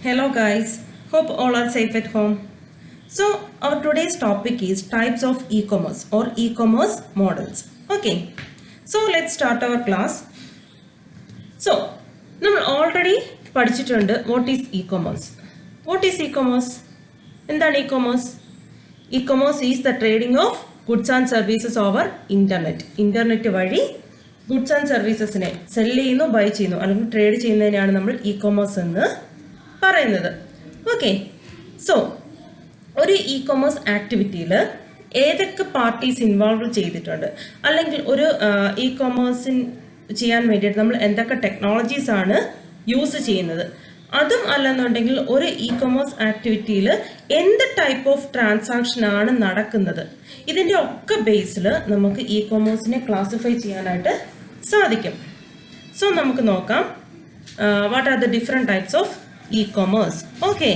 Hello guys, hope all are safe at home. So our today's topic is types of e-commerce or e-commerce models. Okay, so let's start our class. So നമ്മൾ already പഠിച്ചിട്ടുണ്ട് what is e-commerce. What is e-commerce? എന്താണ് e-commerce? E-commerce is the trading of goods and services over internet. Internet വഴി goods and സർവീസസിനെ cell ചെയ്യുന്നു, by ചെയ്യുന്നു അല്ലെങ്കിൽ trade ചെയ്യുന്നതിനാണ് നമ്മൾ e-commerce എന്ന് പറയുന്നത്. ഓക്കെ, സോ ഒരു ഇ-കൊമേഴ്സ് ആക്ടിവിറ്റിയിൽ ഏതൊക്കെ പാർട്ടീസ് ഇൻവോൾവ് ചെയ്തിട്ടുണ്ട്, അല്ലെങ്കിൽ ഒരു ഇ-കൊമേഴ്സിൻ ചെയ്യാൻ വേണ്ടിയിട്ട് നമ്മൾ എന്തൊക്കെ ടെക്നോളജീസ് ആണ് യൂസ് ചെയ്യുന്നത്, അതും അല്ലെന്നുണ്ടെങ്കിൽ ഒരു ഇ-കൊമേഴ്സ് ആക്ടിവിറ്റിയിൽ എന്ത് ടൈപ്പ് ഓഫ് ട്രാൻസാക്ഷൻ ആണ് നടക്കുന്നത്, ഇതിൻ്റെ ഒക്കെ ബേസിൽ നമുക്ക് ഇ-കൊമേഴ്സിനെ ക്ലാസിഫൈ ചെയ്യാനായിട്ട് സാധിക്കും. സോ നമുക്ക് നോക്കാം what are the different types of e-commerce. Okay,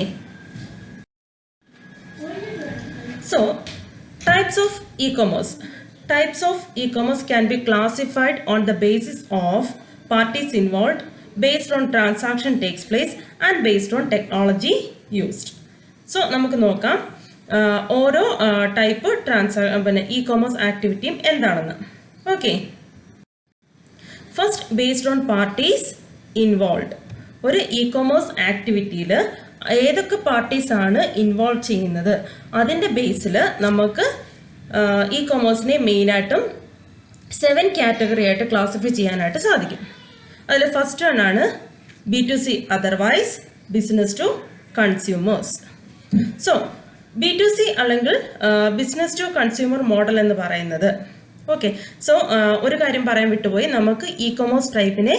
so types of e-commerce. Types of e-commerce can be classified on the basis of parties involved, based on transaction takes place and based on technology used. So നമുക്ക് നോക്കാം ഓരോ type e-commerce ആക്ടിവിറ്റിയും എന്താണെന്ന്. Okay, first based on parties involve. ഒരു e-commerce ആക്ടിവിറ്റിയിൽ ഏതൊക്കെ parties ആണ് involve ചെയ്യുന്നത് അതിൻ്റെ ബേസിൽ നമുക്ക് ഇ-കൊമേഴ്സിനെ മെയിനായിട്ടും 7 കാറ്റഗറി ആയിട്ട് ക്ലാസിഫൈ ചെയ്യാനായിട്ട് സാധിക്കും. അതിൽ ഫസ്റ്റ് വൺ ആണ് B2C, otherwise business to consumers. So B2C അല്ലെങ്കിൽ ബിസിനസ് ടു കൺസ്യൂമർ മോഡൽ എന്ന് പറയുന്നത്, ഓക്കെ, സോ ഒരു കാര്യം പറയാൻ വിട്ടുപോയി, നമുക്ക് ഇ-കൊമേഴ്സ് ടൈപ്പിനെ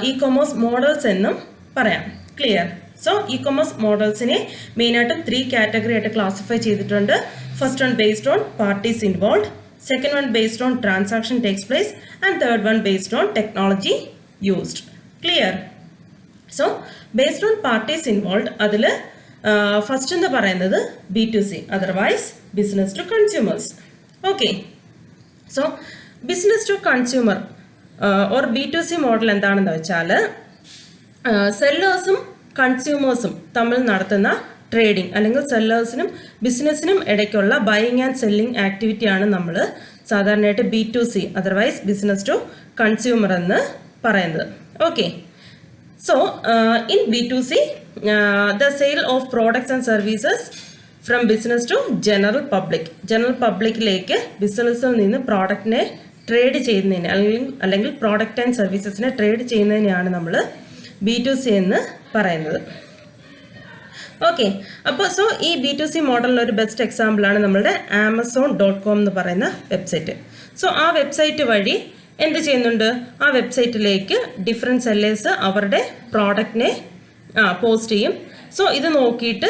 ഇ-കൊമേഴ്സ് മോഡൽസ് എന്നും പറയാം. ക്ലിയർ? സോ ഇ-കൊമേഴ്സ് മോഡൽസിനെ മെയിനായിട്ടും 3 കാറ്റഗറി ആയിട്ട് ക്ലാസിഫൈ ചെയ്തിട്ടുണ്ട്. First one based on parties involve, second one based on transaction takes place and third one based on technology used. Clear? So based on parties involve അതിൽ first എന്ന് പറയുന്നത് B2C, otherwise business to consumers. Okay, so business to consumer or B2C model എന്താണെന്ന് വെച്ചാൽ സെല്ലേഴ്സും കൺസ്യൂമേഴ്സും തമ്മിൽ നടത്തുന്ന trading അല്ലെങ്കിൽ സെല്ലേഴ്സിനും ബിസിനസ്സിനും ഇടയ്ക്കുള്ള buying and selling ആക്ടിവിറ്റിയാണ് നമ്മൾ സാധാരണയായിട്ട് B2C, otherwise business to consumer എന്ന് പറയുന്നത്. Okay, so in B2C the sale of products and services from business to general പബ്ലിക്കിലേക്ക് ബിസിനസ്സിൽ നിന്ന് പ്രോഡക്റ്റിനെ ട്രേഡ് ചെയ്യുന്നതിന് അല്ലെങ്കിൽ പ്രോഡക്റ്റ് ആൻഡ് സർവീസസിനെ ട്രേഡ് ചെയ്യുന്നതിനെയാണ് നമ്മൾ B2C എന്ന് പറയുന്നത്. ഓക്കെ, അപ്പോൾ സോ ഈ B2C മോഡലിന് ഒരു ബെസ്റ്റ് എക്സാമ്പിളാണ് നമ്മളുടെ Amazon.com എന്ന് പറയുന്ന വെബ്സൈറ്റ്. സോ ആ വെബ്സൈറ്റ് വഴി എന്ത് ചെയ്യുന്നുണ്ട്, ആ വെബ്സൈറ്റിലേക്ക് ഡിഫറെൻറ്റ് സെല്ലേഴ്സ് അവരുടെ പ്രോഡക്റ്റിനെ പോസ്റ്റ് ചെയ്യും. സോ ഇത് നോക്കിയിട്ട്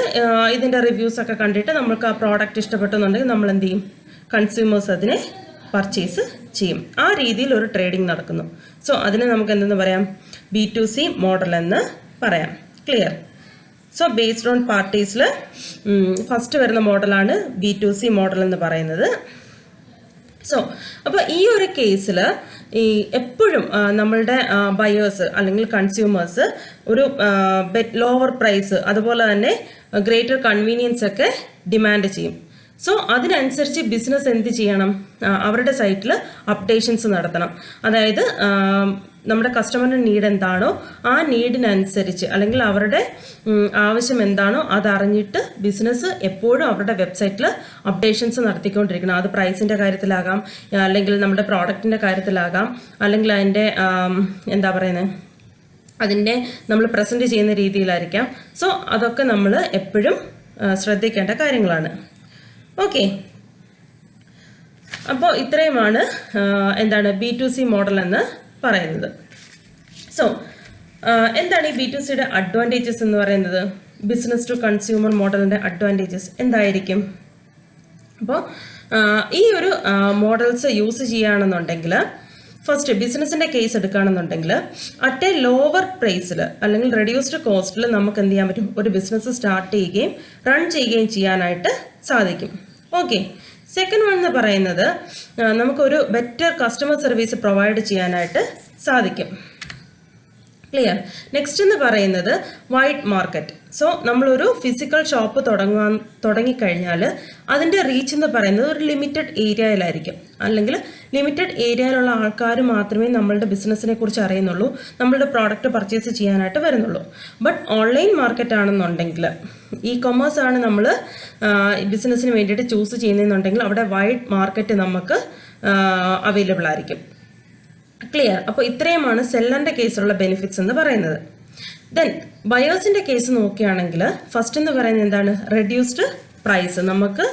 ഇതിൻ്റെ റിവ്യൂസൊക്കെ കണ്ടിട്ട് നമ്മൾക്ക് ആ പ്രോഡക്റ്റ് ഇഷ്ടപ്പെട്ടെന്നുണ്ടെങ്കിൽ നമ്മൾ എന്ത് ചെയ്യും, കൺസ്യൂമേഴ്സ് അതിനെ പർച്ചേസ് ചെയ്യും. ആ രീതിയിൽ ഒരു ട്രേഡിംഗ് നടക്കുന്നു. സോ അതിനെ നമുക്ക് എന്തെന്ന് പറയാം, B2C മോഡൽ എന്ന് പറയാം. ക്ലിയർ? സോ ബേസ്ഡ് ഓൺ പാർട്ടീസിൽ ഫസ്റ്റ് വരുന്ന മോഡലാണ് B2C മോഡൽ എന്ന് പറയുന്നത്. സോ അപ്പോൾ ഈ ഒരു കേസിൽ ഈ എപ്പോഴും നമ്മളുടെ ബയേഴ്സ് അല്ലെങ്കിൽ കൺസ്യൂമേഴ്സ് ഒരു ലോവർ പ്രൈസ് അതുപോലെ തന്നെ ഗ്രേറ്റർ കൺവീനിയൻസ് ഒക്കെ ഡിമാൻഡ് ചെയ്യും. സോ അതിനനുസരിച്ച് ബിസിനസ് എന്ത് ചെയ്യണം, അവരുടെ സൈറ്റിൽ അപ്ഡേഷൻസ് നടത്തണം. അതായത് നമ്മുടെ കസ്റ്റമറിൻ്റെ നീഡ് എന്താണോ ആ നീഡിനനുസരിച്ച് അല്ലെങ്കിൽ അവരുടെ ആവശ്യം എന്താണോ അതറിഞ്ഞിട്ട് ബിസിനസ് എപ്പോഴും അവരുടെ വെബ്സൈറ്റിൽ അപ്ഡേഷൻസ് നടത്തിക്കൊണ്ടിരിക്കണം. അത് പ്രൈസിൻ്റെ കാര്യത്തിലാകാം, അല്ലെങ്കിൽ നമ്മുടെ പ്രോഡക്റ്റിൻ്റെ കാര്യത്തിലാകാം, അല്ലെങ്കിൽ അതിൻ്റെ എന്താ പറയുന്നത്, അതിൻ്റെ നമ്മൾ പ്രസൻറ്റ് ചെയ്യുന്ന രീതിയിലായിരിക്കാം. സോ അതൊക്കെ നമ്മൾ എപ്പോഴും ശ്രദ്ധിക്കേണ്ട കാര്യങ്ങളാണ്. ഓക്കെ, അപ്പോൾ ഇത്രയുമാണ് എന്താണ് B2C മോഡൽ എന്ന് പറയുന്നത്. സോ എന്താണ് ഈ B2Cയുടെ അഡ്വാൻറ്റേജസ് എന്ന് പറയുന്നത്, ബിസിനസ് ടു കൺസ്യൂമർ മോഡലിൻ്റെ അഡ്വാൻറ്റേജസ് എന്തായിരിക്കും? അപ്പോൾ ഈ ഒരു മോഡൽസ് യൂസ് ചെയ്യുകയാണെന്നുണ്ടെങ്കിൽ, ഫസ്റ്റ് ബിസിനസ്സിൻ്റെ കേസ് എടുക്കുകയാണെന്നുണ്ടെങ്കിൽ അറ്റ് എ ലോവർ പ്രൈസിൽ അല്ലെങ്കിൽ റെഡ്യൂസ്ഡ് കോസ്റ്റിൽ നമുക്ക് എന്ത് ചെയ്യാൻ പറ്റും, ഒരു ബിസിനസ് സ്റ്റാർട്ട് ചെയ്യുകയും റൺ ചെയ്യുകയും ചെയ്യാനായിട്ട് സാധിക്കും. ഓക്കെ, സെക്കൻഡ് വൺ എന്ന് പറയുന്നത് നമുക്കൊരു ബെറ്റർ കസ്റ്റമർ സർവീസ് പ്രൊവൈഡ് ചെയ്യാനായിട്ട് സാധിക്കും. ക്ലിയർ. നെക്സ്റ്റ് എന്ന് പറയുന്നത് വൈഡ് മാർക്കറ്റ്. സോ നമ്മളൊരു ഫിസിക്കൽ ഷോപ്പ് തുടങ്ങിക്കഴിഞ്ഞാൽ അതിൻ്റെ റീച്ച് എന്ന് പറയുന്നത് ഒരു ലിമിറ്റഡ് ഏരിയയിലായിരിക്കും, അല്ലെങ്കിൽ ലിമിറ്റഡ് ഏരിയയിലുള്ള ആൾക്കാർ മാത്രമേ നമ്മളുടെ ബിസിനസ്സിനെ കുറിച്ച് അറിയുന്നുള്ളൂ, നമ്മളുടെ പ്രോഡക്റ്റ് പർച്ചേസ് ചെയ്യാനായിട്ട് വരുന്നുള്ളൂ. ബട്ട് ഓൺലൈൻ മാർക്കറ്റ് ആണെന്നുണ്ടെങ്കിൽ, ഇ കൊമേഴ്സ് ആണ് നമ്മൾ ബിസിനസ്സിന് വേണ്ടിയിട്ട് ചൂസ് ചെയ്യുന്നതെന്നുണ്ടെങ്കിൽ അവിടെ വൈഡ് മാർക്കറ്റ് നമുക്ക് അവൈലബിൾ ആയിരിക്കും. ക്ലിയർ. അപ്പോൾ ഇത്രയുമാണ് സെല്ലറിൻ്റെ കേസിലുള്ള ബെനിഫിറ്റ്സ് എന്ന് പറയുന്നത്. ദെൻ ബയേഴ്സിൻ്റെ കേസ് നോക്കുകയാണെങ്കിൽ ഫസ്റ്റ് എന്ന് പറയുന്നത് എന്താണ്? Reduced price. നമുക്ക്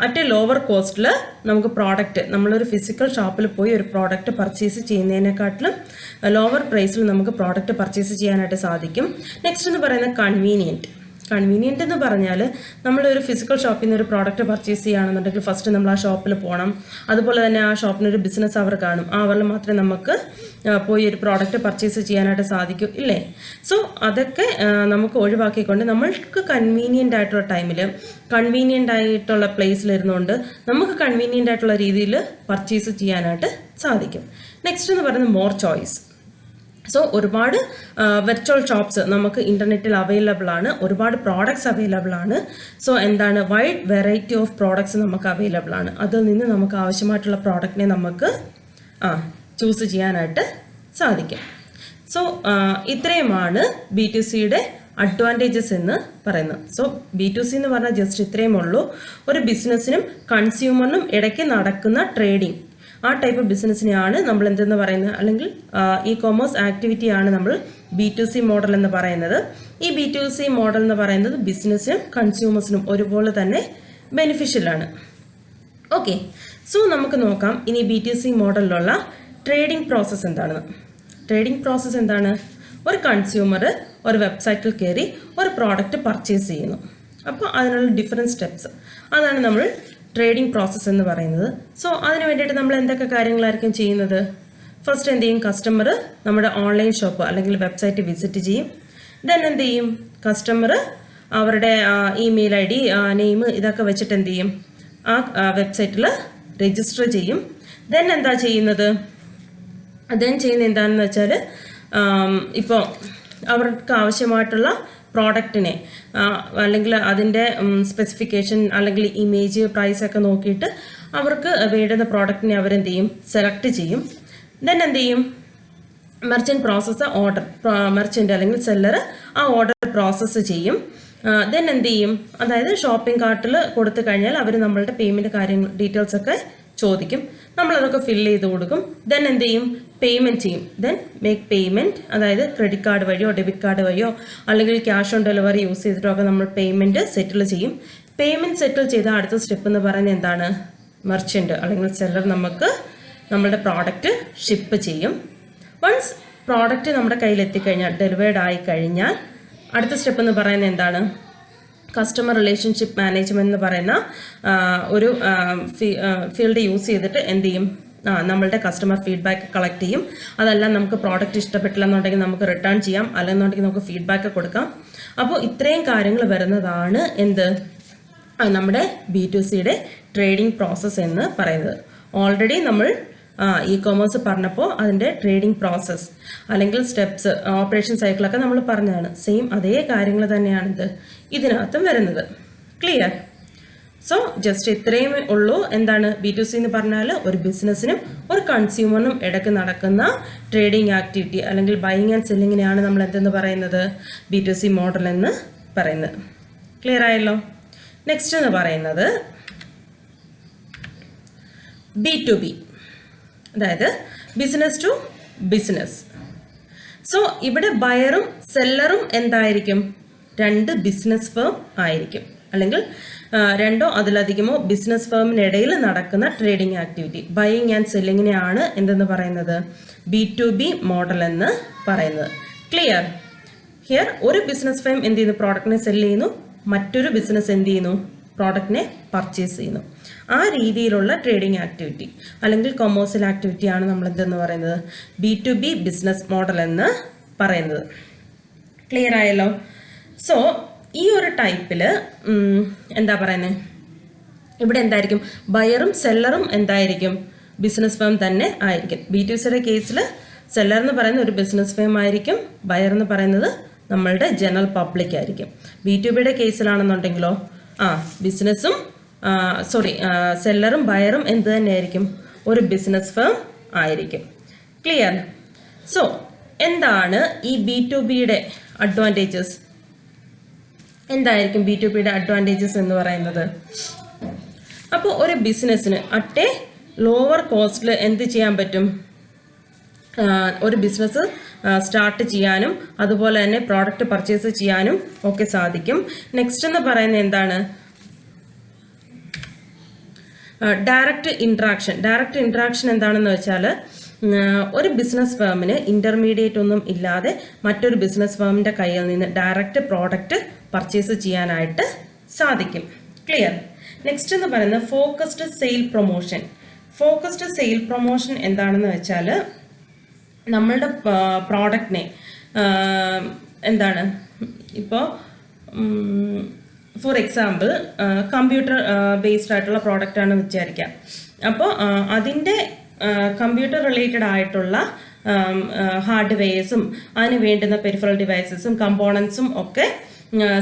അറ്റ് എ ലോവർ കോസ്റ്റിൽ നമുക്ക് പ്രോഡക്റ്റ്, നമ്മളൊരു ഫിസിക്കൽ ഷോപ്പിൽ പോയി ഒരു പ്രോഡക്റ്റ് പർച്ചേസ് ചെയ്യുന്നതിനെക്കാട്ടിലും ലോവർ പ്രൈസിൽ നമുക്ക് പ്രോഡക്റ്റ് പർച്ചേസ് ചെയ്യാനായിട്ട് സാധിക്കും. നെക്സ്റ്റ് എന്ന് പറയുന്നത് കൺവീനിയൻറ്റ്. കൺവീനിയൻ്റ് എന്ന് പറഞ്ഞാൽ നമ്മളൊരു ഫിസിക്കൽ ഷോപ്പിൽ നിന്ന് ഒരു പ്രോഡക്റ്റ് പർച്ചേസ് ചെയ്യുകയാണെന്നുണ്ടെങ്കിൽ ഫസ്റ്റ് നമ്മൾ ആ ഷോപ്പിൽ പോകണം. അതുപോലെ തന്നെ ആ ഷോപ്പിനൊരു ബിസിനസ് അവർ കാണും, ആ അവറിൽ മാത്രമേ നമുക്ക് പോയി ഒരു പ്രോഡക്റ്റ് പർച്ചേസ് ചെയ്യാനായിട്ട് സാധിക്കൂ, ഇല്ലേ? സോ അതൊക്കെ നമുക്ക് ഒഴിവാക്കിക്കൊണ്ട് നമ്മൾക്ക് കൺവീനിയൻ്റ് ആയിട്ടുള്ള ടൈമിൽ കൺവീനിയൻ്റ് ആയിട്ടുള്ള പ്ലേസിലിരുന്നുകൊണ്ട് നമുക്ക് കൺവീനിയൻ്റ് ആയിട്ടുള്ള രീതിയിൽ പർച്ചേസ് ചെയ്യാനായിട്ട് സാധിക്കും. നെക്സ്റ്റ് എന്ന് പറയുന്നത് മോർ ചോയ്സ്. സോ ഒരുപാട് വെർച്വൽ ഷോപ്സ് നമുക്ക് ഇൻ്റർനെറ്റിൽ അവൈലബിൾ ആണ്, ഒരുപാട് പ്രോഡക്ട്സ് അവൈലബിൾ ആണ്. സോ എന്താണ്? വൈഡ് വെറൈറ്റി ഓഫ് പ്രോഡക്ട്സ് നമുക്ക് അവൈലബിൾ ആണ്. അതിൽ നിന്ന് നമുക്ക് ആവശ്യമായിട്ടുള്ള പ്രോഡക്റ്റിനെ നമുക്ക് ചൂസ് ചെയ്യാനായിട്ട് സാധിക്കും. സോ ഇത്രയുമാണ് B2Cയുടെ അഡ്വാൻറ്റേജസ് എന്ന് പറയുന്നത്. സോ B2C എന്ന് പറഞ്ഞാൽ ജസ്റ്റ് ഇത്രയും ഉള്ളൂ. ഒരു ബിസിനസ്സിനും കൺസ്യൂമറിനും ഇടയ്ക്ക് നടക്കുന്ന ട്രേഡിംഗ്, ആ ടൈപ്പ് ബിസിനസ്സിനെയാണ് നമ്മൾ എന്തെന്ന് പറയുന്നത്, അല്ലെങ്കിൽ ഇ കൊമേഴ്സ് ആക്ടിവിറ്റിയാണ് നമ്മൾ B2C മോഡൽ എന്ന് പറയുന്നത്. ഈ B2C മോഡൽ എന്ന് പറയുന്നത് ബിസിനസ്സിനും കൺസ്യൂമേഴ്സിനും ഒരുപോലെ തന്നെ ബെനിഫിഷ്യലാണ്. ഓക്കെ, സോ നമുക്ക് നോക്കാം ഇനി B2C മോഡലിലുള്ള ട്രേഡിംഗ് പ്രോസസ്സ് എന്താണെന്ന്. ട്രേഡിംഗ് പ്രോസസ്സ് എന്താണ്? ഒരു കൺസ്യൂമർ ഒരു വെബ്സൈറ്റിൽ കയറി ഒരു പ്രോഡക്റ്റ് പർച്ചേസ് ചെയ്യുന്നു. അപ്പോൾ അതിനുള്ള ഡിഫറെൻറ്റ് സ്റ്റെപ്സ്, അതാണ് നമ്മൾ ട്രേഡിംഗ് പ്രോസസ്സ് എന്ന് പറയുന്നത്. സോ അതിന് വേണ്ടിയിട്ട് നമ്മൾ എന്തൊക്കെ കാര്യങ്ങളായിരിക്കും ചെയ്യുന്നത്? ഫസ്റ്റ് എന്ത് ചെയ്യും? കസ്റ്റമർ നമ്മുടെ ഓൺലൈൻ ഷോപ്പ് അല്ലെങ്കിൽ വെബ്സൈറ്റ് വിസിറ്റ് ചെയ്യും. ദെൻ എന്ത് ചെയ്യും? കസ്റ്റമർ അവരുടെ ഇമെയിൽ ID, നെയിം ഇതൊക്കെ വെച്ചിട്ട് എന്ത് ചെയ്യും? ആ വെബ്സൈറ്റിൽ രജിസ്റ്റർ ചെയ്യും. ദെൻ എന്താ ചെയ്യുന്നത്? ദെൻ ചെയ്യുന്നത് എന്താണെന്ന് വെച്ചാൽ ഇപ്പോൾ അവർക്ക് ആവശ്യമായിട്ടുള്ള പ്രോഡക്റ്റിനെ അല്ലെങ്കിൽ അതിൻ്റെ സ്പെസിഫിക്കേഷൻ അല്ലെങ്കിൽ ഇമേജ്, പ്രൈസൊക്കെ നോക്കിയിട്ട് അവർക്ക് വേണ്ടുന്ന പ്രോഡക്റ്റിനെ അവരെന്ത് ചെയ്യും? സെലക്ട് ചെയ്യും. ദെൻ എന്ത് ചെയ്യും? മെർച്ചൻ്റ് പ്രോസസ്സ് ഓർഡർ, മെർച്ചൻ്റ് അല്ലെങ്കിൽ സെല്ലർ ആ ഓർഡർ പ്രോസസ്സ് ചെയ്യും. ദെൻ എന്ത് ചെയ്യും? അതായത് ഷോപ്പിംഗ് കാർട്ടിൽ കൊടുത്തു കഴിഞ്ഞാൽ അവർ നമ്മളുടെ പേയ്മെൻറ്റ് കാര്യങ്ങൾ ഡീറ്റെയിൽസൊക്കെ ചോദിക്കും, നമ്മളതൊക്കെ ഫില്ല് ചെയ്ത് കൊടുക്കും. ദെൻ എന്ത് ചെയ്യും? പേയ്മെൻറ്റ് ചെയ്യും. ദെൻ മേക്ക് പേയ്മെൻറ്റ്, അതായത് ക്രെഡിറ്റ് കാർഡ് വഴിയോ ഡെബിറ്റ് കാർഡ് വഴിയോ അല്ലെങ്കിൽ ക്യാഷ് ഓൺ ഡെലിവറി യൂസ് ചെയ്തിട്ടോ ഒക്കെ നമ്മൾ പേയ്മെൻറ്റ് സെറ്റിൽ ചെയ്യും. പേയ്മെൻറ്റ് സെറ്റിൽ ചെയ്ത അടുത്ത സ്റ്റെപ്പ് എന്ന് പറയുന്നത് എന്താണ്? മെർച്ചൻ്റ് അല്ലെങ്കിൽ സെല്ലർ നമുക്ക് നമ്മളുടെ പ്രോഡക്റ്റ് ഷിപ്പ് ചെയ്യും. വൺസ് പ്രോഡക്റ്റ് നമ്മുടെ കയ്യിൽ എത്തിക്കഴിഞ്ഞാൽ, ഡെലിവേർഡ് ആയി കഴിഞ്ഞാൽ അടുത്ത സ്റ്റെപ്പ് എന്ന് പറയുന്നത് എന്താണ്? കസ്റ്റമർ റിലേഷൻഷിപ്പ് മാനേജ്മെൻറ്റ് എന്ന് പറയുന്ന ഒരു ഫീൽഡ് യൂസ് ചെയ്തിട്ട് എന്ത് ചെയ്യും? നമ്മളുടെ കസ്റ്റമർ ഫീഡ്ബാക്ക് കളക്ട് ചെയ്യും. അതെല്ലാം നമുക്ക് പ്രോഡക്റ്റ് ഇഷ്ടപ്പെട്ടില്ല എന്നുണ്ടെങ്കിൽ നമുക്ക് റിട്ടേൺ ചെയ്യാം, അല്ലെന്നുണ്ടെങ്കിൽ നമുക്ക് ഫീഡ്ബാക്ക് കൊടുക്കാം. അപ്പോൾ ഇത്രയും കാര്യങ്ങൾ വരുന്നതാണ് എന്ത്? നമ്മുടെ B2Cയുടെ ട്രേഡിംഗ് പ്രോസസ്സ് എന്ന് പറയുന്നത്. ഓൾറെഡി നമ്മൾ ഇ കൊമേഴ്സ് പറഞ്ഞപ്പോൾ അതിൻ്റെ ട്രേഡിംഗ് പ്രോസസ്സ് അല്ലെങ്കിൽ സ്റ്റെപ്സ്, ഓപ്പറേഷൻ സൈക്കിളൊക്കെ നമ്മൾ പറഞ്ഞതാണ്. സെയിം അതേ കാര്യങ്ങൾ തന്നെയാണിത് ഇതിനകത്തും വരുന്നത്. ക്ലിയർ? സോ ജസ്റ്റ് ഇത്രയും ഉള്ളൂ. എന്താണ് B2C എന്ന് പറഞ്ഞാൽ? ഒരു ബിസിനസ്സിനും ഒരു കൺസ്യൂമറിനും ഇടയ്ക്ക് നടക്കുന്ന ട്രേഡിംഗ് ആക്ടിവിറ്റി അല്ലെങ്കിൽ ബൈയിങ് ആൻഡ് സെല്ലിങ്ങിനെയാണ് നമ്മൾ എന്തെന്ന് പറയുന്നത്? B2C മോഡൽ എന്ന് പറയുന്നത്. ക്ലിയർ ആയല്ലോ? നെക്സ്റ്റ് എന്ന് പറയുന്നത് B2B, അതായത് ബിസിനസ് ടു ബിസിനസ്. സോ ഇവിടെ ബയറും സെല്ലറും എന്തായിരിക്കും? രണ്ട് ബിസിനസ് ഫേം ആയിരിക്കും, അല്ലെങ്കിൽ രണ്ടോ അതിലധികമോ ബിസിനസ് ഫേമിനിടയിൽ നടക്കുന്ന ട്രേഡിംഗ് ആക്ടിവിറ്റി, ബൈയിങ് ആൻഡ് സെല്ലിങ്ങിനെയാണ് എന്തെന്ന് പറയുന്നത്? B2B മോഡൽ എന്ന് പറയുന്നത്. ക്ലിയർ? ഹിയർ ഒരു ബിസിനസ് ഫേം എന്ത് ചെയ്യുന്നു? പ്രോഡക്റ്റിനെ സെല്ല് ചെയ്യുന്നു, മറ്റൊരു ബിസിനസ് എന്ത് ചെയ്യുന്നു? പ്രോഡക്റ്റിനെ പർച്ചേസ് ചെയ്യുന്നു. ആ രീതിയിലുള്ള ട്രേഡിംഗ് ആക്ടിവിറ്റി അല്ലെങ്കിൽ കൊമേഴ്സ്യൽ ആക്ടിവിറ്റിയാണ് നമ്മൾ എന്തെന്ന് പറയുന്നത്? B2B ബിസിനസ് മോഡൽ എന്ന് പറയുന്നത്. ക്ലിയർ ആയല്ലോ? സോ ഈ ഒരു ടൈപ്പിൽ എന്താ പറയുന്നത്? ഇവിടെ എന്തായിരിക്കും? ബയറും സെല്ലറും എന്തായിരിക്കും? ബിസിനസ് ഫേം തന്നെ ആയിരിക്കും. B2Cയുടെ കേസിൽ സെല്ലർ എന്ന് പറയുന്ന ഒരു ബിസിനസ് ഫേം ആയിരിക്കും, ബയർ എന്ന് പറയുന്നത് നമ്മളുടെ ജനറൽ പബ്ലിക് ആയിരിക്കും. B2Bയുടെ കേസിലാണെന്നുണ്ടെങ്കിലോ ബിസിനസ്സും സെല്ലറും ബയറും എന്ത് തന്നെയായിരിക്കും, ഒരു ബിസിനസ് ഫേം ആയിരിക്കും. ക്ലിയർ? സോ എന്താണ് ഈ B2Bയുടെ അഡ്വാൻറ്റേജസ്? എന്തായിരിക്കും B2Bയുടെ അഡ്വാൻറ്റേജസ് എന്ന് പറയുന്നത്? അപ്പോൾ ഒരു ബിസിനസ്സിന് അറ്റ് എ ലോവർ കോസ്റ്റിൽ എന്ത് ചെയ്യാൻ പറ്റും? ഒരു ബിസിനസ് സ്റ്റാർട്ട് ചെയ്യാനും അതുപോലെ തന്നെ പ്രോഡക്റ്റ് പർച്ചേസ് ചെയ്യാനും ഒക്കെ സാധിക്കും. നെക്സ്റ്റ് എന്ന് പറയുന്നത് എന്താണ്? ഡയറക്റ്റ് ഇൻട്രാക്ഷൻ എന്താണെന്ന് വെച്ചാൽ ഒരു ബിസിനസ് ഫേമിന് ഇൻ്റർമീഡിയറ്റ് ഒന്നും ഇല്ലാതെ മറ്റൊരു ബിസിനസ് ഫേമിൻ്റെ കയ്യിൽ നിന്ന് ഡയറക്റ്റ് പ്രോഡക്റ്റ് പർച്ചേസ് ചെയ്യാനായിട്ട് സാധിക്കും. ക്ലിയർ? നെക്സ്റ്റ് എന്ന് പറയുന്നത് ഫോക്കസ്ഡ് സെയിൽ പ്രൊമോഷൻ എന്താണെന്ന് വെച്ചാൽ നമ്മളുടെ പ്രോഡക്റ്റിനെ ഇപ്പോൾ ഫോർ എക്സാമ്പിൾ കമ്പ്യൂട്ടർ ബേസ്ഡ് ആയിട്ടുള്ള പ്രോഡക്റ്റാണ് വിചാരിക്കാം. അപ്പോൾ അതിൻ്റെ കമ്പ്യൂട്ടർ റിലേറ്റഡ് ആയിട്ടുള്ള ഹാർഡ്വെയർസും അതിന് വേണ്ടുന്ന പെരിഫറൽ ഡിവൈസസും കമ്പോണൻസും ഒക്കെ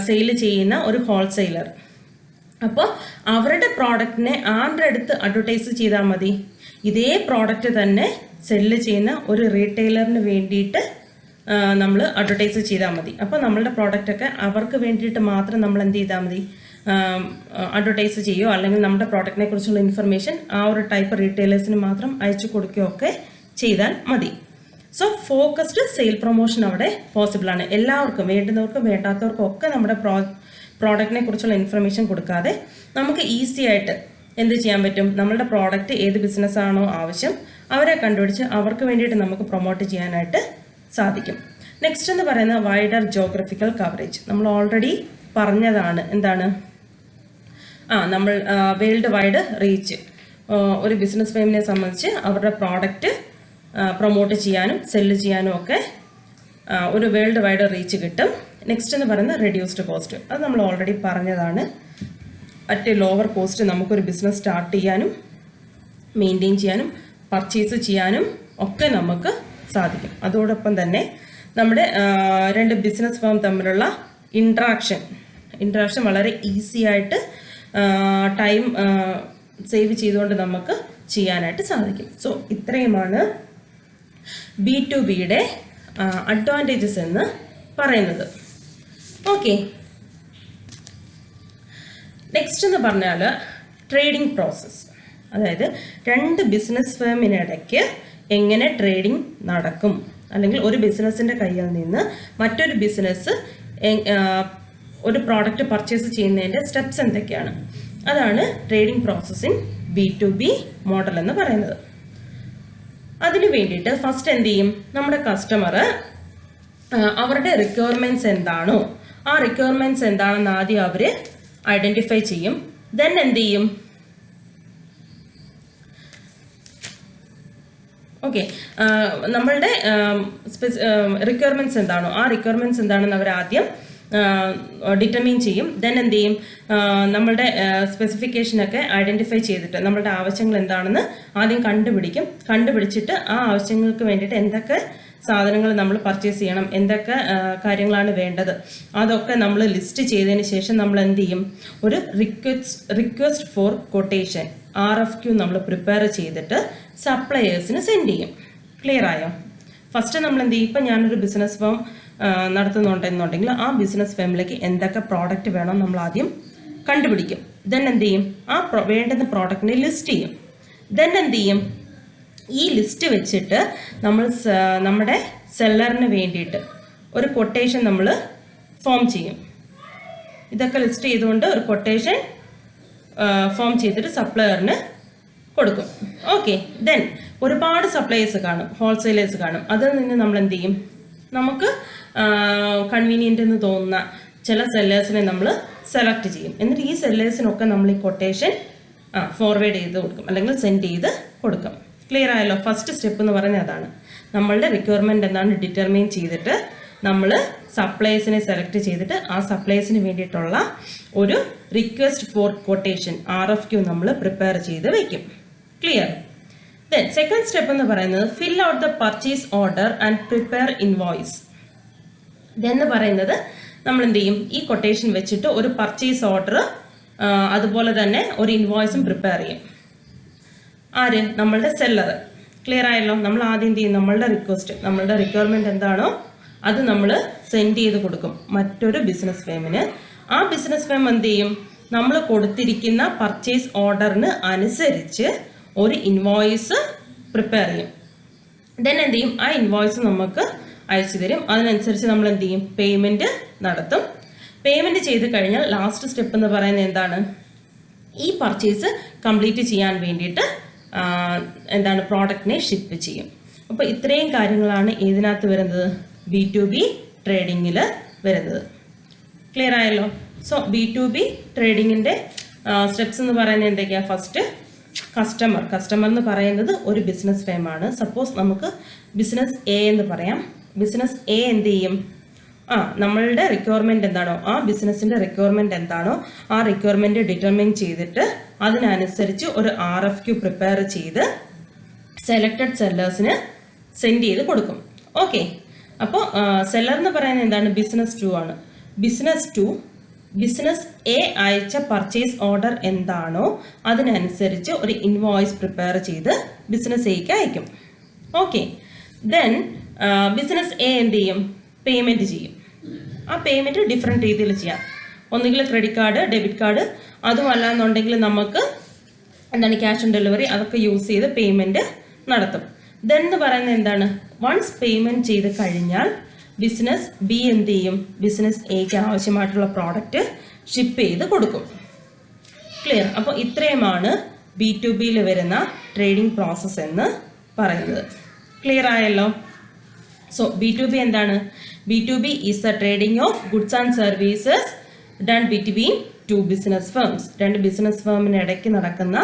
സെയിൽ ചെയ്യുന്ന ഒരു ഹോൾസെയിലർ. അപ്പോൾ അവരുടെ പ്രോഡക്റ്റിനെ ആരുടെ അടുത്ത് അഡ്വർടൈസ് ചെയ്താൽ മതി? ഇതേ പ്രോഡക്റ്റ് തന്നെ സെല്ല് ചെയ്യുന്ന ഒരു റീറ്റെയിലറിന് വേണ്ടിയിട്ട് നമ്മൾ അഡ്വർടൈസ് ചെയ്താൽ മതി. അപ്പോൾ നമ്മളുടെ പ്രോഡക്റ്റൊക്കെ അവർക്ക് വേണ്ടിയിട്ട് മാത്രം നമ്മൾ എന്ത് ചെയ്താൽ മതി? അഡ്വർടൈസ് ചെയ്യുകയോ അല്ലെങ്കിൽ നമ്മുടെ പ്രോഡക്റ്റിനെ കുറിച്ചുള്ള ഇൻഫർമേഷൻ ആ ഒരു ടൈപ്പ് റീറ്റെയിലേഴ്സിന് മാത്രം അയച്ചു കൊടുക്കുകയോ ഒക്കെ ചെയ്താൽ മതി. സോ ഫോക്കസ്ഡ് സെയിൽ പ്രൊമോഷൻ അവിടെ പോസിബിളാണ്. എല്ലാവർക്കും, വേണ്ടുന്നവർക്കും വേണ്ടാത്തവർക്കും ഒക്കെ നമ്മുടെ പ്രോഡക്റ്റിനെ കുറിച്ചുള്ള ഇൻഫർമേഷൻ കൊടുക്കാതെ നമുക്ക് ഈസി ആയിട്ട് എന്ത് ചെയ്യാൻ പറ്റും? നമ്മളുടെ പ്രോഡക്റ്റ് ഏത് ബിസിനസ്സാണോ ആവശ്യം അവരെ കണ്ടുപിടിച്ച് അവർക്ക് വേണ്ടിയിട്ട് നമുക്ക് പ്രൊമോട്ട് ചെയ്യാനായിട്ട് സാധിക്കും. നെക്സ്റ്റ് എന്ന് പറയുന്നത് വൈഡർ ജോഗ്രഫിക്കൽ കവറേജ്. നമ്മൾ ഓൾറെഡി പറഞ്ഞതാണ്. എന്താണ്? നമ്മൾ വേൾഡ് വൈഡ് റീച്ച്. ഒരു ബിസിനസ് ഫേമിനെ സംബന്ധിച്ച് അവരുടെ പ്രോഡക്റ്റ് പ്രൊമോട്ട് ചെയ്യാനും സെല്ല് ചെയ്യാനും ഒക്കെ ഒരു വേൾഡ് വൈഡ് റീച്ച് കിട്ടും. നെക്സ്റ്റ് എന്ന് പറയുന്നത് റെഡ്യൂസ്ഡ് കോസ്റ്റ്. അത് നമ്മൾ ഓൾറെഡി പറഞ്ഞതാണ്. അറ്റ് എ ലോവർ കോസ്റ്റ് നമുക്കൊരു ബിസിനസ് സ്റ്റാർട്ട് ചെയ്യാനും മെയിൻറ്റെയിൻ ചെയ്യാനും പർച്ചേസ് ചെയ്യാനും ഒക്കെ നമുക്ക് സാധിക്കും. അതോടൊപ്പം തന്നെ നമ്മുടെ രണ്ട് ബിസിനസ് ഫേം തമ്മിലുള്ള ഇൻട്രാക്ഷൻ വളരെ ഈസി ആയിട്ട് ടൈം സേവ് ചെയ്തുകൊണ്ട് നമുക്ക് ചെയ്യാനായിട്ട് സാധിക്കും. സോ ഇത്രയുമാണ് B2Bയുടെ അഡ്വാൻറ്റേജസ് എന്ന് പറയുന്നത്. ഓക്കെ, നെക്സ്റ്റ് എന്ന് പറഞ്ഞാൽ ട്രേഡിംഗ് പ്രോസസ്സ്. അതായത് രണ്ട് ബിസിനസ് ഫേമിനിടയ്ക്ക് എങ്ങനെ ട്രേഡിംഗ് നടക്കും, അല്ലെങ്കിൽ ഒരു ബിസിനസ്സിൻ്റെ കയ്യിൽ നിന്ന് മറ്റൊരു ബിസിനസ് ഒരു പ്രോഡക്റ്റ് പർച്ചേസ് ചെയ്യുന്നതിൻ്റെ സ്റ്റെപ്സ് എന്തൊക്കെയാണ്, അതാണ് trading process in B2B model എന്ന് പറയുന്നത്. അതിനു വേണ്ടിയിട്ട് ഫസ്റ്റ് എന്ത് ചെയ്യും? നമ്മുടെ കസ്റ്റമർ അവരുടെ റിക്വയർമെൻറ്റ്സ് എന്താണോ ആ റിക്വയർമെൻറ്റ്സ് എന്താണെന്ന് ആദ്യം അവർ ഐഡൻറ്റിഫൈ ചെയ്യും. ദെൻ എന്ത് ചെയ്യും? ഓക്കെ, നമ്മളുടെ റിക്വയർമെൻറ്റ്സ് എന്താണോ ആ റിക്വയർമെൻറ്റ്സ് എന്താണെന്ന് അവർ ആദ്യം ഡിറ്റർമിൻ ചെയ്യും. ദെൻ എന്ത് ചെയ്യും? നമ്മളുടെ സ്പെസിഫിക്കേഷനൊക്കെ ഐഡൻറ്റിഫൈ ചെയ്തിട്ട് നമ്മളുടെ ആവശ്യങ്ങൾ എന്താണെന്ന് ആദ്യം കണ്ടുപിടിച്ചിട്ട് ആ ആവശ്യങ്ങൾക്ക് വേണ്ടിയിട്ട് എന്തൊക്കെ സാധനങ്ങൾ നമ്മൾ പർച്ചേസ് ചെയ്യണം, എന്തൊക്കെ കാര്യങ്ങളാണ് വേണ്ടത്, അതൊക്കെ നമ്മൾ ലിസ്റ്റ് ചെയ്തതിന് ശേഷം നമ്മൾ എന്ത് ചെയ്യും? ഒരു റിക്വസ്റ്റ് ഫോർ കൊട്ടേഷൻ RFQ നമ്മൾ പ്രിപ്പയർ ചെയ്തിട്ട് സപ്ലയേഴ്സിന് സെൻഡ് ചെയ്യും. ക്ലിയർ ആയോ? ഫസ്റ്റ് നമ്മൾ എന്ത് ചെയ്യും? ഇപ്പം ഞാനൊരു ബിസിനസ് ഫേം നടത്തുന്നുണ്ടെന്നുണ്ടെങ്കിൽ ആ ബിസിനസ് ഫേമിലേക്ക് എന്തൊക്കെ പ്രോഡക്റ്റ് വേണം നമ്മൾ ആദ്യം കണ്ടുപിടിക്കും. ദെൻ എന്ത് ചെയ്യും? ആ വേണ്ടുന്ന പ്രോഡക്റ്റിനെ ലിസ്റ്റ് ചെയ്യും. ദെൻ എന്ത് ചെയ്യും? ഈ ലിസ്റ്റ് വെച്ചിട്ട് നമ്മൾ നമ്മുടെ സെല്ലറിന് വേണ്ടിയിട്ട് ഒരു കൊട്ടേഷൻ നമ്മൾ ഫോം ചെയ്യും. ഇതൊക്കെ ലിസ്റ്റ് ചെയ്തുകൊണ്ട് ഒരു കൊട്ടേഷൻ ഫോം ചെയ്തിട്ട് സപ്ലയറിന് കൊടുക്കും. ഓക്കെ, ദെൻ ഒരുപാട് സപ്ലയേഴ്സ് കാണും, ഹോൾസെയിലേഴ്സ് കാണും. അതിൽ നിന്ന് നമ്മൾ എന്ത് ചെയ്യും? നമുക്ക് കൺവീനിയൻ്റ് എന്ന് തോന്നുന്ന ചില സെല്ലേഴ്സിനെ നമ്മൾ സെലക്ട് ചെയ്യും. എന്നിട്ട് ഈ സെല്ലേഴ്സിനൊക്കെ നമ്മൾ ഈ കൊട്ടേഷൻ ഫോർവേഡ് ചെയ്ത് കൊടുക്കും, അല്ലെങ്കിൽ സെൻഡ് ചെയ്ത് കൊടുക്കും. ക്ലിയർ ആയല്ലോ? ഫസ്റ്റ് സ്റ്റെപ്പ് എന്ന് പറയുന്നത് അതാണ്. നമ്മളുടെ റിക്വയർമെൻറ്റ് എന്താണ് ഡിറ്റർമൈൻ ചെയ്തിട്ട് നമ്മൾ സപ്ലയേഴ്സിനെ സെലക്ട് ചെയ്തിട്ട് ആ സപ്ലയേഴ്സിന് വേണ്ടിയിട്ടുള്ള ഒരു റിക്വസ്റ്റ് ഫോർ കൊട്ടേഷൻ RFQ നമ്മൾ പ്രിപ്പയർ ചെയ്ത് വയ്ക്കും. ക്ലിയർ? Then second step എന്ന് പറയുന്നത് fill out the purchase order and prepare invoice. ഇതെന്ന് പറയുന്നത് നമ്മൾ എന്ത് ചെയ്യും, ഈ കൊട്ടേഷൻ വെച്ചിട്ട് ഒരു പർച്ചേസ് ഓർഡർ അതുപോലെ തന്നെ ഒരു ഇൻവോയ്സും പ്രിപ്പയർ ചെയ്യും. ആര്? നമ്മളുടെ സെല്ലർ. ക്ലിയർ ആയല്ലോ? നമ്മൾ ആദ്യം എന്ത് ചെയ്യും, നമ്മളുടെ റിക്വസ്റ്റ്, നമ്മളുടെ റിക്വയർമെൻറ്റ് എന്താണോ അത് നമ്മൾ സെൻഡ് ചെയ്ത് കൊടുക്കും മറ്റൊരു ബിസിനസ് ഫേമിന്. ആ ബിസിനസ് ഫേം എന്ത് ചെയ്യും, നമ്മൾ കൊടുത്തിരിക്കുന്ന പർച്ചേസ് ഓർഡറിന് അനുസരിച്ച് ഒരു ഇൻവോയ്സ് പ്രിപ്പയർ ചെയ്യും. ദെൻ എന്ത് ചെയ്യും, ആ ഇൻവോയ്സ് നമുക്ക് അയച്ചു തരും. അതിനനുസരിച്ച് നമ്മൾ എന്ത് ചെയ്യും, പേയ്മെൻറ്റ് നടത്തും. പേയ്മെൻറ്റ് ചെയ്ത് കഴിഞ്ഞാൽ ലാസ്റ്റ് സ്റ്റെപ്പ് എന്ന് പറയുന്നത് എന്താണ്, ഈ പർച്ചേസ് കംപ്ലീറ്റ് ചെയ്യാൻ വേണ്ടിയിട്ട് എന്താണ് പ്രോഡക്റ്റിനെ ഷിപ്പ് ചെയ്യും. അപ്പോൾ ഇത്രയും കാര്യങ്ങളാണ് ഇതിനകത്ത് വരുന്നത്, B2B ട്രേഡിങ്ങിൽ വരുന്നത്. ക്ലിയർ ആയല്ലോ? സോ B2B ട്രേഡിങ്ങിൻ്റെ സ്റ്റെപ്സ് എന്ന് പറയുന്നത് എന്തൊക്കെയാണ്? ഫസ്റ്റ് കസ്റ്റമർ എന്ന് പറയുന്നത് ഒരു ബിസിനസ് ഫേമാണ്. സപ്പോസ് നമുക്ക് ബിസിനസ് എ എന്ന് പറയാം. ബിസിനസ് എ എന്ത് ചെയ്യും, നമ്മളുടെ റിക്വയർമെൻറ്റ് എന്താണോ, ആ ബിസിനസ്സിൻ്റെ റിക്വയർമെൻറ്റ് എന്താണോ ആ റിക്വയർമെൻറ്റ് ഡിറ്റർമിൻ ചെയ്തിട്ട് അതിനനുസരിച്ച് ഒരു RFQ പ്രിപ്പയർ ചെയ്ത് സെലക്റ്റഡ് സെല്ലേഴ്സിന് സെൻഡ് ചെയ്ത് കൊടുക്കും. ഓക്കെ, അപ്പോൾ സെല്ലർ എന്ന് പറയുന്നത് എന്താണ്, ബിസിനസ് 2 ആണ്. ബിസിനസ് എ അയച്ച പർച്ചേസ് ഓർഡർ എന്താണോ അതിനനുസരിച്ച് ഒരു ഇൻവോയ്സ് പ്രിപ്പയർ ചെയ്ത് ബിസിനസ് എക്ക് അയക്കും. ഓക്കെ, ദെൻ ബിസിനസ് എ എന്ത് ചെയ്യും, പേയ്മെൻറ്റ് ചെയ്യും. ആ പേയ്മെൻറ്റ് ഡിഫറെൻറ്റ് രീതിയിൽ ചെയ്യാം. ഒന്നുകിൽ ക്രെഡിറ്റ് കാർഡ്, ഡെബിറ്റ് കാർഡ്, അതുമല്ല എന്നുണ്ടെങ്കിൽ നമുക്ക് എന്താണ് ക്യാഷ് ഓൺ ഡെലിവറി, അതൊക്കെ യൂസ് ചെയ്ത് പേയ്മെൻറ്റ് നടത്തും. ദെൻ എന്ന് പറയുന്നത് എന്താണ്, വൺസ് പേയ്മെൻറ്റ് ചെയ്ത് കഴിഞ്ഞാൽ ബിസിനസ് ബി എന്ത് ചെയ്യും, ബിസിനസ് എക്ക് ആവശ്യമായിട്ടുള്ള പ്രോഡക്റ്റ് ഷിപ്പ് ചെയ്ത് കൊടുക്കും. ക്ലിയർ? അപ്പോൾ ഇത്രയുമാണ് B2Bയിൽ വരുന്ന ട്രേഡിംഗ് പ്രോസസ്സ് എന്ന് പറയുന്നത്. ക്ലിയർ ആയല്ലോ? സോ B2B എന്താണ്? B2B is the trading of goods and services done between 2 business firms. 2 business ഫേമിന് ഇടയ്ക്ക് നടക്കുന്ന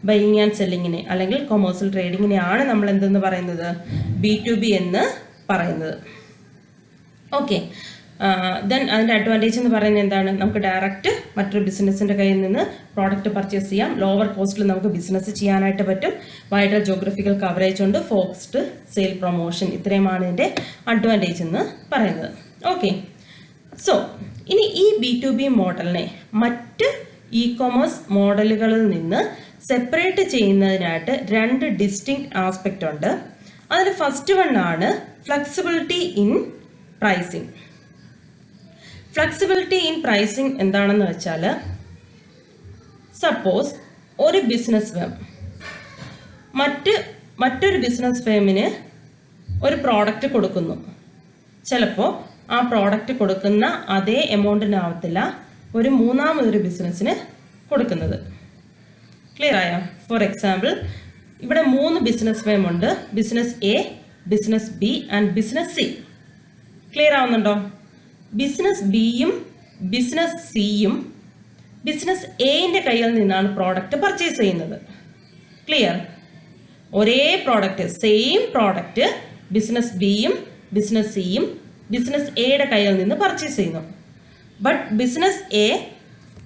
ബൈയിങ് ആൻഡ് സെല്ലിങ്ങിനെ അല്ലെങ്കിൽ കൊമേഴ്സ്യൽ ട്രേഡിങ്ങിനെയാണ് നമ്മൾ എന്തെന്ന് പറയുന്നത്, B2B എന്ന് പറയുന്നത്. ഓക്കെ, ദെൻ അതിൻ്റെ അഡ്വാൻറ്റേജ് എന്ന് പറയുന്നത് എന്താണ്, നമുക്ക് ഡയറക്റ്റ് മറ്റൊരു ബിസിനസ്സിൻ്റെ കയ്യിൽ നിന്ന് പ്രോഡക്റ്റ് പർച്ചേസ് ചെയ്യാം. ലോവർ കോസ്റ്റിൽ നമുക്ക് ബിസിനസ് ചെയ്യാനായിട്ട് പറ്റും. വൈഡർ ജോഗ്രഫിക്കൽ കവറേജ് ഉണ്ട്, ഫോക്കസ്ഡ് സെയിൽ പ്രൊമോഷൻ. ഇത്രയുമാണ് ഇതിൻ്റെ അഡ്വാൻറ്റേജ് എന്ന് പറയുന്നത്. ഓക്കെ, സോ ഇനി ഈ B2B മോഡലിനെ മറ്റ് ഇ-കൊമേഴ്സ് മോഡലുകളിൽ നിന്ന് സെപ്പറേറ്റ് ചെയ്യുന്നതിനായിട്ട് 2 ഡിസ്റ്റിങ്ക്റ്റ് ആസ്പെക്റ്റ് ഉണ്ട്. അതിൽ ഫസ്റ്റ് വൺ ആണ് flexibility in pricing. Flexibility in pricing എന്താണെന്ന് വെച്ചാൽ, സപ്പോസ് ഒരു ബിസിനസ് ഫേം മറ്റൊരു ബിസിനസ് ഫേമിന് ഒരു പ്രോഡക്റ്റ് കൊടുക്കുന്നു. ചിലപ്പോൾ ആ പ്രോഡക്റ്റ് കൊടുക്കുന്ന അതേ എമൗണ്ടിനാവത്തില്ല ഒരു മൂന്നാമതൊരു ബിസിനസ്സിന് കൊടുക്കുന്നത്. ക്ലിയർ ആയോ? ഫോർ എക്സാമ്പിൾ, ഇവിടെ 3 ബിസിനസ് ഫേം ഉണ്ട്, business A, business B and business C. Clear ആവുന്നുണ്ടോ? ബിസിനസ് ബിയും ബിസിനസ് സിയും ബിസിനസ് എയുടെ കയ്യിൽ നിന്നാണ് പ്രോഡക്റ്റ് പർച്ചേസ് ചെയ്യുന്നത്. ക്ലിയർ? ഒരേ പ്രോഡക്റ്റ്, സെയിം പ്രോഡക്റ്റ് ബിസിനസ് ബിയും ബിസിനസ് സിയും ബിസിനസ് എയുടെ കയ്യിൽ നിന്ന് പർച്ചേസ് ചെയ്യുന്നു. ബട്ട് ബിസിനസ് എ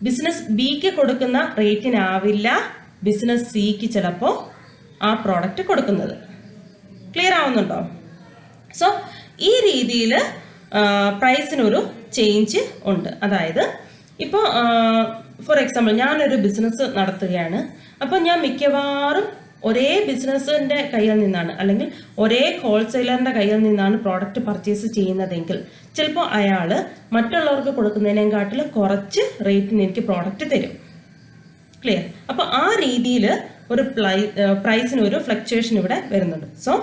ബിസിനസ് ബിക്ക് കൊടുക്കുന്ന റേറ്റിനാവില്ല ബിസിനസ് സിക്ക് ചിലപ്പോൾ ആ പ്രോഡക്റ്റ് കൊടുക്കുന്നത്. ക്ലിയർ ആവുന്നുണ്ടോ? സോ ഈ രീതിയിൽ പ്രൈസിനൊരു ചേഞ്ച് ഉണ്ട്. അതായത് ഇപ്പോൾ ഫോർ എക്സാമ്പിൾ ഞാനൊരു ബിസിനസ് നടത്തുകയാണ്. അപ്പോൾ ഞാൻ മിക്കവാറും ഒരേ ബിസിനസ്സിൻ്റെ കയ്യിൽ നിന്നാണ് അല്ലെങ്കിൽ ഒരേ ഹോൾസെയിലറിൻ്റെ കയ്യിൽ നിന്നാണ് പ്രോഡക്റ്റ് പർച്ചേസ് ചെയ്യുന്നതെങ്കിൽ ചിലപ്പോൾ അയാൾ മറ്റുള്ളവർക്ക് കൊടുക്കുന്നതിനെക്കാട്ടിൽ കുറച്ച് റേറ്റിന് എനിക്ക് പ്രോഡക്റ്റ് തരും. ക്ലിയർ? അപ്പോൾ ആ രീതിയിൽ ഒരു പ്രൈസിനൊരു ഫ്ലക്ച്വേഷൻ ഇവിടെ വരുന്നുണ്ട്. സോ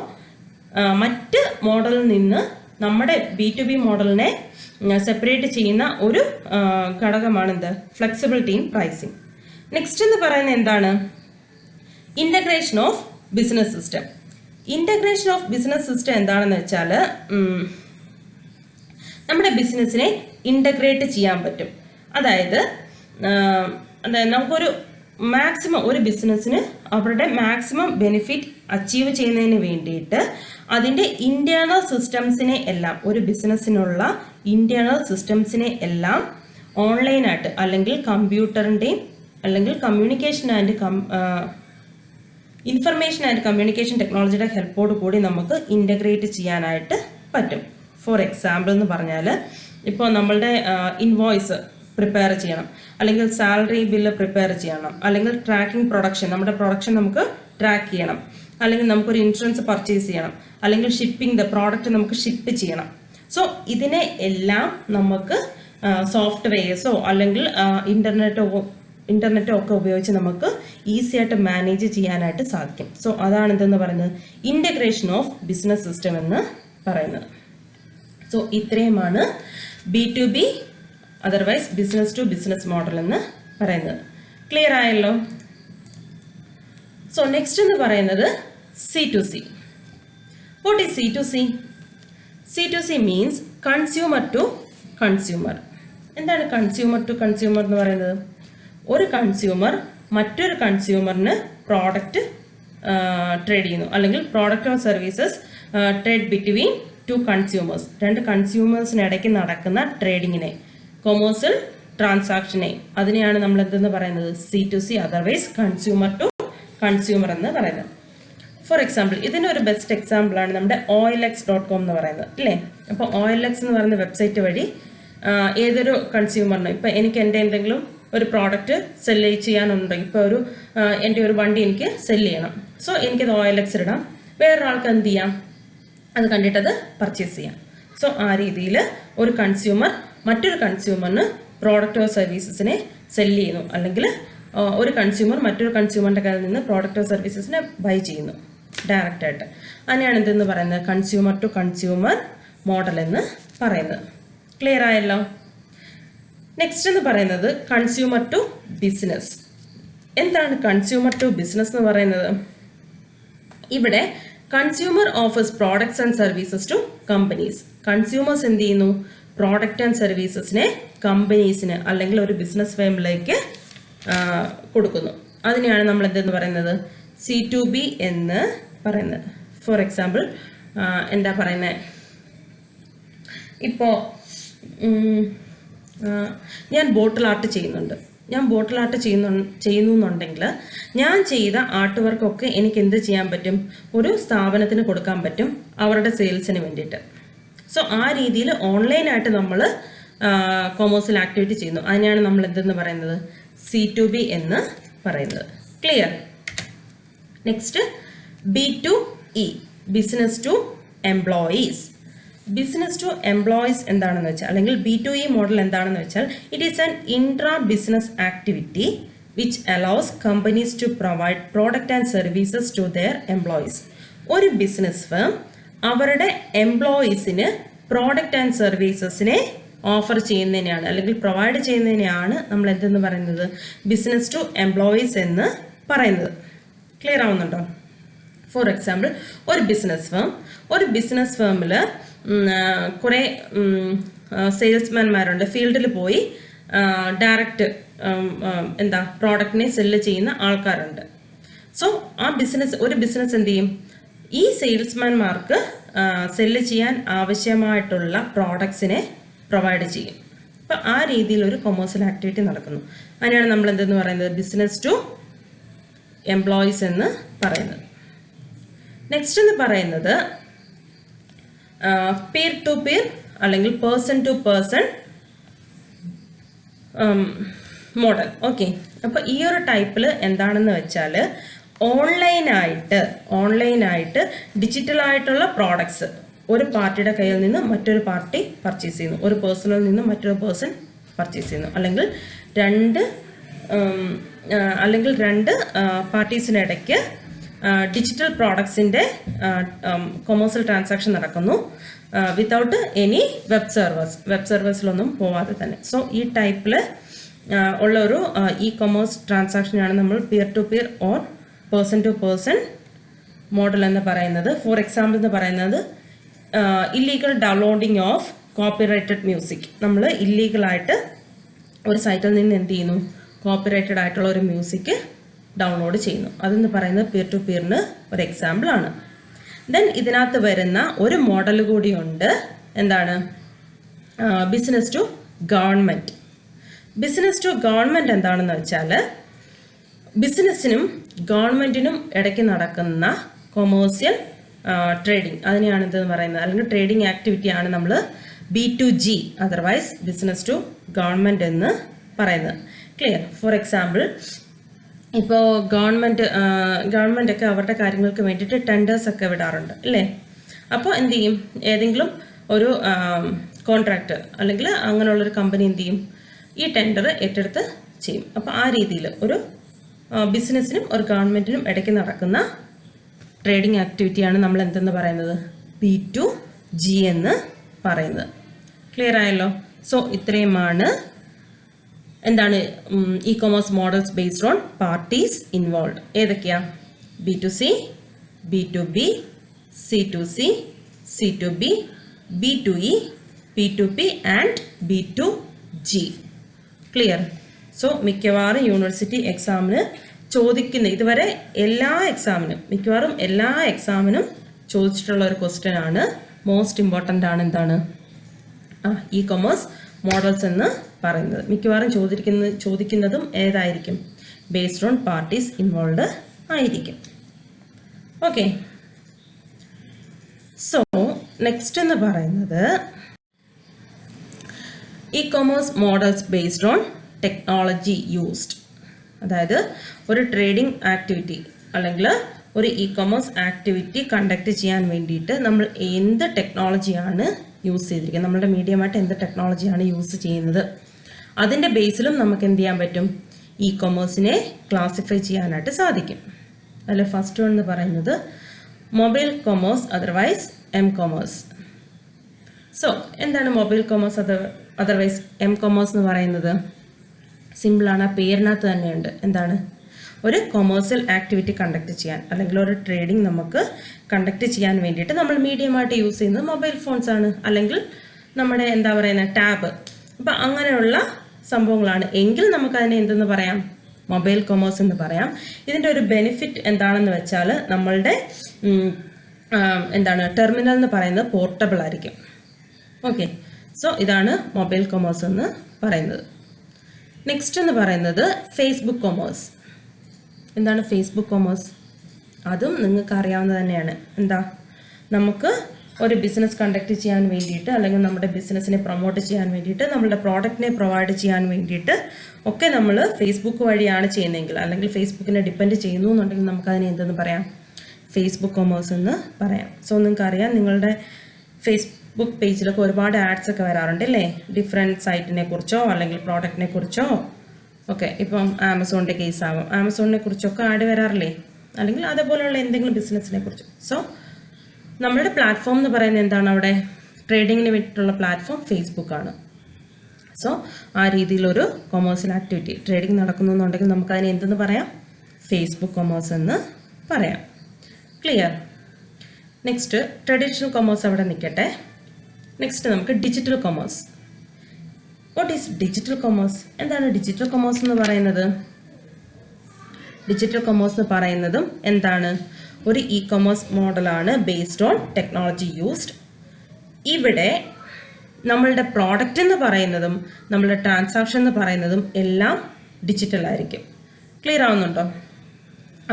മറ്റ് മോഡലിൽ നിന്ന് നമ്മുടെ B2B മോഡലിനെ സെപ്പറേറ്റ് ചെയ്യുന്ന ഒരു ഘടകമാണ് എന്ത്, ഫ്ലെക്സിബിലിറ്റി ഇൻ പ്രൈസിങ്. നെക്സ്റ്റ് എന്ന് പറയുന്നത് എന്താണ്, integration of business system. Integration of business system എന്താണെന്ന് വെച്ചാൽ നമ്മുടെ ബിസിനസ്സിനെ ഇൻ്റഗ്രേറ്റ് ചെയ്യാൻ പറ്റും. അതായത് നമുക്കൊരു മാക്സിമം ഒരു ബിസിനസ്സിന് അവരുടെ മാക്സിമം ബെനിഫിറ്റ് അച്ചീവ് ചെയ്യുന്നതിന് വേണ്ടിയിട്ട് അതിൻ്റെ ഇൻറ്റേർണൽ സിസ്റ്റംസിനെ എല്ലാം, ഒരു ബിസിനസ്സിനുള്ള ഇൻറ്റേർണൽ സിസ്റ്റംസിനെ എല്ലാം ഓൺലൈനായിട്ട് അല്ലെങ്കിൽ കമ്പ്യൂട്ടറിൻ്റെയും അല്ലെങ്കിൽ communication and information and communication ടെക്നോളജിയുടെ ഹെൽപ്പോട് കൂടി നമുക്ക് ഇൻ്റഗ്രേറ്റ് ചെയ്യാനായിട്ട് പറ്റും. ഫോർ എക്സാമ്പിൾ എന്ന് പറഞ്ഞാൽ ഇപ്പോൾ നമ്മളുടെ ഇൻവോയ്സ് പ്രിപ്പയർ ചെയ്യണം, അല്ലെങ്കിൽ സാലറി ബില്ല് പ്രിപ്പയർ ചെയ്യണം, അല്ലെങ്കിൽ ട്രാക്കിംഗ് പ്രൊഡക്ഷൻ, നമ്മുടെ പ്രൊഡക്ഷൻ നമുക്ക് ട്രാക്ക് ചെയ്യണം, അല്ലെങ്കിൽ നമുക്കൊരു ഇൻഷുറൻസ് പർച്ചേസ് ചെയ്യണം, അല്ലെങ്കിൽ ഷിപ്പിംഗ് ദ പ്രോഡക്റ്റ് നമുക്ക് ഷിപ്പ് ചെയ്യണം. സോ ഇതിനെ എല്ലാം നമുക്ക് സോഫ്റ്റ്വെയർസോ അല്ലെങ്കിൽ ഇൻ്റർനെറ്റോ ഒക്കെ ഉപയോഗിച്ച് നമുക്ക് ഈസി ആയിട്ട് മാനേജ് ചെയ്യാനായിട്ട് സാധിക്കും. സോ അതാണ് എന്തെന്ന് പറയുന്നത് ഇൻ്റഗ്രേഷൻ ഓഫ് ബിസിനസ് സിസ്റ്റം എന്ന് പറയുന്നത്. സോ ഇത്രയുമാണ് B2B otherwise business to business model എന്ന് പറയുന്നത്. ക്ലിയർ ആയല്ലോ? സോ നെക്സ്റ്റ് എന്ന് പറയുന്നത് C2C. What is C2C? C2C means consumer to consumer. എന്താണ് കൺസ്യൂമർ ടു കൺസ്യൂമർ എന്ന് പറയുന്നത്? ഒരു കൺസ്യൂമർ മറ്റൊരു കൺസ്യൂമറിന് പ്രോഡക്റ്റ് ട്രേഡ് ചെയ്യുന്നു, അല്ലെങ്കിൽ product or services trade between two consumers. രണ്ട് കൺസ്യൂമേഴ്സിനിടയ്ക്ക് നടക്കുന്ന ട്രേഡിങ്ങിനെ, കൊമേഴ്സ്യൽ ട്രാൻസാക്ഷനെ, അതിനെയാണ് നമ്മൾ എന്തെന്ന് പറയുന്നത് C2C otherwise consumer to consumer എന്ന് പറയുന്നത്. ഫോർ എക്സാമ്പിൾ, ഇതിനൊരു ബെസ്റ്റ് എക്സാമ്പിളാണ് നമ്മുടെ OLX.com എന്ന് പറയുന്നത്, അല്ലേ? അപ്പോൾ OLX എന്ന് പറയുന്ന വെബ്സൈറ്റ് വഴി ഏതൊരു കൺസ്യൂമറിനും, ഇപ്പോൾ എനിക്ക് എൻ്റെ എന്തെങ്കിലും ഒരു പ്രോഡക്റ്റ് സെല്ല് ചെയ്യാനുണ്ട്, ഇപ്പോൾ എൻ്റെ ഒരു വണ്ടി എനിക്ക് സെല്ല് ചെയ്യണം. സോ എനിക്കത് OLX ഇടാം, വേറൊരാൾക്ക് എന്ത് ചെയ്യാം, അത് കണ്ടിട്ടത് പർച്ചേസ് ചെയ്യാം. സോ ആ രീതിയിൽ ഒരു കൺസ്യൂമർ മറ്റൊരു കൺസ്യൂമറിന് പ്രോഡക്റ്റോ സർവീസസിനെ സെല്ല് ചെയ്യുന്നു, അല്ലെങ്കിൽ ഒരു കൺസ്യൂമർ മറ്റൊരു കൺസ്യൂമറിൻ്റെ കയ്യിൽ നിന്ന് പ്രോഡക്റ്റോ സർവീസസിനെ ബൈ ചെയ്യുന്നു ഡയറക്റ്റായിട്ട്. അതിനെയാണ് എന്തെന്ന് പറയുന്നത് കൺസ്യൂമർ ടു കൺസ്യൂമർ മോഡൽ എന്ന് പറയുന്നത്. ക്ലിയർ ആയല്ലോ? നെക്സ്റ്റ് എന്ന് പറയുന്നത് കൺസ്യൂമർ ടു ബിസിനസ്. എന്താണ് കൺസ്യൂമർ ടു ബിസിനസ് എന്ന് പറയുന്നത്? ഇവിടെ consumer offers products and services to companies. Consumers എന്ത് ചെയ്യുന്നു? പ്രോഡക്റ്റ് ആൻഡ് സർവീസസിനെ കമ്പനീസിന് അല്ലെങ്കിൽ ഒരു ബിസിനസ് ഫേമിലേക്ക് കൊടുക്കുന്നു. അതിനെയാണ് നമ്മൾ എന്തെന്ന് പറയുന്നത് C2B എന്ന് പറയുന്നത്. ഫോർ എക്സാമ്പിൾ, എന്താ പറയുന്നത്, ഇപ്പോൾ ഞാൻ ബോട്ടിൽ ആർട്ട് ചെയ്യുന്നുണ്ട്. ഞാൻ ബോട്ടിൽ ആർട്ട് ചെയ്യുന്നു എന്നുണ്ടെങ്കിൽ ഞാൻ ചെയ്ത ആർട്ട് വർക്കൊക്കെ എനിക്ക് എന്ത് ചെയ്യാൻ പറ്റും? ഒരു സ്ഥാപനത്തിന് കൊടുക്കാൻ പറ്റും, അവരുടെ സെയിൽസിന് വേണ്ടിയിട്ട്. സോ ആ രീതിയിൽ ഓൺലൈനായിട്ട് നമ്മൾ കൊമേഴ്സ്യൽ ആക്ടിവിറ്റി ചെയ്യുന്നു. അതിനെയാണ് നമ്മൾ എന്തെന്ന് പറയുന്നത് C2B എന്ന് പറയുന്നത്. Clear? Next B2E, business to employees. Business to employees എന്താണെന്ന് വെച്ചാൽ, അല്ലെങ്കിൽ B2E മോഡൽ എന്താണെന്ന് വെച്ചാൽ, it is an intra business activity which allows companies to provide product and services to their employees. ഒരു ബിസിനസ് ഫേം അവരുടെ എംപ്ലോയീസിന് പ്രോഡക്റ്റ് ആൻഡ് സർവീസസിനെ offer ചെയ്യുന്നതിനെയാണ്, അല്ലെങ്കിൽ പ്രൊവൈഡ് ചെയ്യുന്നതിനെയാണ് നമ്മൾ എന്തെന്ന് പറയുന്നത് ബിസിനസ് ടു എംപ്ലോയീസ് എന്ന് പറയുന്നത്. ക്ലിയർ ആവുന്നുണ്ടോ? ഫോർ എക്സാമ്പിൾ, ഒരു ബിസിനസ് ഫേമിൽ കുറേ സെയിൽസ്മാൻമാരുണ്ട്. ഫീൽഡിൽ പോയി ഡയറക്റ്റ് പ്രോഡക്റ്റിനെ സെല്ല് ചെയ്യുന്ന ആൾക്കാരുണ്ട്. സോ ഒരു ബിസിനസ് എന്ത് ചെയ്യും? ഈ സെയിൽസ്മാൻമാർക്ക് സെല്ല് ചെയ്യാൻ ആവശ്യമായിട്ടുള്ള പ്രോഡക്ട്സിനെ പ്രൊവൈഡ് ചെയ്യും. അപ്പോൾ ആ രീതിയിൽ ഒരു കൊമേഴ്സ്യൽ ആക്ടിവിറ്റി നടക്കുന്നു. അതിനാണ് നമ്മൾ എന്തെന്ന് പറയുന്നത് ബിസിനസ് ടു എംപ്ലോയീസ് എന്ന് പറയുന്നത്. നെക്സ്റ്റ് എന്ന് പറയുന്നത് പീർ ടു പീർ അല്ലെങ്കിൽ person to person model. Okay, അപ്പോൾ ഈ ഒരു ടൈപ്പിൽ എന്താണെന്ന് വെച്ചാൽ ഓൺലൈനായിട്ട് ഡിജിറ്റലായിട്ടുള്ള പ്രോഡക്ട്സ് ഒരു പാർട്ടിയുടെ കയ്യിൽ നിന്ന് മറ്റൊരു പാർട്ടി പർച്ചേസ് ചെയ്യുന്നു, ഒരു പേഴ്സണിൽ നിന്ന് മറ്റൊരു പേഴ്സൺ പർച്ചേസ് ചെയ്യുന്നു, അല്ലെങ്കിൽ രണ്ട് പാർട്ടീസിനിടയ്ക്ക് ഡിജിറ്റൽ പ്രോഡക്ട്സിൻ്റെ കൊമേഴ്സ്യൽ ട്രാൻസാക്ഷൻ നടക്കുന്നു വിത്തൗട്ട് എനി വെബ് സെർവേഴ്സിലൊന്നും പോവാതെ തന്നെ. സോ ഈ ടൈപ്പിൽ ഉള്ള ഒരു കൊമേഴ്സ് ട്രാൻസാക്ഷനാണ് നമ്മൾ peer to peer or person to person model എന്ന് പറയുന്നത്. ഫോർ എക്സാമ്പിൾ എന്ന് പറയുന്നത് illegal downloading of copyrighted music. നമ്മൾ ഇല്ലീഗലായിട്ട് ഒരു സൈറ്റിൽ നിന്ന് എന്ത് ചെയ്യുന്നു? കോപ്പിറൈറ്റഡ് ആയിട്ടുള്ള ഒരു മ്യൂസിക് ഡൗൺലോഡ് ചെയ്യുന്നു. അതെന്ന് പറയുന്നത് പിയർ ടു പിയറിന് ഒരു എക്സാമ്പിൾ ആണ്. ദെൻ ഇതിനകത്ത് വരുന്ന ഒരു മോഡൽ കൂടിയുണ്ട്. എന്താണ്? Business to government. Business to government എന്താണെന്ന് വെച്ചാൽ ബിസിനസ്സിനും ഗവൺമെൻറ്റിനും ഇടയ്ക്ക് നടക്കുന്ന കൊമേഴ്സ്യൽ ട്രേഡിംഗ്, അതിനെയാണ് എന്തെന്ന് പറയുന്നത്, അല്ലെങ്കിൽ ട്രേഡിംഗ് ആക്ടിവിറ്റിയാണ് നമ്മൾ B2G, otherwise business to government എന്ന് പറയുന്നത്. ക്ലിയർ? ഫോർ എക്സാമ്പിൾ, ഇപ്പോൾ ഗവൺമെൻറ്റൊക്കെ അവരുടെ കാര്യങ്ങൾക്ക് വേണ്ടിയിട്ട് ടെൻഡേഴ്സൊക്കെ വിടാറുണ്ട് അല്ലേ? അപ്പോൾ എന്ത് ചെയ്യും, ഏതെങ്കിലും ഒരു കോൺട്രാക്ട് അല്ലെങ്കിൽ അങ്ങനെയുള്ളൊരു കമ്പനി എന്ത് ചെയ്യും, ഈ ടെൻഡർ ഏറ്റെടുത്ത് ചെയ്യും. അപ്പോൾ ആ രീതിയിൽ ഒരു ബിസിനസ്സിനും ഒരു ഗവൺമെൻറ്റിനും ഇടയ്ക്ക് നടക്കുന്ന ട്രേഡിംഗ് ആക്ടിവിറ്റിയാണ് നമ്മൾ എന്തെന്ന് പറയുന്നത്, B2G എന്ന് പറയുന്നത്. ക്ലിയർ ആയല്ലോ? സോ ഇത്രയുമാണ് എന്താണ് E commerce models based on parties involve. ഏതൊക്കെയാ? B2C, B2B, C2C, C2B, B2E, P2P and B2G. Clear? So മിക്കവാറും യൂണിവേഴ്സിറ്റി എക്സാമിന് ചോദിക്കുന്ന ഇതുവരെ മിക്കവാറും എല്ലാ എക്സാമിനും ചോദിച്ചിട്ടുള്ള ഒരു ക്വസ്റ്റ്യൻ ആണ്, മോസ്റ്റ് ഇമ്പോർട്ടൻ്റ് ആണ്. എന്താണ് ഇ കൊമേഴ്സ് മോഡൽസ് എന്ന് പറയുന്നത്? മിക്കവാറും ചോദിക്കുന്നതും ഏതായിരിക്കും? ബേസ്ഡ് ഓൺ പാർട്ടീസ് ഇൻവോൾവ് ആയിരിക്കും. ഓക്കെ, സോ നെക്സ്റ്റ് എന്ന് പറയുന്നത് E commerce models based on technology used. അതായത് ഒരു ട്രേഡിംഗ് ആക്ടിവിറ്റി അല്ലെങ്കിൽ ഒരു ഇ കൊമേഴ്സ് ആക്ടിവിറ്റി കണ്ടക്ട് ചെയ്യാൻ വേണ്ടിയിട്ട് നമ്മൾ എന്ത് ടെക്നോളജിയാണ് യൂസ് ചെയ്തിരിക്കുന്നത്, നമ്മളുടെ മീഡിയമായിട്ട് എന്ത് ടെക്നോളജിയാണ് യൂസ് ചെയ്യുന്നത്, അതിൻ്റെ ബേസിലും നമുക്ക് എന്ത് ചെയ്യാൻ പറ്റും, ഇ കൊമേഴ്സിനെ ക്ലാസിഫൈ ചെയ്യാനായിട്ട് സാധിക്കും. അതിൽ ഫസ്റ്റ് വൺ എന്ന് പറയുന്നത് mobile commerce, otherwise M commerce. So എന്താണ് mobile commerce otherwise M commerce എന്ന് പറയുന്നത്? സിമ്പിളാണ്, ആ പേരിനകത്ത് തന്നെയുണ്ട്. എന്താണ്? ഒരു കൊമേഴ്സ്യൽ ആക്ടിവിറ്റി കണ്ടക്ട് ചെയ്യാൻ അല്ലെങ്കിൽ ഒരു ട്രേഡിംഗ് നമുക്ക് കണ്ടക്ട് ചെയ്യാൻ വേണ്ടിയിട്ട് നമ്മൾ മീഡിയമായിട്ട് യൂസ് ചെയ്യുന്നത് മൊബൈൽ ഫോൺസ് ആണ്, അല്ലെങ്കിൽ നമ്മുടെ എന്താ പറയുന്നത് ടാബ്. അപ്പം അങ്ങനെയുള്ള സംഭവങ്ങളാണ് എങ്കിൽ നമുക്കതിനെ എന്തെന്ന് പറയാം, മൊബൈൽ കൊമേഴ്സ് എന്ന് പറയാം. ഇതിൻ്റെ ഒരു ബെനിഫിറ്റ് എന്താണെന്ന് വെച്ചാൽ നമ്മളുടെ എന്താണ് ടെർമിനൽ എന്ന് പറയുന്നത് പോർട്ടബിൾ ആയിരിക്കും. ഓക്കെ, സോ ഇതാണ് മൊബൈൽ കൊമേഴ്സ് എന്ന് പറയുന്നത്. നെക്സ്റ്റ് എന്ന് പറയുന്നത് ഫേസ്ബുക്ക് കൊമേഴ്സ്. എന്താണ് ഫേസ്ബുക്ക് കൊമേഴ്സ്? അതും നിങ്ങൾക്ക് അറിയാവുന്നത് തന്നെയാണ്. എന്താ, നമുക്ക് ഒരു ബിസിനസ് കണ്ടക്ട് ചെയ്യാൻ വേണ്ടിയിട്ട് അല്ലെങ്കിൽ നമ്മുടെ ബിസിനസ്സിനെ പ്രൊമോട്ട് ചെയ്യാൻ വേണ്ടിയിട്ട് നമ്മുടെ പ്രോഡക്റ്റിനെ പ്രൊവൈഡ് ചെയ്യാൻ വേണ്ടിയിട്ട് ഒക്കെ നമ്മൾ ഫേസ്ബുക്ക് വഴിയാണ് ചെയ്യുന്നതെങ്കിൽ അല്ലെങ്കിൽ ഫേസ്ബുക്കിനെ ഡിപ്പെൻഡ് ചെയ്യുന്നു എന്നുണ്ടെങ്കിൽ നമുക്കതിനെ എന്തെന്ന് പറയാം, ഫേസ്ബുക്ക് കൊമേഴ്സ് എന്ന് പറയാം. സോ നിങ്ങൾക്കറിയാം, നിങ്ങളുടെ ഫേസ്ബുക്ക് പേജിലൊക്കെ ഒരുപാട് ആഡ്സ് ഒക്കെ വരാറുണ്ട് അല്ലേ, ഡിഫറെൻറ്റ് സൈറ്റിനെ കുറിച്ചോ അല്ലെങ്കിൽ പ്രോഡക്റ്റിനെ കുറിച്ചോ ഒക്കെ. ഇപ്പം ആമസോണിൻ്റെ കേസ് ആവും, ആമസോണിനെ കുറിച്ചൊക്കെ ആഡ് വരാറില്ലേ, അല്ലെങ്കിൽ അതേപോലെയുള്ള എന്തെങ്കിലും ബിസിനസ്സിനെ കുറിച്ച്. സോ നമ്മളുടെ പ്ലാറ്റ്ഫോം എന്ന് പറയുന്നത് എന്താണ്, അവിടെ ട്രേഡിങ്ങിന് വേണ്ടിയിട്ടുള്ള പ്ലാറ്റ്ഫോം ഫേസ്ബുക്കാണ്. സോ ആ രീതിയിലൊരു കൊമേഴ്സ്യൽ ആക്ടിവിറ്റി ട്രേഡിംഗ് നടക്കുന്നു എന്നുണ്ടെങ്കിൽ നമുക്കതിനെ എന്തെന്ന് പറയാം, ഫേസ്ബുക്ക് കൊമേഴ്സ് എന്ന് പറയാം. ക്ലിയർ? നെക്സ്റ്റ് ട്രഡീഷണൽ കൊമേഴ്സ് അവിടെ നിൽക്കട്ടെ. നെക്സ്റ്റ് നമുക്ക് digital commerce. What is digital commerce? എന്താണ് ഡിജിറ്റൽ കൊമേഴ്സ് എന്ന് പറയുന്നത്? ഡിജിറ്റൽ കൊമേഴ്സ് എന്ന് പറയുന്നതും എന്താണ്, ഒരു ഇ കൊമേഴ്സ് മോഡലാണ് ബേസ്ഡ് ഓൺ ടെക്നോളജി യൂസ്ഡ്. ഇവിടെ നമ്മളുടെ പ്രോഡക്റ്റ് എന്ന് പറയുന്നതും നമ്മളുടെ ട്രാൻസാക്ഷൻ എന്ന് പറയുന്നതും എല്ലാം ഡിജിറ്റൽ ആയിരിക്കും. ക്ലിയർ ആവുന്നുണ്ടോ?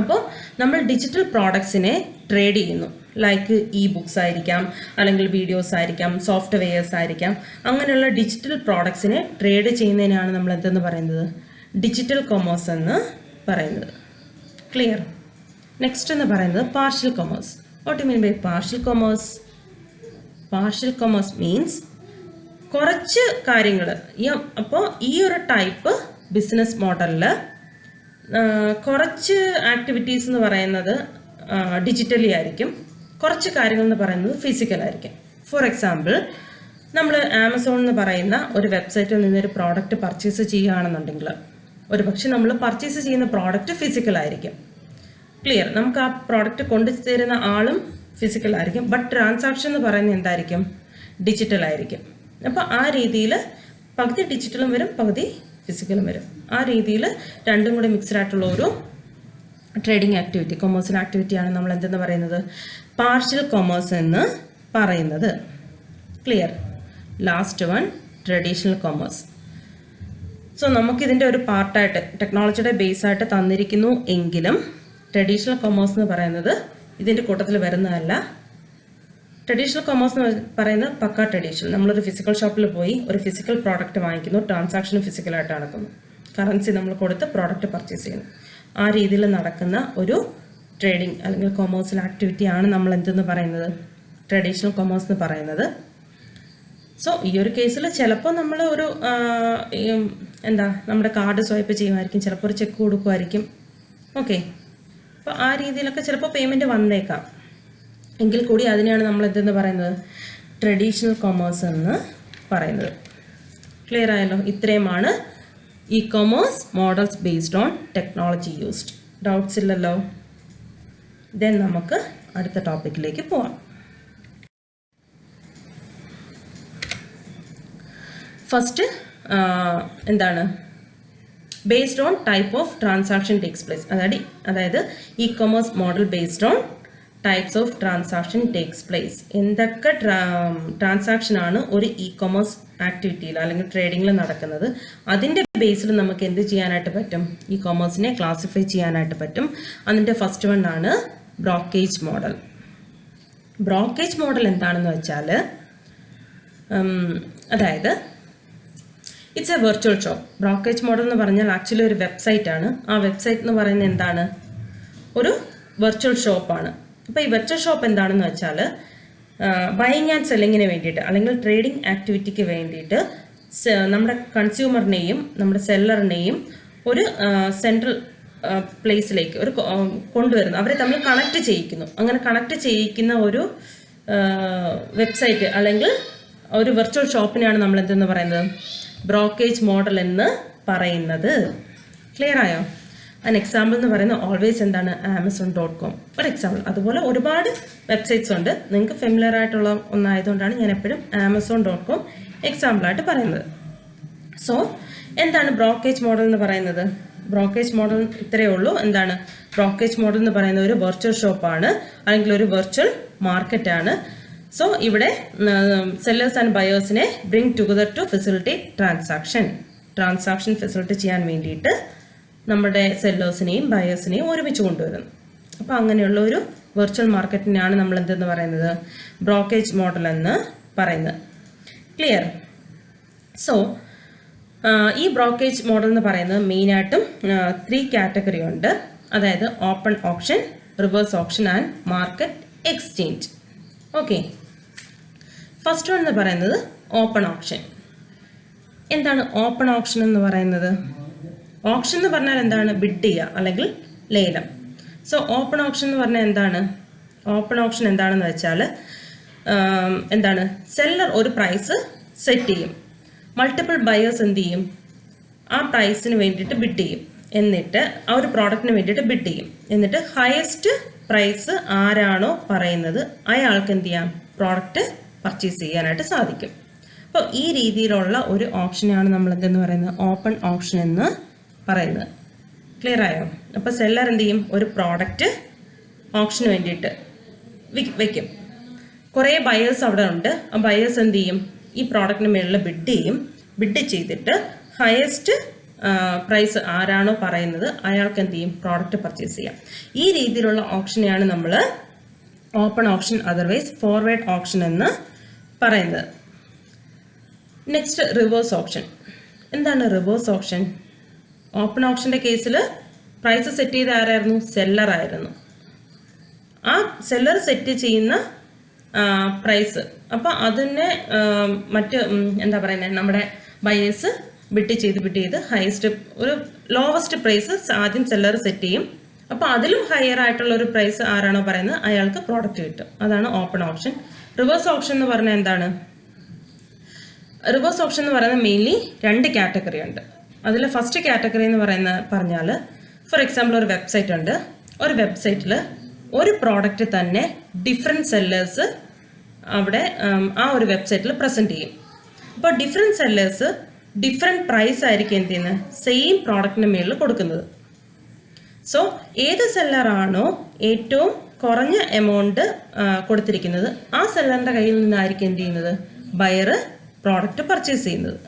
അപ്പോൾ നമ്മൾ ഡിജിറ്റൽ പ്രോഡക്ട്സിനെ ട്രേഡ് ചെയ്യുന്നു. ലൈക്ക് ഇ ബുക്സ് ആയിരിക്കാം, അല്ലെങ്കിൽ വീഡിയോസ് ആയിരിക്കാം, സോഫ്റ്റ്വെയർസ് ആയിരിക്കാം. അങ്ങനെയുള്ള ഡിജിറ്റൽ പ്രോഡക്ട്സിനെ ട്രേഡ് ചെയ്യുന്നതിനാണ് നമ്മൾ എന്തെന്ന് പറയുന്നത്, ഡിജിറ്റൽ കൊമേഴ്സ് എന്ന് പറയുന്നത്. ക്ലിയർ? നെക്സ്റ്റ് എന്ന് പറയുന്നത് partial commerce. What you mean by partial commerce? Partial commerce means കുറച്ച് കാര്യങ്ങൾ. അപ്പോൾ ഈ ഒരു ടൈപ്പ് ബിസിനസ് മോഡലിൽ കുറച്ച് ആക്ടിവിറ്റീസ് എന്ന് പറയുന്നത് ഡിജിറ്റലി ആയിരിക്കും, കുറച്ച് കാര്യങ്ങൾ എന്ന് പറയുന്നത് ഫിസിക്കലായിരിക്കും. ഫോർ എക്സാമ്പിൾ, നമ്മൾ ആമസോൺ എന്ന് പറയുന്ന ഒരു വെബ്സൈറ്റിൽ നിന്നൊരു പ്രോഡക്റ്റ് പർച്ചേസ് ചെയ്യുകയാണെന്നുണ്ടെങ്കിൽ ഒരു പക്ഷെ നമ്മൾ പർച്ചേസ് ചെയ്യുന്ന പ്രോഡക്റ്റ് ഫിസിക്കലായിരിക്കും. ക്ലിയർ? നമുക്ക് ആ പ്രോഡക്റ്റ് കൊണ്ടുതരുന്ന ആളും ഫിസിക്കലായിരിക്കും, ബട്ട് ട്രാൻസാക്ഷൻ എന്ന് പറയുന്നത് എന്തായിരിക്കും, ഡിജിറ്റലായിരിക്കും. അപ്പോൾ ആ രീതിയിൽ പകുതി ഡിജിറ്റലും വരും, പകുതി ഫിസിക്കലും വരും. ആ രീതിയിൽ രണ്ടും കൂടി മിക്സ്ഡ് ആയിട്ടുള്ള ഒരു ട്രേഡിംഗ് ആക്ടിവിറ്റി, കൊമേഴ്സ്യൽ ആക്ടിവിറ്റിയാണ് നമ്മൾ എന്തെന്ന് പറയുന്നത്, പാർഷ്യൽ കൊമേഴ്സ് എന്ന് പറയുന്നത്. Clear? Last one traditional commerce. So നമുക്കിതിൻ്റെ ഒരു പാർട്ടായിട്ട് ടെക്നോളജിയുടെ ബേസായിട്ട് തന്നിരിക്കുന്നു എങ്കിലും ട്രഡീഷണൽ കൊമേഴ്സ് എന്ന് പറയുന്നത് ഇതിൻ്റെ കൂട്ടത്തിൽ വരുന്നതല്ല. ട്രഡീഷണൽ കൊമേഴ്സ് എന്ന് പറയുന്നത് പക്ക ട്രഡീഷണൽ. നമ്മളൊരു ഫിസിക്കൽ ഷോപ്പിൽ പോയി ഒരു ഫിസിക്കൽ പ്രോഡക്റ്റ് വാങ്ങിക്കുന്നു, ട്രാൻസാക്ഷൻ ഫിസിക്കലായിട്ട് നടക്കുന്നു, കറൻസി നമ്മൾ കൊടുത്ത് പ്രോഡക്റ്റ് പർച്ചേസ് ചെയ്യുന്നു. ആ രീതിയിൽ നടക്കുന്ന ഒരു ട്രേഡിംഗ് അല്ലെങ്കിൽ കൊമേഴ്സ്യൽ ആക്ടിവിറ്റിയാണ് നമ്മൾ എന്തെന്ന് പറയുന്നത്, ട്രഡീഷണൽ കൊമേഴ്സ് എന്ന് പറയുന്നത്. സോ ഈ ഒരു കേസിൽ ചിലപ്പോൾ നമ്മൾ ഒരു നമ്മുടെ കാർഡ് സ്വൈപ്പ് ചെയ്യുമായിരിക്കും, ചിലപ്പോൾ ഒരു ചെക്ക് കൊടുക്കുമായിരിക്കും. ഓക്കെ, അപ്പോൾ ആ രീതിയിലൊക്കെ ചിലപ്പോൾ പേയ്മെൻറ്റ് വന്നേക്കാം. എങ്കിൽ കൂടി അതിനെയാണ് നമ്മൾ എന്തെന്ന് പറയുന്നത്, ട്രഡീഷണൽ കൊമേഴ്സ് എന്ന് പറയുന്നത്. ക്ലിയർ ആയല്ലോ? ഇത്രയുമാണ് E commerce models based on technology used. Doubts ഇല്ലല്ലോ? ദെൻ നമുക്ക് അടുത്ത ടോപ്പിക്കിലേക്ക് പോവാം. First based on type of transaction takes place. അതായത് E commerce model based on types of transaction takes place. എന്തൊക്കെ ട്രാൻസാക്ഷനാണ് ഒരു ഇ കൊമേഴ്സ് ആക്ടിവിറ്റിയിൽ അല്ലെങ്കിൽ ട്രേഡിങ്ങിൽ നടക്കുന്നത്, അതിൻ്റെ ബേസിൽ നമുക്ക് എന്ത് ചെയ്യാനായിട്ട് പറ്റും, ഇ കൊമേഴ്സിനെ ക്ലാസിഫൈ ചെയ്യാനായിട്ട് പറ്റും. അതിൻ്റെ ഫസ്റ്റ് വൺ ആണ് ബ്രോക്കേജ് മോഡൽ. ബ്രോക്കേജ് മോഡൽ എന്താണെന്ന് വെച്ചാൽ അതായത് it's A virtual shop. Brokerage model എന്ന് പറഞ്ഞാൽ ആക്ച്വലി ഒരു വെബ്സൈറ്റ് ആണ്. ആ വെബ്സൈറ്റ് എന്ന് പറയുന്നത് എന്താണ്, ഒരു വെർച്വൽ ഷോപ്പാണ്. അപ്പോൾ ഈ വെർച്വൽ ഷോപ്പ് എന്താണെന്ന് വെച്ചാൽ ബൈയിങ് ആൻഡ് സെല്ലിങ്ങിന് വേണ്ടിയിട്ട് അല്ലെങ്കിൽ ട്രേഡിംഗ് ആക്ടിവിറ്റിക്ക് വേണ്ടിയിട്ട് നമ്മുടെ കൺസ്യൂമറിനെയും നമ്മുടെ സെല്ലറിനെയും ഒരു സെൻട്രൽ പ്ലേസിലേക്ക് ഒരു കൊണ്ടുവരുന്നു, അവരെ തമ്മിൽ കണക്ട് ചെയ്യിക്കുന്നു. അങ്ങനെ കണക്ട് ചെയ്യിക്കുന്ന ഒരു വെബ്സൈറ്റ് അല്ലെങ്കിൽ ഒരു വെർച്വൽ ഷോപ്പിനെയാണ് നമ്മൾ എന്തെന്ന് പറയുന്നത്, ബ്രോക്കേജ് മോഡൽ എന്ന് പറയുന്നത്. ക്ലിയർ ആയോ? അതിന് എക്സാമ്പിൾ എന്ന് പറയുന്നത് ഓൾവേസ് എന്താണ്, Amazon.com ഒരു എക്സാമ്പിൾ. അതുപോലെ ഒരുപാട് വെബ്സൈറ്റ്സ് ഉണ്ട്. നിങ്ങൾക്ക് ഫെമിലിയർ ആയിട്ടുള്ള ഒന്നായതുകൊണ്ടാണ് ഞാൻ എപ്പോഴും Amazon.com എക്സാമ്പിളായിട്ട് പറയുന്നത്. സോ എന്താണ് ബ്രോക്കേജ് മോഡൽ എന്ന് പറയുന്നത്? ബ്രോക്കേജ് മോഡൽ ഇത്രയേ ഉള്ളൂ. എന്താണ് ബ്രോക്കേജ് മോഡൽ എന്ന് പറയുന്നത്? ഒരു വെർച്വൽ ഷോപ്പാണ് അല്ലെങ്കിൽ ഒരു വെർച്വൽ മാർക്കറ്റാണ്. സോ ഇവിടെ സെല്ലേഴ്സ് ആൻഡ് ബയേഴ്സിനെ bring together to facilitate transaction facility ചെയ്യാൻ വേണ്ടിയിട്ട് നമ്മുടെ സെല്ലേഴ്സിനെയും ബയേഴ്സിനെയും ഒരുമിച്ച് കൊണ്ടുവരുന്നു. അപ്പോൾ അങ്ങനെയുള്ള ഒരു വെർച്വൽ മാർക്കറ്റിനെയാണ് നമ്മൾ എന്തെന്ന് പറയുന്നത്, ബ്രോക്കേജ് മോഡൽ എന്ന് പറയുന്നത്. ക്ലിയർ? സോ ഈ ബ്രോക്കേജ് മോഡൽ എന്ന് പറയുന്നത് മെയിനായിട്ടും 3 കാറ്റഗറി ഉണ്ട്. അതായത് open option, reverse option and market exchange. Okay, first one എന്ന് പറയുന്നത് ഓപ്പൺ ഓപ്ഷൻ. എന്താണ് ഓപ്പൺ ഓപ്ഷൻ എന്ന് പറയുന്നത്? ഓപ്ഷൻ എന്ന് പറഞ്ഞാൽ എന്താണ്, ബിഡ് ചെയ്യുക അല്ലെങ്കിൽ ലേലം. സോ ഓപ്പൺ ഓപ്ഷൻ എന്ന് പറഞ്ഞാൽ എന്താണ്, ഓപ്പൺ ഓപ്ഷൻ എന്താണെന്ന് വെച്ചാൽ സെല്ലർ ഒരു പ്രൈസ് സെറ്റ് ചെയ്യും, മൾട്ടിപ്പിൾ ബയേഴ്സ് എന്ത് ചെയ്യും, ആ പ്രൈസിന് വേണ്ടിയിട്ട് ബിഡ് ചെയ്യും, എന്നിട്ട് ആ ഒരു പ്രോഡക്റ്റിന് വേണ്ടിയിട്ട് ബിഡ് ചെയ്യും, എന്നിട്ട് ഹയസ്റ്റ് പ്രൈസ് ആരാണോ പറയുന്നത് അയാൾക്ക് എന്ത് ചെയ്യാം, പ്രോഡക്റ്റ് പർച്ചേസ് ചെയ്യാനായിട്ട് സാധിക്കും. അപ്പോൾ ഈ രീതിയിലുള്ള ഒരു ഓപ്ഷനാണ് നമ്മൾ എന്തെന്ന് പറയുന്നത്, ഓപ്പൺ ഓപ്ഷൻ എന്ന് പറയുന്നത്. ക്ലിയർ ആയോ? അപ്പോൾ സെല്ലർ എന്ത് ചെയ്യും, ഒരു പ്രോഡക്റ്റ് ഓപ്ഷന് വേണ്ടിയിട്ട് വയ്ക്കും. കുറേ ബയേഴ്സ് അവിടെ ഉണ്ട്. ആ ബയേഴ്സ് എന്ത് ചെയ്യും, ഈ പ്രോഡക്റ്റിന് മുകളിൽ ബിഡ് ചെയ്യും. ബിഡ് ചെയ്തിട്ട് ഹയസ്റ്റ് പ്രൈസ് ആരാണോ പറയുന്നത് അയാൾക്ക് എന്ത് ചെയ്യും, പ്രോഡക്റ്റ് പർച്ചേസ് ചെയ്യാം. ഈ രീതിയിലുള്ള ഓപ്ഷനെയാണ് നമ്മൾ open option, otherwise forward option എന്ന് പറയുന്നത്. Next reverse option. എന്താണ് റിവേഴ്സ് ഓപ്ഷൻ? ഓപ്പൺ ഓപ്ഷൻ്റെ കേസിൽ പ്രൈസ് സെറ്റ് ചെയ്ത ആരായിരുന്നു, സെല്ലർ ആയിരുന്നു. ആ സെല്ലർ സെറ്റ് ചെയ്യുന്ന പ്രൈസ്, അപ്പോൾ അതിനെ മറ്റ് നമ്മുടെ ബയേഴ്സ് ബിഡ് ചെയ്ത് ഹയസ്റ്റ് ഒരു ലോവസ്റ്റ് പ്രൈസ് ആദ്യം സെല്ലർ സെറ്റ് ചെയ്യും. അപ്പോൾ അതിലും ഹയർ ആയിട്ടുള്ള ഒരു പ്രൈസ് ആരാണോ പറയുന്നത് അയാൾക്ക് പ്രോഡക്റ്റ് കിട്ടും. അതാണ് ഓപ്പൺ ഓപ്ഷൻ. റിവേഴ്സ് ഓപ്ഷൻ എന്ന് പറഞ്ഞാൽ എന്താണ്? റിവേഴ്സ് ഓപ്ഷൻ എന്ന് പറയുന്നത് മെയിൻലി 2 കാറ്റഗറി ഉണ്ട്. അതിൽ ഫസ്റ്റ് കാറ്റഗറി എന്ന് പറഞ്ഞാൽ ഫോർ എക്സാമ്പിൾ ഒരു വെബ്സൈറ്റ് ഉണ്ട്. ഒരു വെബ്സൈറ്റിൽ ഒരു പ്രോഡക്റ്റ് തന്നെ ഡിഫറെൻറ്റ് സെല്ലേഴ്സ് അവിടെ ആ ഒരു വെബ്സൈറ്റിൽ പ്രസൻറ്റ് ചെയ്യും. അപ്പോൾ ഡിഫറെൻറ്റ് സെല്ലേഴ്സ് ഡിഫറെൻറ്റ് പ്രൈസ് ആയിരിക്കും എന്ത് ചെയ്യുന്നത്, സെയിം പ്രോഡക്റ്റിന് മേളിൽ കൊടുക്കുന്നത്. സോ ഏത് സെല്ലറാണോ ഏറ്റവും കുറഞ്ഞ എമൗണ്ട് കൊടുത്തിരിക്കുന്നത് ആ സെല്ലറിൻ്റെ കയ്യിൽ നിന്നായിരിക്കും എന്ത് ചെയ്യുന്നത്, ബയർ പ്രോഡക്റ്റ് പർച്ചേസ് ചെയ്യുന്നത്.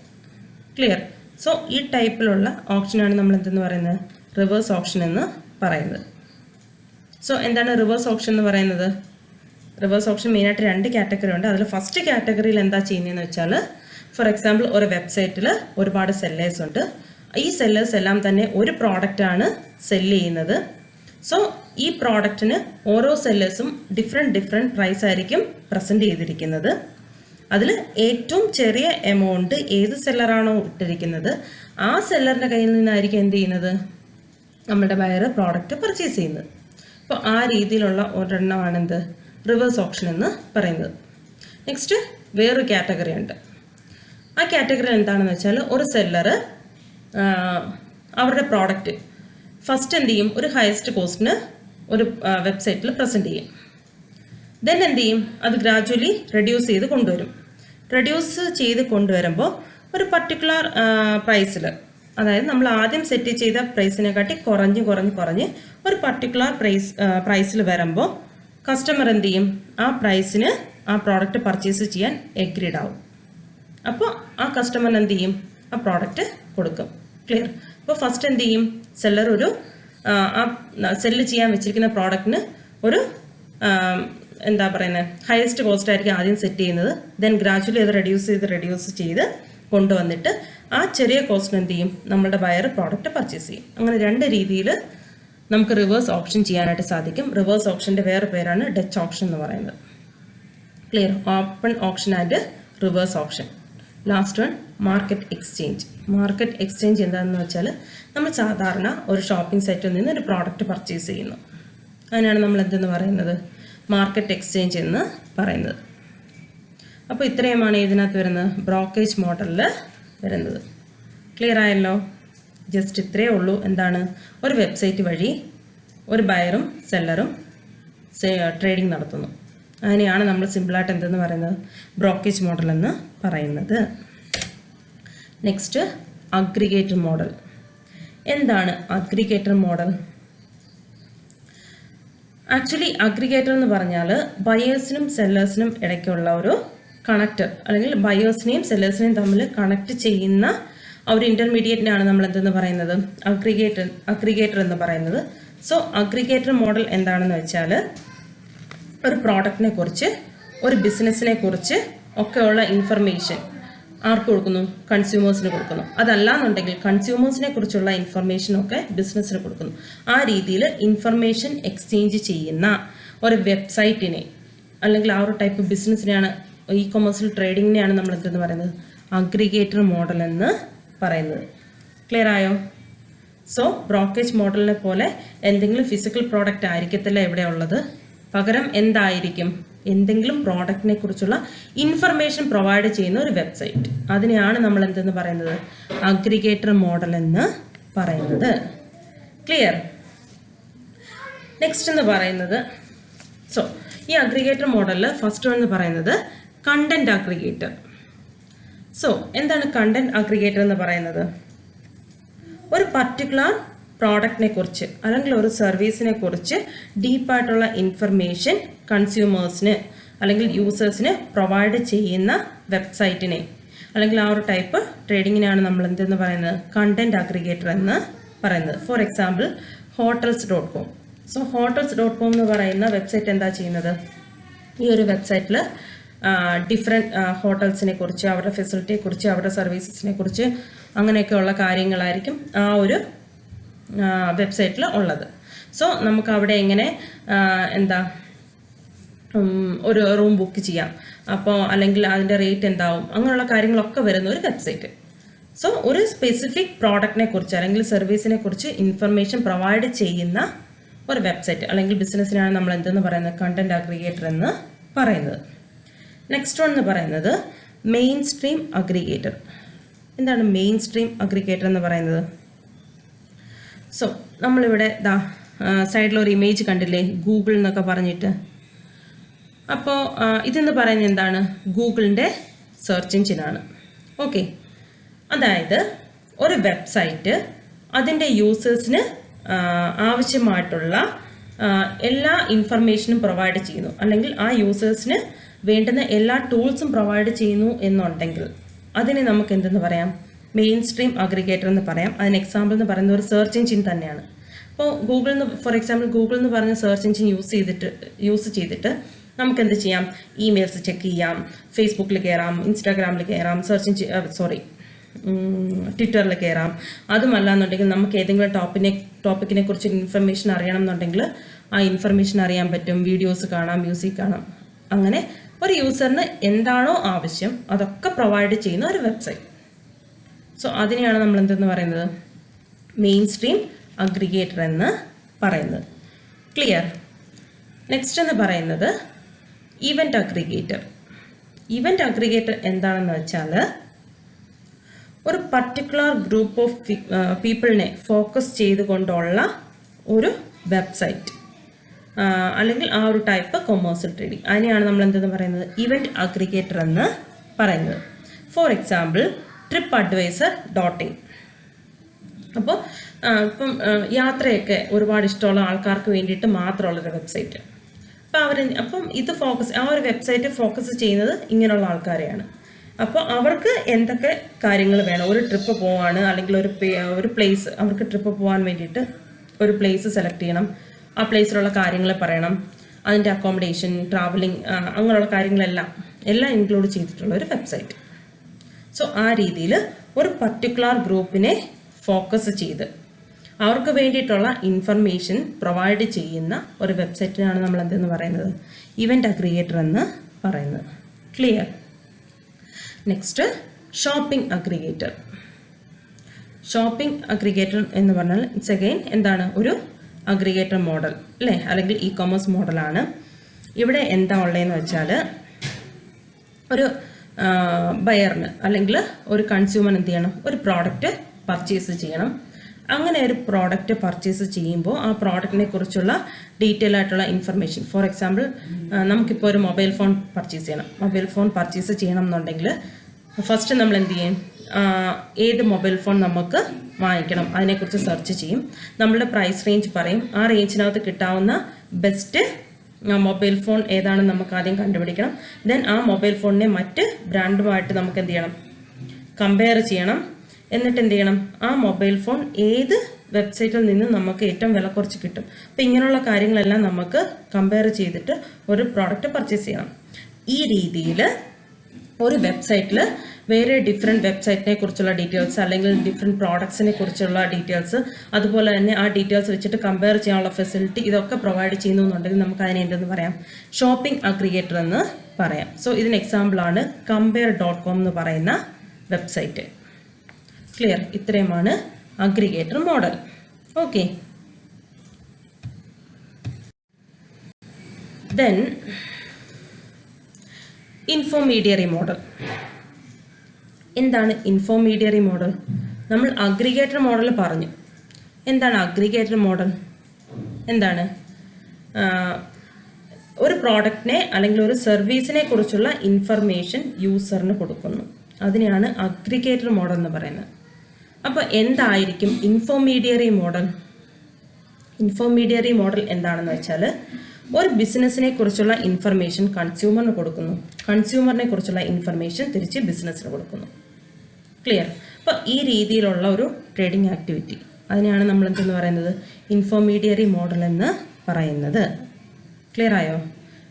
ക്ലിയർ? സോ ഈ ടൈപ്പിലുള്ള ഓപ്ഷനാണ് നമ്മൾ എന്തെന്ന് പറയുന്നത്, റിവേഴ്സ് ഓപ്ഷൻ എന്ന് പറയുന്നത്. സോ എന്താണ് റിവേഴ്സ് ഓപ്ഷൻ എന്ന് പറയുന്നത്? റിവേഴ്സ് ഓപ്ഷൻ മെയിനായിട്ട് 2 കാറ്റഗറി ഉണ്ട്. അതിൽ ഫസ്റ്റ് കാറ്റഗറിയിൽ എന്താ ചെയ്യുന്നതെന്ന് വെച്ചാൽ, ഫോർ എക്സാമ്പിൾ ഒരു വെബ്സൈറ്റിൽ ഒരുപാട് സെല്ലേഴ്സ് ഉണ്ട്. ഈ സെല്ലേഴ്സ് എല്ലാം തന്നെ ഒരു പ്രോഡക്റ്റാണ് സെല്ല് ചെയ്യുന്നത്. സോ ഈ പ്രോഡക്റ്റിന് ഓരോ സെല്ലേഴ്സും ഡിഫറെൻറ്റ് പ്രൈസ് ആയിരിക്കും പ്രസൻറ്റ് ചെയ്തിരിക്കുന്നത്. അതിൽ ഏറ്റവും ചെറിയ എമൗണ്ട് ഏത് സെല്ലറാണോ ഇട്ടിരിക്കുന്നത് ആ സെല്ലറിൻ്റെ കയ്യിൽ നിന്നായിരിക്കും എന്ത് ചെയ്യുന്നത്, നമ്മുടെ ബയർ പ്രോഡക്റ്റ് പർച്ചേസ് ചെയ്യുന്നത്. അപ്പോൾ ആ രീതിയിലുള്ള ഒരെണ്ണമാണ് എന്ത്, റിവേഴ്സ് ഓപ്ഷൻ എന്ന് പറയുന്നത്. നെക്സ്റ്റ് വേറൊരു കാറ്റഗറി ഉണ്ട്. ആ കാറ്റഗറി എന്താണെന്ന് വെച്ചാൽ, ഒരു സെല്ലറ് അവരുടെ പ്രോഡക്റ്റ് ഫസ്റ്റ് എന്ത് ചെയ്യും, ഒരു ഹയസ്റ്റ് കോസ്റ്റിന് ഒരു വെബ്സൈറ്റിൽ പ്രസൻറ്റ് ചെയ്യും. ദെൻ എന്ത് ചെയ്യും, അത് ഗ്രാജുവലി റെഡ്യൂസ് ചെയ്ത് കൊണ്ടുവരും. റെഡ്യൂസ് ചെയ്ത് കൊണ്ടുവരുമ്പോൾ ഒരു പർട്ടിക്കുലർ പ്രൈസിൽ, അതായത് നമ്മൾ ആദ്യം സെറ്റ് ചെയ്ത പ്രൈസിനെക്കാട്ടി കുറഞ്ഞ് ഒരു പർട്ടിക്കുലർ പ്രൈസിൽ വരുമ്പോൾ കസ്റ്റമർ എന്ത് ചെയ്യും, ആ പ്രൈസിന് ആ പ്രോഡക്റ്റ് പർച്ചേസ് ചെയ്യാൻ എഗ്രീഡ് ആവും. അപ്പോൾ ആ കസ്റ്റമറിന് എന്ത് ചെയ്യും, ആ പ്രോഡക്റ്റ് കൊടുക്കും. ക്ലിയർ? അപ്പോൾ ഫസ്റ്റ് എന്ത് ചെയ്യും, സെല്ലർ ഒരു ആ സെല്ല് ചെയ്യാൻ വെച്ചിരിക്കുന്ന പ്രോഡക്റ്റിന് ഒരു എന്താ പറയുന്നത്, ഹയസ്റ്റ് കോസ്റ്റ് ആയിരിക്കും ആദ്യം സെറ്റ് ചെയ്യുന്നത്. ദെൻ ഗ്രാജുവലി അത് റെഡ്യൂസ് ചെയ്ത് കൊണ്ടുവന്നിട്ട് ആ ചെറിയ കോസ്റ്റിന് എന്ത് ചെയ്യും, നമ്മുടെ ബയർ പ്രോഡക്റ്റ് പർച്ചേസ് ചെയ്യും. അങ്ങനെ 2 രീതിയിൽ നമുക്ക് റിവേഴ്സ് ഓപ്ഷൻ ചെയ്യാനായിട്ട് സാധിക്കും. റിവേഴ്സ് ഓപ്ഷൻ്റെ വേറെ പേരാണ് ഡച്ച് ഓപ്ഷൻ എന്ന് പറയുന്നത്. Clear? Open option and reverse option. Last one market exchange. Market exchange എന്താണെന്ന് വെച്ചാൽ, നമ്മൾ സാധാരണ ഒരു ഷോപ്പിംഗ് സൈറ്റിൽ നിന്ന് ഒരു പ്രോഡക്റ്റ് പർച്ചേസ് ചെയ്യുന്നു. അതിനാണ് നമ്മൾ എന്തെന്ന് പറയുന്നത്, മാർക്കറ്റ് എക്സ്ചേഞ്ച് എന്ന് പറയുന്നത്. അപ്പോൾ ഇത്രയുമാണ് ഇതിനകത്ത് വരുന്നത്, ബ്രോക്കേജ് മോഡലിൽ വരുന്നത്. ക്ലിയർ ആയല്ലോ? ജസ്റ്റ് ഇത്രയേ ഉള്ളൂ. എന്താണ്, ഒരു വെബ്സൈറ്റ് വഴി ഒരു ബയറും സെല്ലറും ട്രേഡിംഗ് നടത്തുന്നു. അതിനെയാണ് നമ്മൾ സിമ്പിളായിട്ട് എന്തെന്ന് പറയുന്നത്, ബ്രോക്കേജ് മോഡൽ എന്ന് പറയുന്നത്. Next aggregator model. എന്താണ് അഗ്രിഗേറ്റർ മോഡൽ? ആക്ച്വലി അഗ്രിഗേറ്റർ എന്ന് പറഞ്ഞാൽ ബയേഴ്സിനും സെല്ലേഴ്സിനും ഇടയ്ക്കുള്ള ഒരു കണക്റ്റർ, അല്ലെങ്കിൽ ബയേഴ്സിനെയും സെല്ലേഴ്സിനെയും തമ്മിൽ കണക്ട് ചെയ്യുന്ന ഒരു ഇൻ്റർമീഡിയറ്റിനാണ് നമ്മൾ എന്തെന്ന് പറയുന്നത്, അഗ്രിഗേറ്റർ എന്ന് പറയുന്നത്. സോ അഗ്രിഗേറ്റർ മോഡൽ എന്താണെന്ന് വെച്ചാൽ, ഒരു പ്രോഡക്റ്റിനെ കുറിച്ച്, ഒരു ബിസിനസ്സിനെ കുറിച്ച് ഒക്കെയുള്ള ഇൻഫർമേഷൻ ആർക്ക് കൊടുക്കുന്നു, കൺസ്യൂമേഴ്സിന് കൊടുക്കുന്നു. അതല്ലാന്നുണ്ടെങ്കിൽ കൺസ്യൂമേഴ്സിനെ കുറിച്ചുള്ള ഇൻഫർമേഷനൊക്കെ ബിസിനസ്സിന് കൊടുക്കുന്നു. ആ രീതിയിൽ ഇൻഫർമേഷൻ എക്സ്ചേഞ്ച് ചെയ്യുന്ന ഒരു വെബ്സൈറ്റിനെ, അല്ലെങ്കിൽ ആ ഒരു ടൈപ്പ് ബിസിനസ്സിനെയാണ്, ഇ കൊമേഴ്സിൽ ട്രേഡിങ്ങിനെയാണ് നമ്മൾ എന്തെന്ന് പറയുന്നത്, അഗ്രിഗേറ്റർ മോഡൽ എന്ന് പറയുന്നത്. ക്ലിയർ ആയോ? സോ ബ്രോക്കേജ് മോഡലിനെ പോലെ എന്തെങ്കിലും ഫിസിക്കൽ പ്രോഡക്റ്റ് ആയിരിക്കത്തില്ല ഇവിടെ ഉള്ളത്. പകരം എന്തായിരിക്കും, എന്തെങ്കിലും പ്രോഡക്റ്റിനെ കുറിച്ചുള്ള ഇൻഫർമേഷൻ പ്രൊവൈഡ് ചെയ്യുന്ന ഒരു വെബ്സൈറ്റ്. അതിനെയാണ് നമ്മൾ എന്തെന്ന് പറയുന്നത്, അഗ്രിഗേറ്റർ മോഡൽ എന്ന് പറയുന്നത്. ക്ലിയർ? നെക്സ്റ്റ് എന്ന് പറയുന്നത്, സോ ഈ അഗ്രിഗേറ്റർ മോഡലിൽ ഫസ്റ്റ് എന്ന് പറയുന്നത് കണ്ടന്റ് അഗ്രിഗേറ്റർ. സോ എന്താണ് കണ്ടന്റ് അഗ്രിഗേറ്റർ എന്ന് പറയുന്നത്? ഒരു പർട്ടിക്കുലർ പ്രോഡക്റ്റിനെ കുറിച്ച് അല്ലെങ്കിൽ ഒരു സർവീസിനെ കുറിച്ച് ഡീപ്പായിട്ടുള്ള ഇൻഫർമേഷൻ കൺസ്യൂമേഴ്സിന് അല്ലെങ്കിൽ യൂസേഴ്സിന് പ്രൊവൈഡ് ചെയ്യുന്ന വെബ്സൈറ്റിനെ അല്ലെങ്കിൽ ആ ഒരു ടൈപ്പ് ട്രേഡിങ്ങിനാണ് നമ്മൾ എന്തെന്ന് പറയുന്നത്, കണ്ടന്റ് അഗ്രിഗേറ്റർ എന്ന് പറയുന്നത്. For example hotels.com. So hotels.com എന്ന് പറയുന്ന വെബ്സൈറ്റ് എന്താ ചെയ്യുന്നത്, ഈ ഒരു വെബ്സൈറ്റിൽ ഡിഫറെൻറ്റ് ഹോട്ടൽസിനെ കുറിച്ച്, അവരുടെ ഫെസിലിറ്റിയെ കുറിച്ച്, അവരുടെ സർവീസസിനെ കുറിച്ച് അങ്ങനെയൊക്കെയുള്ള കാര്യങ്ങളായിരിക്കും ആ ഒരു വെബ്സൈറ്റിൽ ഉള്ളത്. സോ നമുക്ക് അവിടെ എങ്ങനെ ഒരു റൂം ബുക്ക് ചെയ്യാം, അപ്പോൾ അല്ലെങ്കിൽ അതിൻ്റെ റേറ്റ് എന്താവും, അങ്ങനെയുള്ള കാര്യങ്ങളൊക്കെ വരുന്ന ഒരു വെബ്സൈറ്റ്. സോ ഒരു സ്പെസിഫിക് പ്രോഡക്റ്റിനെ കുറിച്ച് അല്ലെങ്കിൽ സർവീസിനെ കുറിച്ച് ഇൻഫർമേഷൻ പ്രൊവൈഡ് ചെയ്യുന്ന ഒരു വെബ്സൈറ്റ് അല്ലെങ്കിൽ ബിസിനസ്സിനാണ് നമ്മൾ എന്തെന്ന് പറയുന്നത്, കണ്ടന്റ് അഗ്രിഗേറ്റർ എന്ന് പറയുന്നത്. നെക്സ്റ്റ് വൺ എന്ന് പറയുന്നത് മെയിൻ സ്ട്രീം അഗ്രിഗേറ്റർ. എന്താണ് മെയിൻ സ്ട്രീം അഗ്രിഗേറ്റർ എന്ന് പറയുന്നത്? സോ നമ്മളിവിടെ സൈഡിലൊരു ഇമേജ് കണ്ടില്ലേ, ഗൂഗിൾ എന്നൊക്കെ പറഞ്ഞിട്ട്. അപ്പോൾ ഇതെന്ന് പറയുന്നത് എന്താണ്, ഗൂഗിളിൻ്റെ സെർച്ച് എഞ്ചിനാണ്. ഓക്കെ, അതായത് ഒരു വെബ്സൈറ്റ് അതിൻ്റെ യൂസേഴ്സിന് ആവശ്യമായിട്ടുള്ള എല്ലാ ഇൻഫർമേഷനും പ്രൊവൈഡ് ചെയ്യുന്നു, അല്ലെങ്കിൽ ആ യൂസേഴ്സിന് വേണ്ടുന്ന എല്ലാ ടൂൾസും പ്രൊവൈഡ് ചെയ്യുന്നു എന്നുണ്ടെങ്കിൽ അതിനെ നമുക്ക് എന്തെന്ന് പറയാം, മെയിൻ സ്ട്രീം അഗ്രിഗേറ്റർ എന്ന് പറയാം. അതിന് എക്സാമ്പിൾ എന്ന് പറയുന്നത് ഒരു സെർച്ച് എഞ്ചിൻ തന്നെയാണ്. അപ്പോൾ ഗൂഗിളിൽ നിന്ന് ഫോർ എക്സാമ്പിൾ ഗൂഗിൾ എന്ന് പറഞ്ഞ സെർച്ച് എഞ്ചിൻ യൂസ് ചെയ്തിട്ട് നമുക്ക് എന്ത് ചെയ്യാം? ഇമെയിൽസ് ചെക്ക് ചെയ്യാം, ഫേസ്ബുക്കിൽ കയറാം, ഇൻസ്റ്റാഗ്രാമിൽ കയറാം, ട്വിറ്ററിൽ കയറാം. അതുമല്ല എന്നുണ്ടെങ്കിൽ നമുക്ക് ഏതെങ്കിലും ടോപ്പിക്കിനെ കുറിച്ച് ഇൻഫർമേഷൻ അറിയണം എന്നുണ്ടെങ്കിൽ ആ ഇൻഫർമേഷൻ അറിയാൻ പറ്റും, വീഡിയോസ് കാണാം, മ്യൂസിക് കാണാം. അങ്ങനെ ഒരു യൂസറിന് എന്താണോ ആവശ്യം അതൊക്കെ പ്രൊവൈഡ് ചെയ്യുന്ന ഒരു വെബ്സൈറ്റ്. സോ അതിനെയാണ് നമ്മൾ എന്തെന്ന് പറയുന്നത്? മെയിൻ സ്ട്രീം അഗ്രിഗേറ്റർ എന്ന് പറയുന്നത്. ക്ലിയർ? നെക്സ്റ്റ് എന്ന് പറയുന്നത് ഇവന്റ് അഗ്രിഗേറ്റർ. ഇവന്റ് അഗ്രിഗേറ്റർ എന്താണെന്ന് വെച്ചാൽ ഒരു പർട്ടിക്കുലർ ഗ്രൂപ്പ് ഓഫ് പീപ്പിളിനെ ഫോക്കസ് ചെയ്തുകൊണ്ടുള്ള ഒരു വെബ്സൈറ്റ് അല്ലെങ്കിൽ ആ ഒരു ടൈപ്പ് കൊമേഴ്സ്യൽ ട്രേഡിംഗ്. അതിനെയാണ് നമ്മൾ എന്തെന്ന് പറയുന്നത്? ഇവന്റ് അഗ്രിഗേറ്റർ എന്ന് പറയുന്നത്. For example TripAdvisor.in. അപ്പോൾ ഇപ്പം യാത്രയൊക്കെ ഒരുപാട് ഇഷ്ടമുള്ള ആൾക്കാർക്ക് വേണ്ടിയിട്ട് മാത്രമുള്ളൊരു വെബ്സൈറ്റ്. അപ്പം ഇത് ആ ഒരു വെബ്സൈറ്റ് ഫോക്കസ് ചെയ്യുന്നത് ഇങ്ങനെയുള്ള ആൾക്കാരെയാണ്. അപ്പോൾ അവർക്ക് എന്തൊക്കെ കാര്യങ്ങൾ വേണം? ഒരു ട്രിപ്പ് പോവാണ്, അല്ലെങ്കിൽ ഒരു പ്ലേസ്, അവർക്ക് ട്രിപ്പ് പോകാൻ വേണ്ടിയിട്ട് ഒരു പ്ലേസ് സെലക്ട് ചെയ്യണം, ആ പ്ലേസിലുള്ള കാര്യങ്ങൾ പറയണം, അതിൻ്റെ അക്കോമഡേഷൻ, ട്രാവലിംഗ്, അങ്ങനെയുള്ള കാര്യങ്ങളെല്ലാം ഇൻക്ലൂഡ് ചെയ്തിട്ടുള്ള ഒരു വെബ്സൈറ്റ്. സോ ആ രീതിയിൽ ഒരു പർട്ടിക്കുലർ ഗ്രൂപ്പിനെ ഫോക്കസ് ചെയ്ത് അവർക്ക് വേണ്ടിയിട്ടുള്ള ഇൻഫർമേഷൻ പ്രൊവൈഡ് ചെയ്യുന്ന ഒരു വെബ്സൈറ്റിനാണ് നമ്മൾ എന്തെന്ന് പറയുന്നത്? ഇവന്റ് അഗ്രിഗേറ്റർ എന്ന് പറയുന്നത്. Clear? Next shopping aggregator. Shopping aggregator എന്ന് പറഞ്ഞാൽ ഇറ്റ്സ് അഗെയിൻ എന്താണ്? ഒരു അഗ്രിഗേറ്റർ മോഡൽ അല്ലേ, അല്ലെങ്കിൽ ഇ കോമേഴ്സ് മോഡലാണ്. ഇവിടെ എന്താ ഉള്ളതെന്ന് വെച്ചാൽ ഒരു ബയറിന് അല്ലെങ്കിൽ ഒരു കൺസ്യൂമർ എന്ത് ചെയ്യണം? ഒരു പ്രോഡക്റ്റ് പർച്ചേസ് ചെയ്യണം. അങ്ങനെ ഒരു പ്രോഡക്റ്റ് പർച്ചേസ് ചെയ്യുമ്പോൾ ആ പ്രോഡക്റ്റിനെ കുറിച്ചുള്ള ഡീറ്റെയിൽ ആയിട്ടുള്ള ഇൻഫർമേഷൻ, ഫോർ എക്സാമ്പിൾ നമുക്കിപ്പോൾ ഒരു മൊബൈൽ ഫോൺ പർച്ചേസ് ചെയ്യണം എന്നുണ്ടെങ്കിൽ ഫസ്റ്റ് നമ്മൾ എന്ത് ചെയ്യും? ഏത് മൊബൈൽ ഫോൺ നമുക്ക് വാങ്ങിക്കണം അതിനെക്കുറിച്ച് സെർച്ച് ചെയ്യും. നമ്മളുടെ പ്രൈസ് റേഞ്ച് പറയും. ആ റേഞ്ചിനകത്ത് കിട്ടാവുന്ന ബെസ്റ്റ് മൊബൈൽ ഫോൺ ഏതാണെന്ന് നമുക്ക് ആദ്യം കണ്ടുപിടിക്കണം. ദെൻ ആ മൊബൈൽ ഫോണിനെ മറ്റ് ബ്രാൻഡുമായിട്ട് നമുക്ക് എന്ത് ചെയ്യണം? കമ്പയർ ചെയ്യണം. എന്നിട്ട് എന്ത് ചെയ്യണം? ആ മൊബൈൽ ഫോൺ ഏത് വെബ്സൈറ്റിൽ നിന്ന് നമുക്ക് ഏറ്റവും വില കുറച്ച് കിട്ടും. അപ്പം ഇങ്ങനെയുള്ള കാര്യങ്ങളെല്ലാം നമുക്ക് കമ്പയർ ചെയ്തിട്ട് ഒരു പ്രോഡക്റ്റ് പർച്ചേസ് ചെയ്യണം. ഈ രീതിയിൽ ഒരു വെബ്സൈറ്റിൽ വേറെ ഡിഫറെൻറ്റ് വെബ്സൈറ്റിനെ കുറിച്ചുള്ള ഡീറ്റെയിൽസ് അല്ലെങ്കിൽ ഡിഫറെൻറ്റ് പ്രോഡക്ട്സിനെ കുറിച്ചുള്ള ഡീറ്റെയിൽസ്, അതുപോലെ തന്നെ ആ ഡീറ്റെയിൽസ് വെച്ചിട്ട് കമ്പയർ ചെയ്യാനുള്ള ഫെസിലിറ്റി, ഇതൊക്കെ പ്രൊവൈഡ് ചെയ്യുന്നു എന്നുണ്ടെങ്കിൽ നമുക്ക് അതിനെ എന്തെന്ന് പറയാം? ഷോപ്പിംഗ് അഗ്രിഗേറ്റർ എന്ന് പറയാം. സോ ഇതിന് എക്സാമ്പിളാണ് compare.com എന്ന് പറയുന്ന വെബ്സൈറ്റ്. ക്ലിയർ? ഇത്രയുമാണ് aggregator model. Okay, then infomediary model. എന്താണ് ഇൻഫോമീഡിയറി മോഡൽ? നമ്മൾ അഗ്രിഗേറ്റർ മോഡൽ പറഞ്ഞു. എന്താണ് അഗ്രിഗേറ്റർ മോഡൽ? എന്താണ്? ഒരു പ്രോഡക്റ്റിനെ അല്ലെങ്കിൽ ഒരു സർവീസിനെ കുറിച്ചുള്ള ഇൻഫർമേഷൻ യൂസറിന് കൊടുക്കുന്നു. അതിനെയാണ് അഗ്രിഗേറ്റർ മോഡൽ എന്ന് പറയുന്നത്. അപ്പോൾ എന്തായിരിക്കും ഇൻഫോമീഡിയറി മോഡൽ? ഇൻഫോമീഡിയറി മോഡൽ എന്താണെന്ന് വെച്ചാൽ ഒരു ബിസിനസ്സിനെ കുറിച്ചുള്ള ഇൻഫർമേഷൻ കൺസ്യൂമറിന് കൊടുക്കുന്നു, കൺസ്യൂമറിനെ കുറിച്ചുള്ള ഇൻഫർമേഷൻ തിരിച്ച് ബിസിനസ്സിന് കൊടുക്കുന്നു. ക്ലിയർ? അപ്പോൾ ഈ രീതിയിലുള്ള ഒരു ട്രേഡിംഗ് ആക്ടിവിറ്റി, അതിനെയാണ് നമ്മൾ എന്തെന്ന് പറയുന്നത്? ഇൻഫോമീഡിയറി മോഡൽ എന്ന് പറയുന്നത്. ക്ലിയർ ആയോ?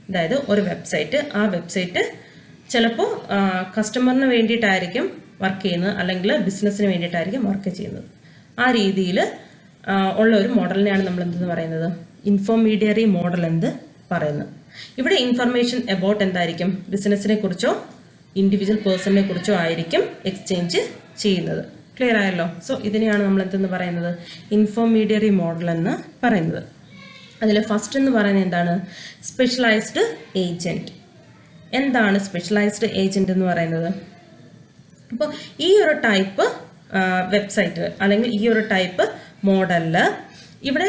അതായത് ഒരു വെബ്സൈറ്റ്, ആ വെബ്സൈറ്റ് ചിലപ്പോൾ കസ്റ്റമറിന് വേണ്ടിയിട്ടായിരിക്കും വർക്ക് ചെയ്യുന്നത്, അല്ലെങ്കിൽ ബിസിനസ്സിന് വേണ്ടിയിട്ടായിരിക്കും വർക്ക് ചെയ്യുന്നത്. ആ രീതിയിൽ ഉള്ള ഒരു മോഡലിനെയാണ് നമ്മൾ എന്തെന്ന് പറയുന്നത്? ഇൻഫോമീഡിയറി മോഡൽ എന്ന് പറയുന്നത്. ഇവിടെ ഇൻഫർമേഷൻ അബൌട്ട് എന്തായിരിക്കും? ബിസിനസ്സിനെ കുറിച്ചോ ഇൻഡിവിജ്വൽ പേഴ്സണിനെ കുറിച്ചോ ആയിരിക്കും എക്സ്ചേഞ്ച് ചെയ്യുന്നത്. ക്ലിയർ ആയല്ലോ? സോ ഇതിനെയാണ് നമ്മൾ എന്തെന്ന് പറയുന്നത്? ഇൻഫോമീഡിയറി മോഡൽ എന്ന് പറയുന്നത്. അതിൽ ഫസ്റ്റ് എന്ന് പറയുന്നത് എന്താണ്? Specialised agent. എന്താണ് സ്പെഷ്യലൈസ്ഡ് ഏജൻറ്റ് എന്ന് പറയുന്നത്? അപ്പോൾ ഈ ഒരു ടൈപ്പ് വെബ്സൈറ്റ് അല്ലെങ്കിൽ ഈ ഒരു ടൈപ്പ് മോഡലിൽ ഇവിടെ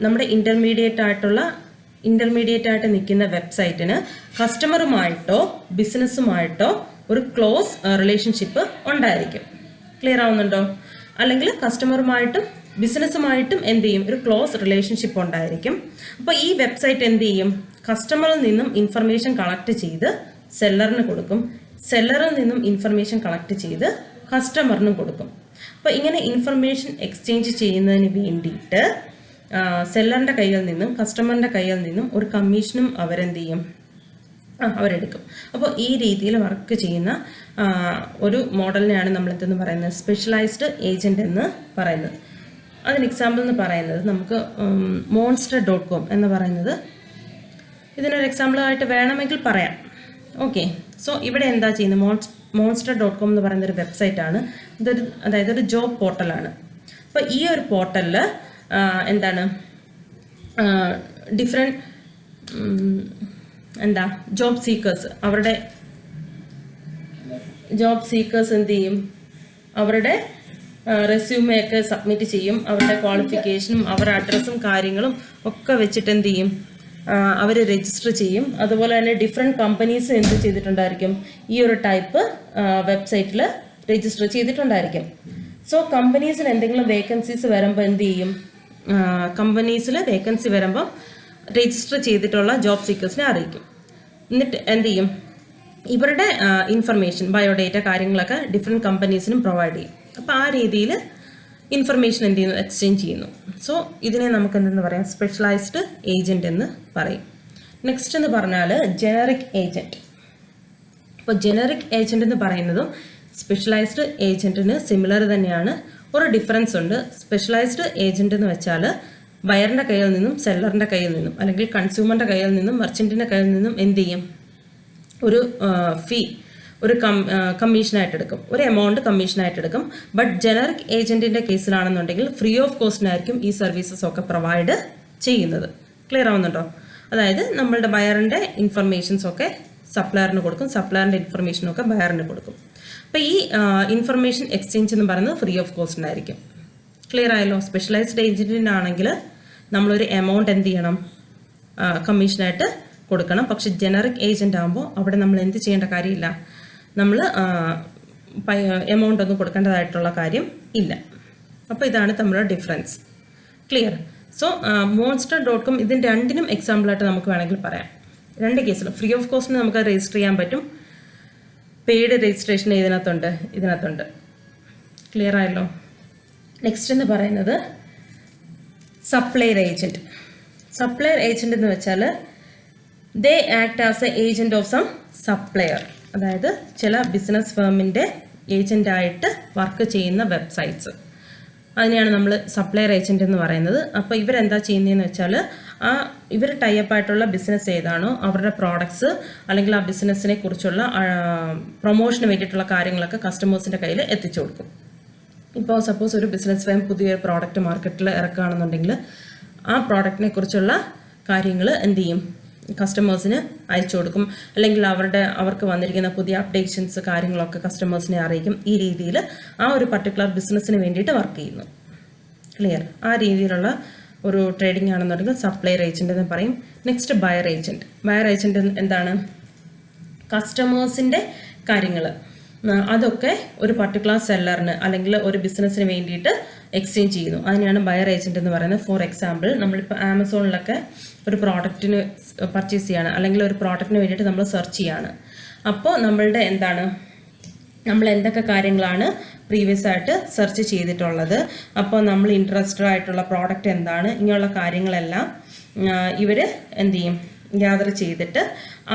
നമ്മുടെ ഇൻ്റർമീഡിയറ്റ് ആയിട്ട് നിൽക്കുന്ന വെബ്സൈറ്റിന് കസ്റ്റമറുമായിട്ടോ ബിസിനസ്സുമായിട്ടോ ഒരു ക്ലോസ് റിലേഷൻഷിപ്പ് ഉണ്ടായിരിക്കും. ക്ലിയർ ആവുന്നുണ്ടോ? അല്ലെങ്കിൽ കസ്റ്റമറുമായിട്ടും ബിസിനസ്സുമായിട്ടും എന്ത് ചെയ്യും? ഒരു ക്ലോസ് റിലേഷൻഷിപ്പ് ഉണ്ടായിരിക്കും. അപ്പോൾ ഈ വെബ്സൈറ്റ് എന്ത് ചെയ്യും? കസ്റ്റമറിൽ നിന്നും ഇൻഫർമേഷൻ കളക്ട് ചെയ്ത് സെല്ലറിന് കൊടുക്കും, സെല്ലറിൽ നിന്നും ഇൻഫർമേഷൻ കളക്ട് ചെയ്ത് കസ്റ്റമറിനും കൊടുക്കും. അപ്പോൾ ഇങ്ങനെ ഇൻഫർമേഷൻ എക്സ്ചേഞ്ച് ചെയ്യുന്നതിന് വേണ്ടിയിട്ട് സെല്ലറിൻ്റെ കയ്യിൽ നിന്നും കസ്റ്റമറിൻ്റെ കയ്യിൽ നിന്നും ഒരു കമ്മീഷനും അവരെന്ത് ചെയ്യും, അവരെടുക്കും. അപ്പോൾ ഈ രീതിയിൽ വർക്ക് ചെയ്യുന്ന ഒരു മോഡലിനെയാണ് നമ്മൾ എന്തെന്ന് പറയുന്നത്, സ്പെഷ്യലൈസ്ഡ് ഏജൻറ്റ് എന്ന് പറയുന്നത്. അതിന് എക്സാമ്പിൾ എന്ന് പറയുന്നത് നമുക്ക് monster.com എന്ന് പറയുന്നത് ഇതിനൊരു എക്സാമ്പിളായിട്ട് വേണമെങ്കിൽ പറയാം. ഓക്കെ, സോ ഇവിടെ എന്താ ചെയ്യുന്നത്, monster.com എന്ന് പറയുന്ന ഒരു വെബ്സൈറ്റാണ്. അതായത് ഒരു ജോബ് പോർട്ടലാണ്. അപ്പോൾ ഈ ഒരു പോർട്ടലിൽ എന്താണ് ഡിഫറെൻറ്റ് ജോബ് സീക്കേഴ്സ്, അവരുടെ ജോബ് സീക്കേഴ്സ് എന്ത് ചെയ്യും, അവരുടെ റെസ്യൂമൊക്കെ സബ്മിറ്റ് ചെയ്യും. അവരുടെ ക്വാളിഫിക്കേഷനും അവരുടെ അഡ്രസ്സും കാര്യങ്ങളും ഒക്കെ വെച്ചിട്ട് എന്ത് ചെയ്യും, അവർ രജിസ്റ്റർ ചെയ്യും. അതുപോലെ തന്നെ ഡിഫറെൻറ്റ് കമ്പനീസ് എന്ത് ചെയ്തിട്ടുണ്ടായിരിക്കും, ഈ ഒരു ടൈപ്പ് വെബ്സൈറ്റിൽ രജിസ്റ്റർ ചെയ്തിട്ടുണ്ടായിരിക്കും. സോ കമ്പനീസിൽ എന്തെങ്കിലും വേക്കൻസീസ് വരുമ്പോൾ എന്ത് ചെയ്യും, കമ്പനീസിൽ വേക്കൻസി വരുമ്പോൾ രജിസ്റ്റർ ചെയ്തിട്ടുള്ള ജോബ് സീക്കേഴ്സിനെ അറിയിക്കും. എന്നിട്ട് എന്ത് ചെയ്യും, ഇവരുടെ ഇൻഫർമേഷൻ ബയോഡേറ്റ കാര്യങ്ങളൊക്കെ ഡിഫറെൻറ്റ് കമ്പനീസിനും പ്രൊവൈഡ് ചെയ്യും. അപ്പോൾ ആ രീതിയിൽ ഇൻഫർമേഷൻ എന്ത് ചെയ്യുന്നു, എക്സ്ചേഞ്ച് ചെയ്യുന്നു. സോ ഇതിനെ നമുക്ക് എന്തെന്ന് പറയാം, സ്പെഷ്യലൈസ്ഡ് ഏജൻറ്റ് എന്ന് പറയും. നെക്സ്റ്റ് എന്ന് പറഞ്ഞാൽ ജനറിക് ഏജൻറ്റ്. അപ്പോൾ ജനറിക് ഏജൻറ്റ് എന്ന് പറയുന്നതും സ്പെഷ്യലൈസ്ഡ് ഏജൻറ്റിന് സിമിലർ തന്നെയാണ്. ഒരു ഡിഫറൻസ് ഉണ്ട്. സ്പെഷ്യലൈസ്ഡ് ഏജൻറ്റ് എന്ന് വെച്ചാൽ ബയറിൻ്റെ കയ്യിൽ നിന്നും സെല്ലറിൻ്റെ കയ്യിൽ നിന്നും അല്ലെങ്കിൽ കൺസ്യൂമറിൻ്റെ കയ്യിൽ നിന്നും മെർച്ചൻറ്റിൻ്റെ കയ്യിൽ നിന്നും എന്ത് ചെയ്യും, ഒരു ഫീ, ഒരു കമ്മീഷനായിട്ട് എടുക്കും, ഒരു എമൗണ്ട് കമ്മീഷനായിട്ട് എടുക്കും. ബട്ട് ജനറിക് ഏജൻറ്റിൻ്റെ കേസിലാണെന്നുണ്ടെങ്കിൽ ഫ്രീ ഓഫ് കോസ്റ്റിനായിരിക്കും ഈ സർവീസസ് ഒക്കെ പ്രൊവൈഡ് ചെയ്യുന്നത്. ക്ലിയർ ആവുന്നുണ്ടോ? അതായത് നമ്മളുടെ ബയറിൻ്റെ ഇൻഫർമേഷൻസൊക്കെ സപ്ലയറിന് കൊടുക്കും, സപ്ലയറിൻ്റെ ഇൻഫർമേഷനൊക്കെ ബയറിന് കൊടുക്കും. അപ്പോൾ ഈ ഇൻഫർമേഷൻ എക്സ്ചേഞ്ച് എന്ന് പറയുന്നത് ഫ്രീ ഓഫ് കോസ്റ്റിനായിരിക്കും. ക്ലിയർ ആയല്ലോ? സ്പെഷ്യലൈസ്ഡ് ഏജൻറ്റിനാണെങ്കിൽ നമ്മളൊരു എമൗണ്ട് എന്ത് ചെയ്യണം, കമ്മീഷനായിട്ട് കൊടുക്കണം. പക്ഷെ ജനറിക് ഏജൻ്റ് ആകുമ്പോൾ അവിടെ നമ്മൾ എന്ത് ചെയ്യേണ്ട കാര്യമില്ല, നമ്മൾ എമൗണ്ട് ഒന്നും കൊടുക്കേണ്ടതായിട്ടുള്ള കാര്യം ഇല്ല. അപ്പോൾ ഇതാണ് തമ്മിലുള്ള ഡിഫറൻസ്. ക്ലിയർ? സോ monster.com ഇതിന് രണ്ടിനും എക്സാമ്പിളായിട്ട് നമുക്ക് വേണമെങ്കിൽ പറയാം. രണ്ട് കേസിലും ഫ്രീ ഓഫ് കോസ്റ്റിന് നമുക്ക് രജിസ്റ്റർ ചെയ്യാൻ പറ്റും, പെയ്ഡ് രജിസ്ട്രേഷൻ ഇതിനകത്തുണ്ട്. ക്ലിയർ ആയല്ലോ? നെക്സ്റ്റ് എന്ന് പറയുന്നത് സപ്ലയർ ഏജൻറ്റ്. സപ്ലയർ ഏജൻറ്റ് എന്ന് വെച്ചാൽ they act as a agent of some supplier. അതായത് ചില ബിസിനസ് ഫേമിൻ്റെ ഏജൻ്റായിട്ട് വർക്ക് ചെയ്യുന്ന വെബ്സൈറ്റ്സ്, അതിനെയാണ് നമ്മൾ സപ്ലയർ ഏജൻറ്റ് എന്ന് പറയുന്നത്. അപ്പോൾ ഇവരെന്താ ചെയ്യുന്നതെന്ന് വെച്ചാൽ ഇവർ ടൈപ്പ് ആയിട്ടുള്ള ബിസിനസ് ഏതാണോ അവരുടെ പ്രോഡക്ട്സ് അല്ലെങ്കിൽ ആ ബിസിനസ്സിനെ കുറിച്ചുള്ള പ്രൊമോഷന് വേണ്ടിയിട്ടുള്ള കാര്യങ്ങളൊക്കെ കസ്റ്റമേഴ്സിൻ്റെ കയ്യിൽ എത്തിച്ചു കൊടുക്കും. ഇപ്പോൾ സപ്പോസ് ഒരു ബിസിനസ് ഫേം പുതിയൊരു പ്രോഡക്റ്റ് മാർക്കറ്റിൽ ഇറക്കുകയാണെന്നുണ്ടെങ്കിൽ ആ പ്രോഡക്റ്റിനെ കുറിച്ചുള്ള കാര്യങ്ങൾ എന്ത് ചെയ്യും, കസ്റ്റമേഴ്സിന് അയച്ചു കൊടുക്കും. അല്ലെങ്കിൽ അവർക്ക് വന്നിരിക്കുന്ന പുതിയ അപ്ഡേഷൻസ് കാര്യങ്ങളൊക്കെ കസ്റ്റമേഴ്സിനെ അറിയിക്കും. ഈ രീതിയിൽ ആ ഒരു പർട്ടിക്കുലർ ബിസിനസ്സിന് വേണ്ടിയിട്ട് വർക്ക് ചെയ്യുന്നു. ക്ലിയർ? ആ രീതിയിലുള്ള ഒരു ട്രേഡിംഗ് ആണെന്നുണ്ടെങ്കിൽ സപ്ലയർ ഏജൻറ്റ് എന്ന് പറയും. Next buyer agent. Buyer agent എന്താണ്, കസ്റ്റമേഴ്സിൻ്റെ കാര്യങ്ങൾ അതൊക്കെ ഒരു പർട്ടിക്കുലർ സെല്ലറിന് അല്ലെങ്കിൽ ഒരു ബിസിനസ്സിന് വേണ്ടിയിട്ട് എക്സ്ചേഞ്ച് ചെയ്യുന്നു. അതിനെയാണ് ബയർ ഏജൻറ്റ് എന്ന് പറയുന്നത്. ഫോർ എക്സാമ്പിൾ, നമ്മളിപ്പോൾ ആമസോണിലൊക്കെ ഒരു പ്രോഡക്റ്റിന് പർച്ചേസ് ചെയ്യാണ് അല്ലെങ്കിൽ ഒരു പ്രോഡക്റ്റിന് വേണ്ടിയിട്ട് നമ്മൾ സെർച്ച് ചെയ്യാണ്. അപ്പോൾ നമ്മളുടെ നമ്മൾ എന്തൊക്കെ കാര്യങ്ങളാണ് പ്രീവിയസ് ആയിട്ട് സെർച്ച് ചെയ്തിട്ടുള്ളത്, അപ്പോൾ നമ്മൾ ഇൻട്രസ്റ്റഡ് ആയിട്ടുള്ള പ്രോഡക്റ്റ് എന്താണ്, ഇങ്ങനെയുള്ള കാര്യങ്ങളെല്ലാം ഇവർ എന്ത് ചെയ്യും, ഗ്യാദർ ചെയ്തിട്ട്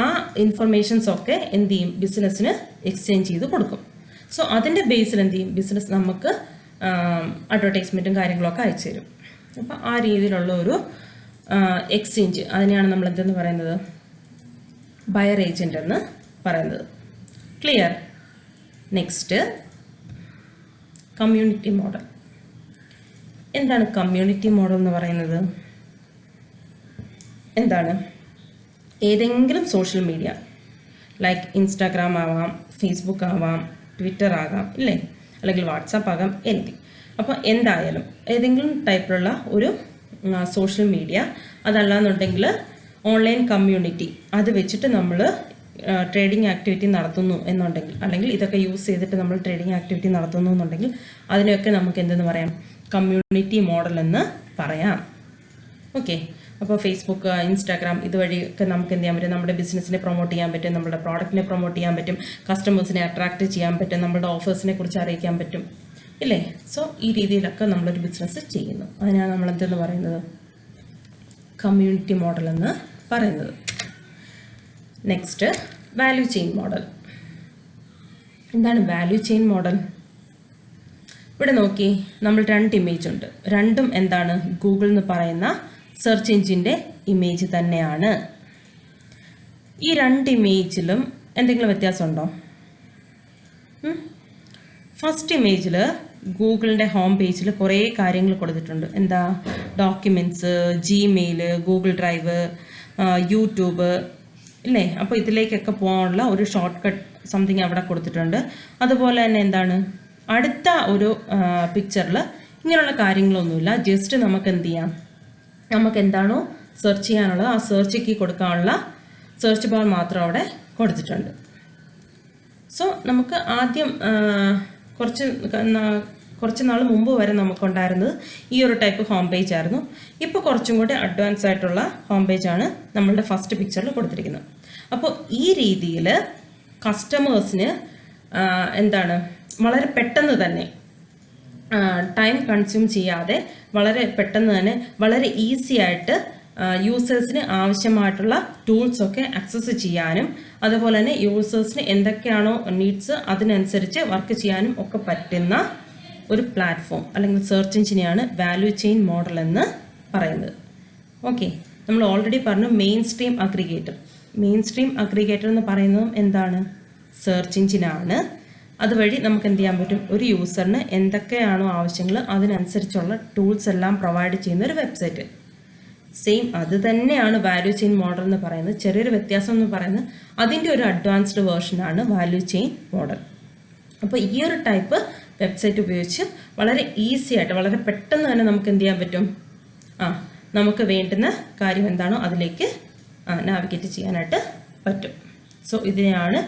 ആ ഇൻഫർമേഷൻസ് ഒക്കെ എന്ത് ചെയ്യും, ബിസിനസ്സിന് എക്സ്ചേഞ്ച് ചെയ്ത് കൊടുക്കും. സോ അതിൻ്റെ ബേസിൽ എന്ത് ചെയ്യും, ബിസിനസ് നമുക്ക് അഡ്വർടൈസ്മെൻറ്റും കാര്യങ്ങളൊക്കെ അയച്ചു തരും. അപ്പോൾ ആ രീതിയിലുള്ള ഒരു എക്സ്ചേഞ്ച്, അതിനെയാണ് നമ്മൾ എന്തെന്ന് പറയുന്നത്, ബയർ ഏജൻറ്റ് എന്ന് പറയുന്നത്. ക്ലിയർ? Next community model. എന്താണ് കമ്മ്യൂണിറ്റി മോഡൽ എന്ന് പറയുന്നത്? എന്താണ്, ഏതെങ്കിലും സോഷ്യൽ മീഡിയ ലൈക്ക് ഇൻസ്റ്റാഗ്രാം ആവാം, ഫേസ്ബുക്ക് ആവാം, ട്വിറ്റർ ആകാം, ഇല്ലേ, അല്ലെങ്കിൽ വാട്സാപ്പ് ആകാം, എന്ത്. അപ്പോൾ എന്തായാലും ഏതെങ്കിലും ടൈപ്പിലുള്ള ഒരു സോഷ്യൽ മീഡിയ, അതല്ലാന്നുണ്ടെങ്കിൽ ഓൺലൈൻ കമ്മ്യൂണിറ്റി, അത് വെച്ചിട്ട് നമ്മൾ ട്രേഡിംഗ് ആക്ടിവിറ്റി നടത്തുന്നു എന്നുണ്ടെങ്കിൽ, അല്ലെങ്കിൽ ഇതൊക്കെ യൂസ് ചെയ്തിട്ട് നമ്മൾ ട്രേഡിംഗ് ആക്ടിവിറ്റി നടത്തുന്നു എന്നുണ്ടെങ്കിൽ അതിനെയൊക്കെ നമുക്ക് എന്തെന്ന് പറയാം, കമ്മ്യൂണിറ്റി മോഡൽ എന്ന് പറയാം. ഓക്കെ, അപ്പോൾ ഫേസ്ബുക്ക്, ഇൻസ്റ്റാഗ്രാം ഇതുവഴിയൊക്കെ നമുക്ക് എന്ത് ചെയ്യാൻ പറ്റും? നമ്മുടെ ബിസിനസ്സിനെ പ്രൊമോട്ട് ചെയ്യാൻ പറ്റും, നമ്മുടെ പ്രോഡക്റ്റിനെ പ്രൊമോട്ട് ചെയ്യാൻ പറ്റും, കസ്റ്റമേഴ്സിനെ അട്രാക്റ്റ് ചെയ്യാൻ പറ്റും, നമ്മുടെ ഓഫേഴ്സിനെ കുറിച്ച് അറിയിക്കാൻ പറ്റും, ഇല്ലേ? സോ ഈ രീതിയിലൊക്കെ നമ്മളൊരു ബിസിനസ് ചെയ്യുന്നു. അതിനാണ് നമ്മൾ എന്തെന്ന് പറയുന്നത്? കമ്മ്യൂണിറ്റി മോഡൽ എന്ന് പറയുന്നത്. Next, value chain model. എന്താണ് വാല്യൂ ചെയിൻ മോഡൽ? ഇവിടെ നോക്കി, നമ്മൾ 2 ഇമേജ് ഉണ്ട്. രണ്ടും എന്താണ്? ഗൂഗിൾ എന്ന് പറയുന്ന സെർച്ച് എഞ്ചിൻ്റെ ഇമേജ് തന്നെയാണ്. ഈ 2 ഇമേജിലും എന്തെങ്കിലും വ്യത്യാസമുണ്ടോ? ഫസ്റ്റ് ഇമേജിൽ ഗൂഗിളിൻ്റെ ഹോം പേജിൽ കുറേ കാര്യങ്ങൾ കൊടുത്തിട്ടുണ്ട്. എന്താ? Documents, Gmail, Google drive, YouTube, ഇല്ലേ? അപ്പോൾ ഇതിലേക്കൊക്കെ പോകാനുള്ള ഒരു ഷോർട്ട് കട്ട് സംതിങ് അവിടെ കൊടുത്തിട്ടുണ്ട്. അതുപോലെ തന്നെ എന്താണ്? അടുത്ത ഒരു പിക്ചറിൽ ഇങ്ങനെയുള്ള കാര്യങ്ങളൊന്നുമില്ല. ജസ്റ്റ് നമുക്ക് എന്ത് ചെയ്യാം? നമുക്ക് എന്താണോ സെർച്ച് ചെയ്യാനുള്ളത് ആ സെർച്ച് കീ കൊടുക്കാനുള്ള സെർച്ച് ബാർ മാത്രം അവിടെ കൊടുത്തിട്ടുണ്ട്. സോ നമുക്ക് ആദ്യം കുറച്ച് നാൾ മുമ്പ് വരെ നമുക്കുണ്ടായിരുന്നത് ഈ ഒരു ടൈപ്പ് ഹോം പേജ് ആയിരുന്നു. ഇപ്പോൾ കുറച്ചും കൂടി അഡ്വാൻസ് ആയിട്ടുള്ള ഹോം പേജാണ് നമ്മളുടെ ഫസ്റ്റ് പിക്ചറിൽ കൊടുത്തിരിക്കുന്നത്. അപ്പോൾ ഈ രീതിയിൽ കസ്റ്റമേഴ്സിന് എന്താണ്? വളരെ പെട്ടെന്ന് തന്നെ ടൈം കൺസ്യൂം ചെയ്യാതെ വളരെ പെട്ടെന്ന് തന്നെ വളരെ ഈസി ആയിട്ട് യൂസേഴ്സിന് ആവശ്യമായിട്ടുള്ള ടൂൾസൊക്കെ ആക്സസ് ചെയ്യാനും അതുപോലെ തന്നെ യൂസേഴ്സിന് എന്തൊക്കെയാണോ നീഡ്സ് അതിനനുസരിച്ച് വർക്ക് ചെയ്യാനും ഒക്കെ പറ്റുന്ന ഒരു പ്ലാറ്റ്ഫോം അല്ലെങ്കിൽ സെർച്ച് എഞ്ചിനെയാണ് വാല്യൂ ചെയിൻ മോഡൽ എന്ന് പറയുന്നത്. ഓക്കെ, നമ്മൾ ഓൾറെഡി പറഞ്ഞു main stream aggregator. Main stream aggregator എന്ന് പറയുന്നതും എന്താണ്? സെർച്ച് എഞ്ചിനാണ്. അതുവഴി നമുക്ക് എന്ത് ചെയ്യാൻ പറ്റും? ഒരു യൂസറിന് എന്തൊക്കെയാണോ ആവശ്യങ്ങൾ അതിനനുസരിച്ചുള്ള ടൂൾസ് എല്ലാം പ്രൊവൈഡ് ചെയ്യുന്ന ഒരു വെബ്സൈറ്റ്. സെയിം അത് തന്നെയാണ് വാല്യൂ ചെയിൻ മോഡൽ എന്ന് പറയുന്നത്. ചെറിയൊരു വ്യത്യാസം എന്ന് പറയുന്നത് അതിൻ്റെ ഒരു അഡ്വാൻസ്ഡ് വേർഷനാണ് വാല്യൂ ചെയിൻ മോഡൽ. അപ്പോൾ ഈ ഒരു ടൈപ്പ് വെബ്സൈറ്റ് ഉപയോഗിച്ച് വളരെ ഈസി ആയിട്ട് വളരെ പെട്ടെന്ന് തന്നെ നമുക്ക് എന്ത് ചെയ്യാൻ പറ്റും? നമുക്ക് വേണ്ടുന്ന കാര്യം എന്താണോ അതിലേക്ക് നാവിഗേറ്റ് ചെയ്യാനായിട്ട് പറ്റും. സോ ഇതിനെയാണ്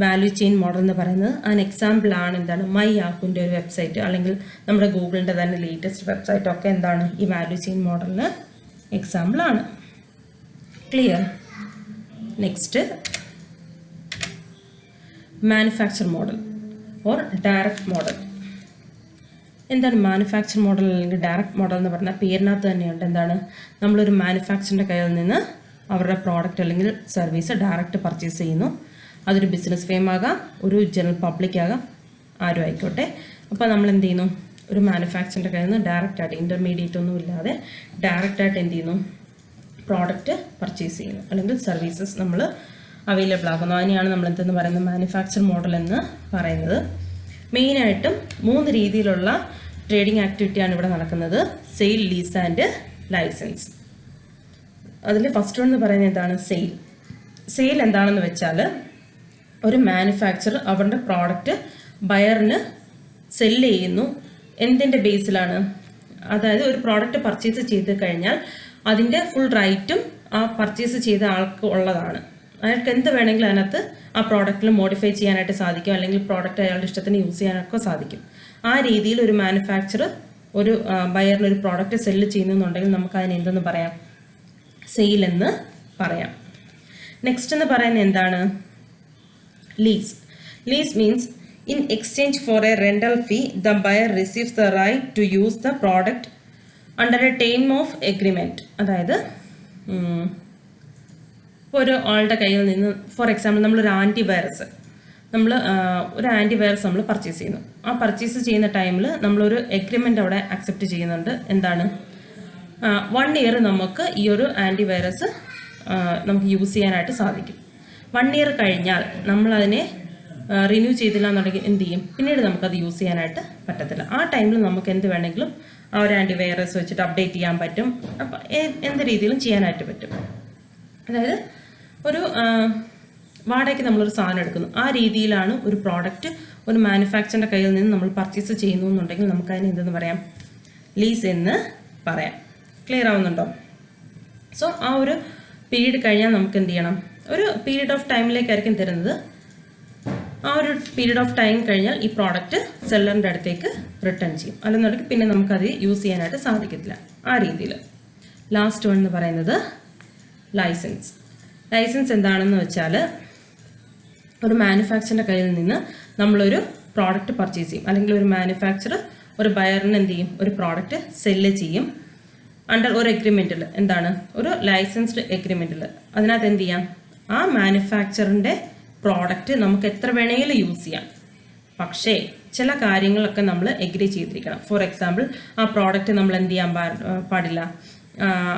വാല്യൂ ചെയിൻ മോഡൽ എന്ന് പറയുന്നത്. അതിന് എക്സാമ്പിളാണ് എന്താണ്? മൈ യാഹൂൻ്റെ ഒരു വെബ്സൈറ്റ് അല്ലെങ്കിൽ നമ്മുടെ ഗൂഗിളിൻ്റെ തന്നെ ലേറ്റസ്റ്റ് വെബ്സൈറ്റൊക്കെ എന്താണ്? ഈ വാല്യൂ ചെയിൻ മോഡലിന് എക്സാമ്പിളാണ്. Clear? Next, manufacture model or direct model. എന്താണ് മാനുഫാക്ചർ മോഡൽ അല്ലെങ്കിൽ ഡയറക്റ്റ് മോഡൽ എന്ന് പറഞ്ഞാൽ പേരിനകത്ത് തന്നെയുണ്ട്. എന്താണ്? നമ്മളൊരു മാനുഫാക്ചറിൻ്റെ കയ്യിൽ നിന്ന് അവരുടെ പ്രോഡക്റ്റ് അല്ലെങ്കിൽ സർവീസ് ഡയറക്റ്റ് പർച്ചേസ് ചെയ്യുന്നു. അതൊരു ബിസിനസ് ഫേം ആകാം, ഒരു ജനറൽ പബ്ലിക് ആകാം, ആരും ആയിക്കോട്ടെ. അപ്പോൾ നമ്മൾ എന്ത് ചെയ്യുന്നു? ഒരു മാനുഫാക്ചറിൻ്റെ കയ്യിൽ നിന്ന് ഡയറക്റ്റായിട്ട് ഇൻ്റർമീഡിയറ്റ് ഒന്നും ഇല്ലാതെ ഡയറക്റ്റായിട്ട് എന്ത് ചെയ്യുന്നു? പ്രോഡക്റ്റ് പർച്ചേസ് ചെയ്യുന്നു അല്ലെങ്കിൽ സർവീസസ് നമ്മൾ അവൈലബിൾ ആക്കുന്നു. അതിനെയാണ് നമ്മൾ എന്തെന്ന് പറയുന്നത്? മാനുഫാക്ചർ മോഡൽ എന്ന് പറയുന്നത്. മെയിനായിട്ടും 3 രീതിയിലുള്ള ട്രേഡിംഗ് ആക്ടിവിറ്റിയാണ് ഇവിടെ നടക്കുന്നത്. Sale, lease and license. അതിൽ ഫസ്റ്റ് എന്ന് പറയുന്നത് എന്താണ്? സെയിൽ. സെയിൽ എന്താണെന്ന് വെച്ചാൽ ഒരു മാനുഫാക്ചർ അവരുടെ പ്രോഡക്റ്റ് ബയറിന് സെല്ല് ചെയ്യുന്നു. എന്തിൻ്റെ ബേസിലാണ്? അതായത് ഒരു പ്രോഡക്റ്റ് പർച്ചേസ് ചെയ്ത് കഴിഞ്ഞാൽ അതിൻ്റെ ഫുൾ റൈറ്റും ആ പർച്ചേസ് ചെയ്ത ആൾക്ക് ഉള്ളതാണ്. അയാൾക്ക് എന്ത് വേണമെങ്കിലും അതിനകത്ത് ആ പ്രോഡക്റ്റിൽ മോഡിഫൈ ചെയ്യാനായിട്ട് സാധിക്കും, അല്ലെങ്കിൽ പ്രോഡക്റ്റ് അയാളുടെ ഇഷ്ടത്തിന് യൂസ് ചെയ്യാനൊക്കെ സാധിക്കും. ആ രീതിയിൽ ഒരു മാനുഫാക്ചർ ഒരു ബയറിന് ഒരു പ്രോഡക്റ്റ് സെല്ല് ചെയ്യുന്നുണ്ടെങ്കിൽ നമുക്ക് അതിന് എന്തെന്ന് പറയാം? സെയിൽ എന്ന് പറയാം. നെക്സ്റ്റ് എന്ന് പറയുന്നത് എന്താണ്? Lease. Lease means in exchange for a rental fee the buyer receives the right to use the product under a term of agreement. അതായത് ഒരു ആളുടെ കയ്യിൽ നിന്ന് ഫോർ എക്സാമ്പിൾ നമ്മളൊരു ആൻറ്റിവൈറസ് നമ്മൾ പർച്ചേസ് ചെയ്യുന്നു. ആ പർച്ചേസ് ചെയ്യുന്ന ടൈമിൽ നമ്മളൊരു എഗ്രിമെൻ്റ് അവിടെ അക്സെപ്റ്റ് ചെയ്യുന്നുണ്ട്. എന്താണ്? 1 ഇയർ നമുക്ക് ഈ ഒരു ആൻറ്റിവൈറസ് നമുക്ക് യൂസ് ചെയ്യാനായിട്ട് സാധിക്കും. 1 ഇയർ കഴിഞ്ഞാൽ നമ്മളതിനെ റിന്യൂ ചെയ്തില്ല എന്നുണ്ടെങ്കിൽ എന്ത് ചെയ്യും? പിന്നീട് നമുക്കത് യൂസ് ചെയ്യാനായിട്ട് പറ്റത്തില്ല. ആ ടൈമിൽ നമുക്ക് എന്ത് വേണമെങ്കിലും ആ ഒരു ആൻറ്റിവൈറസ് വെച്ചിട്ട് അപ്ഡേറ്റ് ചെയ്യാൻ പറ്റും. അപ്പം എന്ത് രീതിയിലും ചെയ്യാനായിട്ട് പറ്റും. അതായത് ഒരു വാടകയ്ക്ക് നമ്മളൊരു സാധനം എടുക്കുന്നു. ആ രീതിയിലാണ് ഒരു പ്രോഡക്റ്റ് ഒരു മാനുഫാക്ചറിൻ്റെ കയ്യിൽ നിന്ന് നമ്മൾ പർച്ചേസ് ചെയ്യുന്നു എന്നുണ്ടെങ്കിൽ നമുക്കതിന് എന്തെന്ന് പറയാം? ലീസ് എന്ന് പറയാം. ക്ലിയർ ആവുന്നുണ്ടോ? സോ ആ ഒരു പീരീഡ് കഴിഞ്ഞാൽ നമുക്ക് എന്ത് ചെയ്യണം? ഒരു പീരീഡ് ഓഫ് ടൈമിലേക്കായിരിക്കും തരുന്നത്. ആ ഒരു പീരീഡ് ഓഫ് ടൈം കഴിഞ്ഞാൽ ഈ പ്രോഡക്റ്റ് സെല്ലറിൻ്റെ അടുത്തേക്ക് റിട്ടേൺ ചെയ്യും. അല്ലെന്നുണ്ടെങ്കിൽ പിന്നെ നമുക്കത് യൂസ് ചെയ്യാനായിട്ട് സാധിക്കത്തില്ല. ആ രീതിയിൽ ലാസ്റ്റ് വൺ എന്ന് പറയുന്നത് ലൈസൻസ്. ലൈസൻസ് എന്താണെന്ന് വെച്ചാൽ ഒരു മാനുഫാക്ചറിൻ്റെ കയ്യിൽ നിന്ന് നമ്മളൊരു പ്രോഡക്റ്റ് പർച്ചേസ് ചെയ്യും, അല്ലെങ്കിൽ ഒരു മാനുഫാക്ചറർ ഒരു ബയറിന് എന്ത് ചെയ്യും, ഒരു പ്രോഡക്റ്റ് സെല്ല് ചെയ്യും അണ്ടർ ഒരു എഗ്രിമെൻറ്റിൽ. എന്താണ്, ഒരു ലൈസൻസ്ഡ് എഗ്രിമെൻറ്റിൽ. അതിനകത്ത് എന്ത് ചെയ്യാം, ആ മാനുഫാക്ചറിൻ്റെ പ്രോഡക്റ്റ് നമുക്ക് എത്ര വേണമെങ്കിലും യൂസ് ചെയ്യാം. പക്ഷേ ചില കാര്യങ്ങളൊക്കെ നമ്മൾ എഗ്രി ചെയ്തിരിക്കണം. ഫോർ എക്സാമ്പിൾ, ആ പ്രോഡക്റ്റ് നമ്മൾ എന്ത് ചെയ്യാൻ പാടില്ല,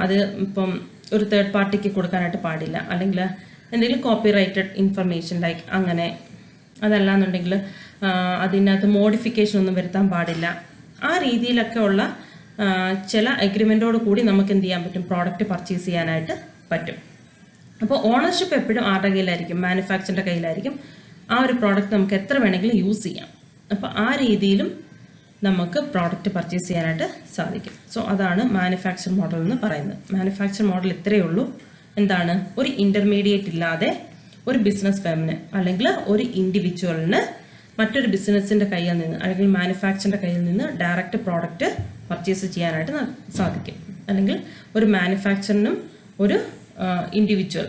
അത് ഇപ്പം ഒരു തേർഡ് പാർട്ടിക്ക് കൊടുക്കാനായിട്ട് പാടില്ല, അല്ലെങ്കിൽ എന്തെങ്കിലും കോപ്പിറൈറ്റഡ് ഇൻഫർമേഷൻ ലൈക്ക് അങ്ങനെ. അതല്ലാന്നുണ്ടെങ്കിൽ അതിനകത്ത് മോഡിഫിക്കേഷൻ ഒന്നും വരുത്താൻ പാടില്ല. ആ രീതിയിലൊക്കെ ഉള്ള ചില എഗ്രിമെൻറ്റോട് കൂടി നമുക്ക് എന്ത് ചെയ്യാൻ പറ്റും, പ്രോഡക്റ്റ് പർച്ചേസ് ചെയ്യാനായിട്ട് പറ്റും. അപ്പോൾ ഓണർഷിപ്പ് എപ്പോഴും ആരുടെ കയ്യിലായിരിക്കും, മാനുഫാക്ചറിൻ്റെ കയ്യിലായിരിക്കും. ആ ഒരു പ്രോഡക്റ്റ് നമുക്ക് എത്ര വേണമെങ്കിലും യൂസ് ചെയ്യാം. അപ്പോൾ ആ രീതിയിലും നമുക്ക് പ്രോഡക്റ്റ് പർച്ചേസ് ചെയ്യാനായിട്ട് സാധിക്കും. സോ അതാണ് മാനുഫാക്ചർ മോഡൽ എന്ന് പറയുന്നത്. മാനുഫാക്ചർ മോഡൽ ഇത്രയേ ഉള്ളൂ. എന്താണ്, ഒരു ഇൻ്റർമീഡിയറ്റ് ഇല്ലാതെ ഒരു ബിസിനസ് ഫേമിന് അല്ലെങ്കിൽ ഒരു ഇൻഡിവിജ്വലിന് മറ്റൊരു ബിസിനസ്സിൻ്റെ കയ്യിൽ നിന്ന് അല്ലെങ്കിൽ മാനുഫാക്ചറിൻ്റെ കയ്യിൽ നിന്ന് ഡയറക്റ്റ് പ്രോഡക്റ്റ് പർച്ചേസ് ചെയ്യാനായിട്ട് സാധിക്കും. അല്ലെങ്കിൽ ഒരു മാനുഫാക്ചറിനും ഒരു ഇൻഡിവിജ്വൽ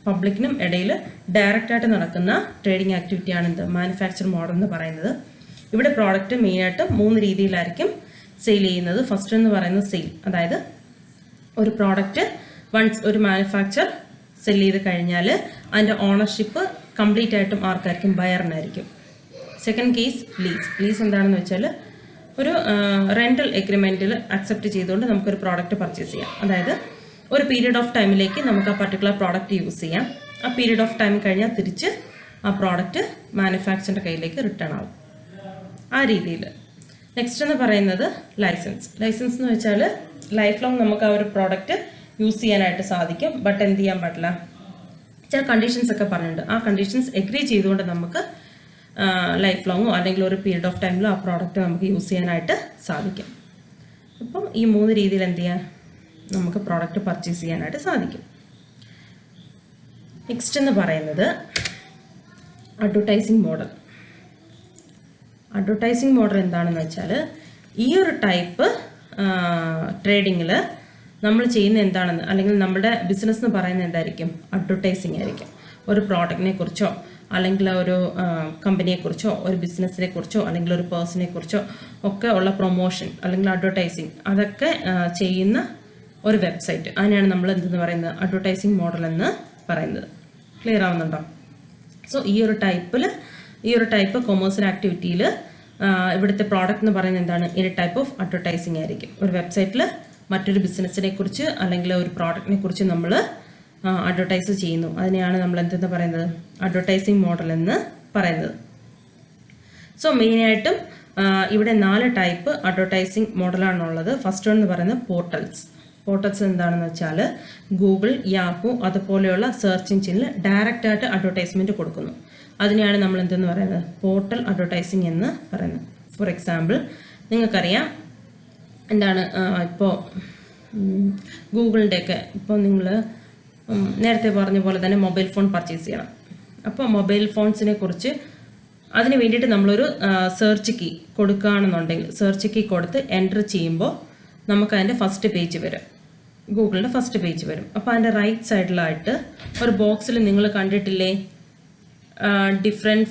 പബ്ലിക്കിനും ഇടയിൽ ഡയറക്റ്റായിട്ട് നടക്കുന്ന ട്രേഡിംഗ് ആക്ടിവിറ്റിയാണ് എന്ത്, മാനുഫാക്ചർ മോഡൽ എന്ന് പറയുന്നത്. ഇവിടെ പ്രോഡക്റ്റ് മെയിനായിട്ട് 3 രീതിയിലായിരിക്കും സെയിൽ ചെയ്യുന്നത്. ഫസ്റ്റ് എന്ന് പറയുന്നത് സെയിൽ, അതായത് ഒരു പ്രോഡക്റ്റ് വൺസ് ഒരു മാനുഫാക്ചർ സെൽ ചെയ്ത് കഴിഞ്ഞാൽ അതിൻ്റെ ഓണർഷിപ്പ് കംപ്ലീറ്റ് ആയിട്ടും ആർക്കായിരിക്കും, ബയറിനായിരിക്കും. Second case lease. ലീസ് എന്താണെന്ന് വെച്ചാൽ ഒരു റെൻ്റൽ എഗ്രിമെൻറ്റിൽ അക്സെപ്റ്റ് ചെയ്തുകൊണ്ട് നമുക്കൊരു പ്രോഡക്റ്റ് പർച്ചേസ് ചെയ്യാം. അതായത് ഒരു പീരീഡ് ഓഫ് ടൈമിലേക്ക് നമുക്ക് ആ പർട്ടിക്കുലർ പ്രോഡക്റ്റ് യൂസ് ചെയ്യാം. ആ പീരീഡ് ഓഫ് ടൈം കഴിഞ്ഞാൽ തിരിച്ച് ആ പ്രോഡക്റ്റ് മാനുഫാക്ചറിൻ്റെ കയ്യിലേക്ക് റിട്ടേൺ ആവും. ആ രീതിയിൽ. നെക്സ്റ്റ് എന്ന് പറയുന്നത് ലൈസൻസ്. ലൈസൻസ് എന്ന് വെച്ചാൽ ലൈഫ് ലോങ് നമുക്ക് ആ ഒരു പ്രോഡക്റ്റ് യൂസ് ചെയ്യാനായിട്ട് സാധിക്കും. ബട്ട് എന്ത് ചെയ്യാൻ പാടില്ല, ചില കണ്ടീഷൻസ് ഒക്കെ പറഞ്ഞിട്ടുണ്ട്. ആ കണ്ടീഷൻസ് എഗ്രി ചെയ്തുകൊണ്ട് നമുക്ക് ലൈഫ് ലോങ്ങോ അല്ലെങ്കിൽ ഒരു പീരീഡ് ഓഫ് ടൈമിലോ ആ പ്രോഡക്റ്റ് നമുക്ക് യൂസ് ചെയ്യാനായിട്ട് സാധിക്കും. അപ്പം ഈ 3 രീതിയിൽ എന്ത് ചെയ്യാൻ നമുക്ക് പ്രോഡക്റ്റ് പർച്ചേസ് ചെയ്യാനായിട്ട് സാധിക്കും. നെക്സ്റ്റ് എന്ന് പറയുന്നത് അഡ്വർടൈസിങ് മോഡൽ. അഡ്വർടൈസിങ് മോഡൽ എന്താണെന്ന് വെച്ചാൽ ഈ ഒരു ടൈപ്പ് ട്രേഡിങ്ങിൽ നമ്മൾ ചെയ്യുന്ന എന്താണെന്ന്, അല്ലെങ്കിൽ നമ്മുടെ ബിസിനസ് എന്ന് പറയുന്നത് എന്തായിരിക്കും, അഡ്വർടൈസിങ് ആയിരിക്കും. ഒരു പ്രോഡക്റ്റിനെ കുറിച്ചോ അല്ലെങ്കിൽ ഒരു കമ്പനിയെക്കുറിച്ചോ ഒരു ബിസിനസ്സിനെ കുറിച്ചോ അല്ലെങ്കിൽ ഒരു പേഴ്സണെ കുറിച്ചോ ഒക്കെ ഉള്ള പ്രൊമോഷൻ അല്ലെങ്കിൽ അഡ്വർടൈസിങ് അതൊക്കെ ചെയ്യുന്ന ഒരു വെബ്സൈറ്റ്, അതിനെയാണ് നമ്മൾ എന്തെന്ന് പറയുന്നത്, അഡ്വർടൈസിങ് മോഡൽ എന്ന് പറയുന്നത്. ക്ലിയർ ആവുന്നുണ്ടോ? സോ ഈ ഒരു ടൈപ്പ് കൊമേഴ്സ്യൽ ആക്ടിവിറ്റിയിൽ ഇവിടുത്തെ പ്രോഡക്റ്റ് എന്ന് പറയുന്നത് എന്താണ്, ഈ ടൈപ്പ് ഓഫ് അഡ്വർടൈസിങ് ആയിരിക്കും. ഒരു വെബ്സൈറ്റിൽ മറ്റൊരു ബിസിനസ്സിനെ കുറിച്ച് അല്ലെങ്കിൽ ഒരു പ്രോഡക്റ്റിനെ കുറിച്ച് നമ്മൾ അഡ്വർടൈസ് ചെയ്യുന്നു. അതിനെയാണ് നമ്മൾ എന്തെന്ന് പറയുന്നത്, അഡ്വർടൈസിങ് മോഡൽ എന്ന് പറയുന്നത്. സോ മെയിനായിട്ടും ഇവിടെ 4 ടൈപ്പ് അഡ്വർടൈസിങ് മോഡലാണുള്ളത്. ഫസ്റ്റ് എന്ന് പറയുന്നത് പോർട്ടൽസ്. പോർട്ടൽസ് എന്താണെന്ന് വെച്ചാൽ ഗൂഗിൾ, യാഹൂ അതുപോലെയുള്ള സെർച്ച് എഞ്ചിനിൽ ഡയറക്റ്റായിട്ട് അഡ്വർടൈസ്മെൻറ്റ് കൊടുക്കുന്നു. അതിനെയാണ് നമ്മൾ എന്തെന്ന് പറയുന്നത്, പോർട്ടൽ അഡ്വർടൈസിങ് എന്ന് പറയുന്നത്. ഫോർ എക്സാമ്പിൾ, നിങ്ങൾക്കറിയാം എന്താണ്, ഇപ്പോൾ ഗൂഗിളിൻ്റെയൊക്കെ ഇപ്പോൾ നിങ്ങൾ നേരത്തെ പറഞ്ഞ പോലെ തന്നെ മൊബൈൽ ഫോൺ പർച്ചേസ് ചെയ്യണം. അപ്പോൾ മൊബൈൽ ഫോൺസിനെ കുറിച്ച് അതിന് വേണ്ടിയിട്ട് നമ്മളൊരു സെർച്ച് കീ കൊടുക്കുകയാണെന്നുണ്ടെങ്കിൽ സെർച്ച് കീ കൊടുത്ത് എൻ്റർ ചെയ്യുമ്പോൾ നമുക്ക് അതിൻ്റെ ഫസ്റ്റ് പേജ് വരും, ഗൂഗിളിൻ്റെ ഫസ്റ്റ് പേജ് വരും. അപ്പോൾ അതിൻ്റെ റൈറ്റ് സൈഡിലായിട്ട് ഒരു ബോക്സിൽ നിങ്ങൾ കണ്ടിട്ടില്ലേ, ഡിഫറെൻറ്റ്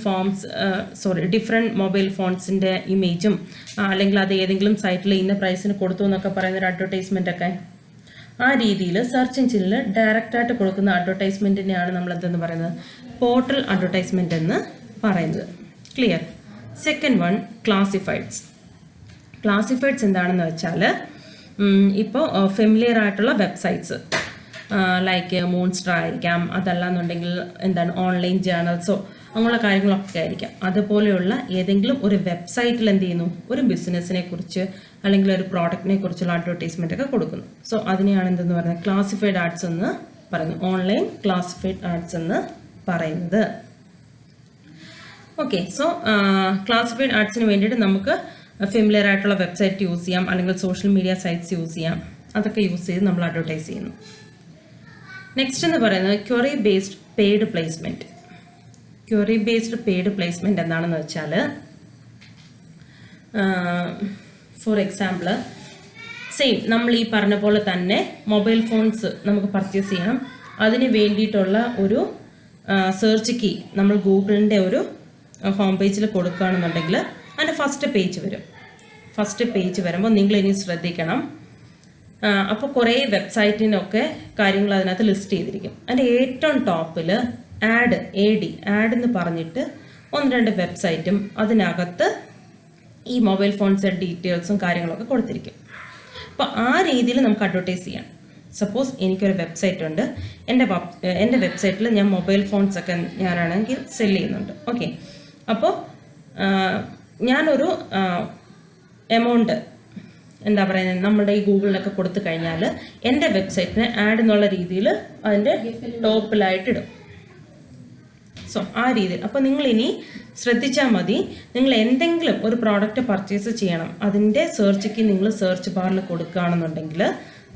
മൊബൈൽ ഫോൺസിൻ്റെ ഇമേജും അല്ലെങ്കിൽ അത് ഏതെങ്കിലും സൈറ്റിൽ ഇന്ന പ്രൈസിന് കൊടുത്തു എന്നൊക്കെ പറയുന്നൊരു അഡ്വർടൈസ്മെൻ്റ് ഒക്കെ. ആ രീതിയിൽ സെർച്ച് എഞ്ചിനിൽ ഡയറക്റ്റായിട്ട് കൊടുക്കുന്ന അഡ്വർടൈസ്മെൻറ്റിനെയാണ് നമ്മൾ എന്തെന്ന് പറയുന്നത്, പോർട്ടൽ അഡ്വർടൈസ്മെൻ്റ് എന്ന് പറയുന്നത്. Clear? Second one, Classifieds. Classifieds എന്താണെന്ന് വെച്ചാൽ ഇപ്പോൾ ഫെമിലിയർ ആയിട്ടുള്ള വെബ്സൈറ്റ്സ് ലൈക്ക് മൂൺസ്റ്റർ ആയിരിക്കാം, അതല്ലാന്നുണ്ടെങ്കിൽ എന്താണ് ഓൺലൈൻ ജേർണൽസോ അങ്ങനെയുള്ള കാര്യങ്ങളൊക്കെ ആയിരിക്കാം. അതുപോലെയുള്ള ഏതെങ്കിലും ഒരു വെബ്സൈറ്റിൽ എന്ത് ചെയ്യുന്നു, ഒരു ബിസിനസ്സിനെ കുറിച്ച് അല്ലെങ്കിൽ ഒരു പ്രോഡക്റ്റിനെ കുറിച്ചുള്ള അഡ്വർടൈസ്മെൻ്റ് ഒക്കെ കൊടുക്കുന്നു. സോ അതിനെയാണ് എന്തെന്ന് പറയുന്നത്, ക്ലാസിഫൈഡ് ആഡ്സ് എന്ന് പറയുന്നു, ഓൺലൈൻ ക്ലാസിഫൈഡ് ആഡ്സ് എന്ന് പറയുന്നത്. ഓക്കെ, സോ ക്ലാസിഫൈഡ് ആഡ്സിന് വേണ്ടിയിട്ട് നമുക്ക് ഫെമിലിയർ ആയിട്ടുള്ള വെബ്സൈറ്റ് യൂസ് ചെയ്യാം, അല്ലെങ്കിൽ സോഷ്യൽ മീഡിയ സൈറ്റ്സ് യൂസ് ചെയ്യാം. അതൊക്കെ യൂസ് ചെയ്ത് നമ്മൾ അഡ്വർടൈസ് ചെയ്യുന്നു. നെക്സ്റ്റ് എന്ന് പറയുന്നത് query based paid placement. Query based paid placement എന്താണെന്ന് വെച്ചാൽ ഫോർ എക്സാമ്പിൾ സെയിം നമ്മൾ ഈ പറഞ്ഞ പോലെ തന്നെ മൊബൈൽ ഫോൺസ് നമുക്ക് പർച്ചേസ് ചെയ്യണം. അതിന് വേണ്ടിയിട്ടുള്ള ഒരു സെർച്ച് കീ നമ്മൾ ഗൂഗിളിൻ്റെ ഒരു ഹോം പേജിൽ കൊടുക്കുകയാണെന്നുണ്ടെങ്കിൽ അതിൻ്റെ ഫസ്റ്റ് പേജ് വരും. ഫസ്റ്റ് പേജ് വരുമ്പോൾ നിങ്ങൾ ഇനി ശ്രദ്ധിക്കണം. അപ്പോൾ കുറേ വെബ്സൈറ്റിനൊക്കെ കാര്യങ്ങൾ അതിനകത്ത് ലിസ്റ്റ് ചെയ്തിരിക്കും. അതിൻ്റെ ഏറ്റവും ടോപ്പിൽ ആഡ് എന്ന് പറഞ്ഞിട്ട് 1-2 വെബ്സൈറ്റും അതിനകത്ത് ഈ മൊബൈൽ ഫോൺസ് ഡീറ്റെയിൽസും കാര്യങ്ങളൊക്കെ കൊടുത്തിരിക്കും. അപ്പോൾ ആ രീതിയിൽ നമുക്ക് അഡ്വർടൈസ് ചെയ്യാം. സപ്പോസ് എനിക്കൊരു വെബ്സൈറ്റ് ഉണ്ട്. എൻ്റെ വെബ്സൈറ്റിൽ ഞാൻ മൊബൈൽ ഫോൺസൊക്കെ ഞാനാണെങ്കിൽ സെല് ചെയ്യുന്നുണ്ട്. ഓക്കെ, അപ്പോൾ ഞാനൊരു എമൗണ്ട് എന്താ പറയുന്നത് നമ്മുടെ ഈ ഗൂഗിളിലൊക്കെ കൊടുത്തു കഴിഞ്ഞാൽ എൻ്റെ വെബ്സൈറ്റിനെ ആഡ് എന്നുള്ള രീതിയിൽ അതിൻ്റെ ടോപ്പിലായിട്ടിടും. സോ ആ രീതിയിൽ. അപ്പോൾ നിങ്ങളിനി ശ്രദ്ധിച്ചാൽ മതി. നിങ്ങൾ എന്തെങ്കിലും ഒരു പ്രോഡക്റ്റ് പർച്ചേസ് ചെയ്യണം, അതിൻ്റെ സെർച്ച് നിങ്ങൾ സെർച്ച് ബാറിൽ കൊടുക്കുകയാണെന്നുണ്ടെങ്കിൽ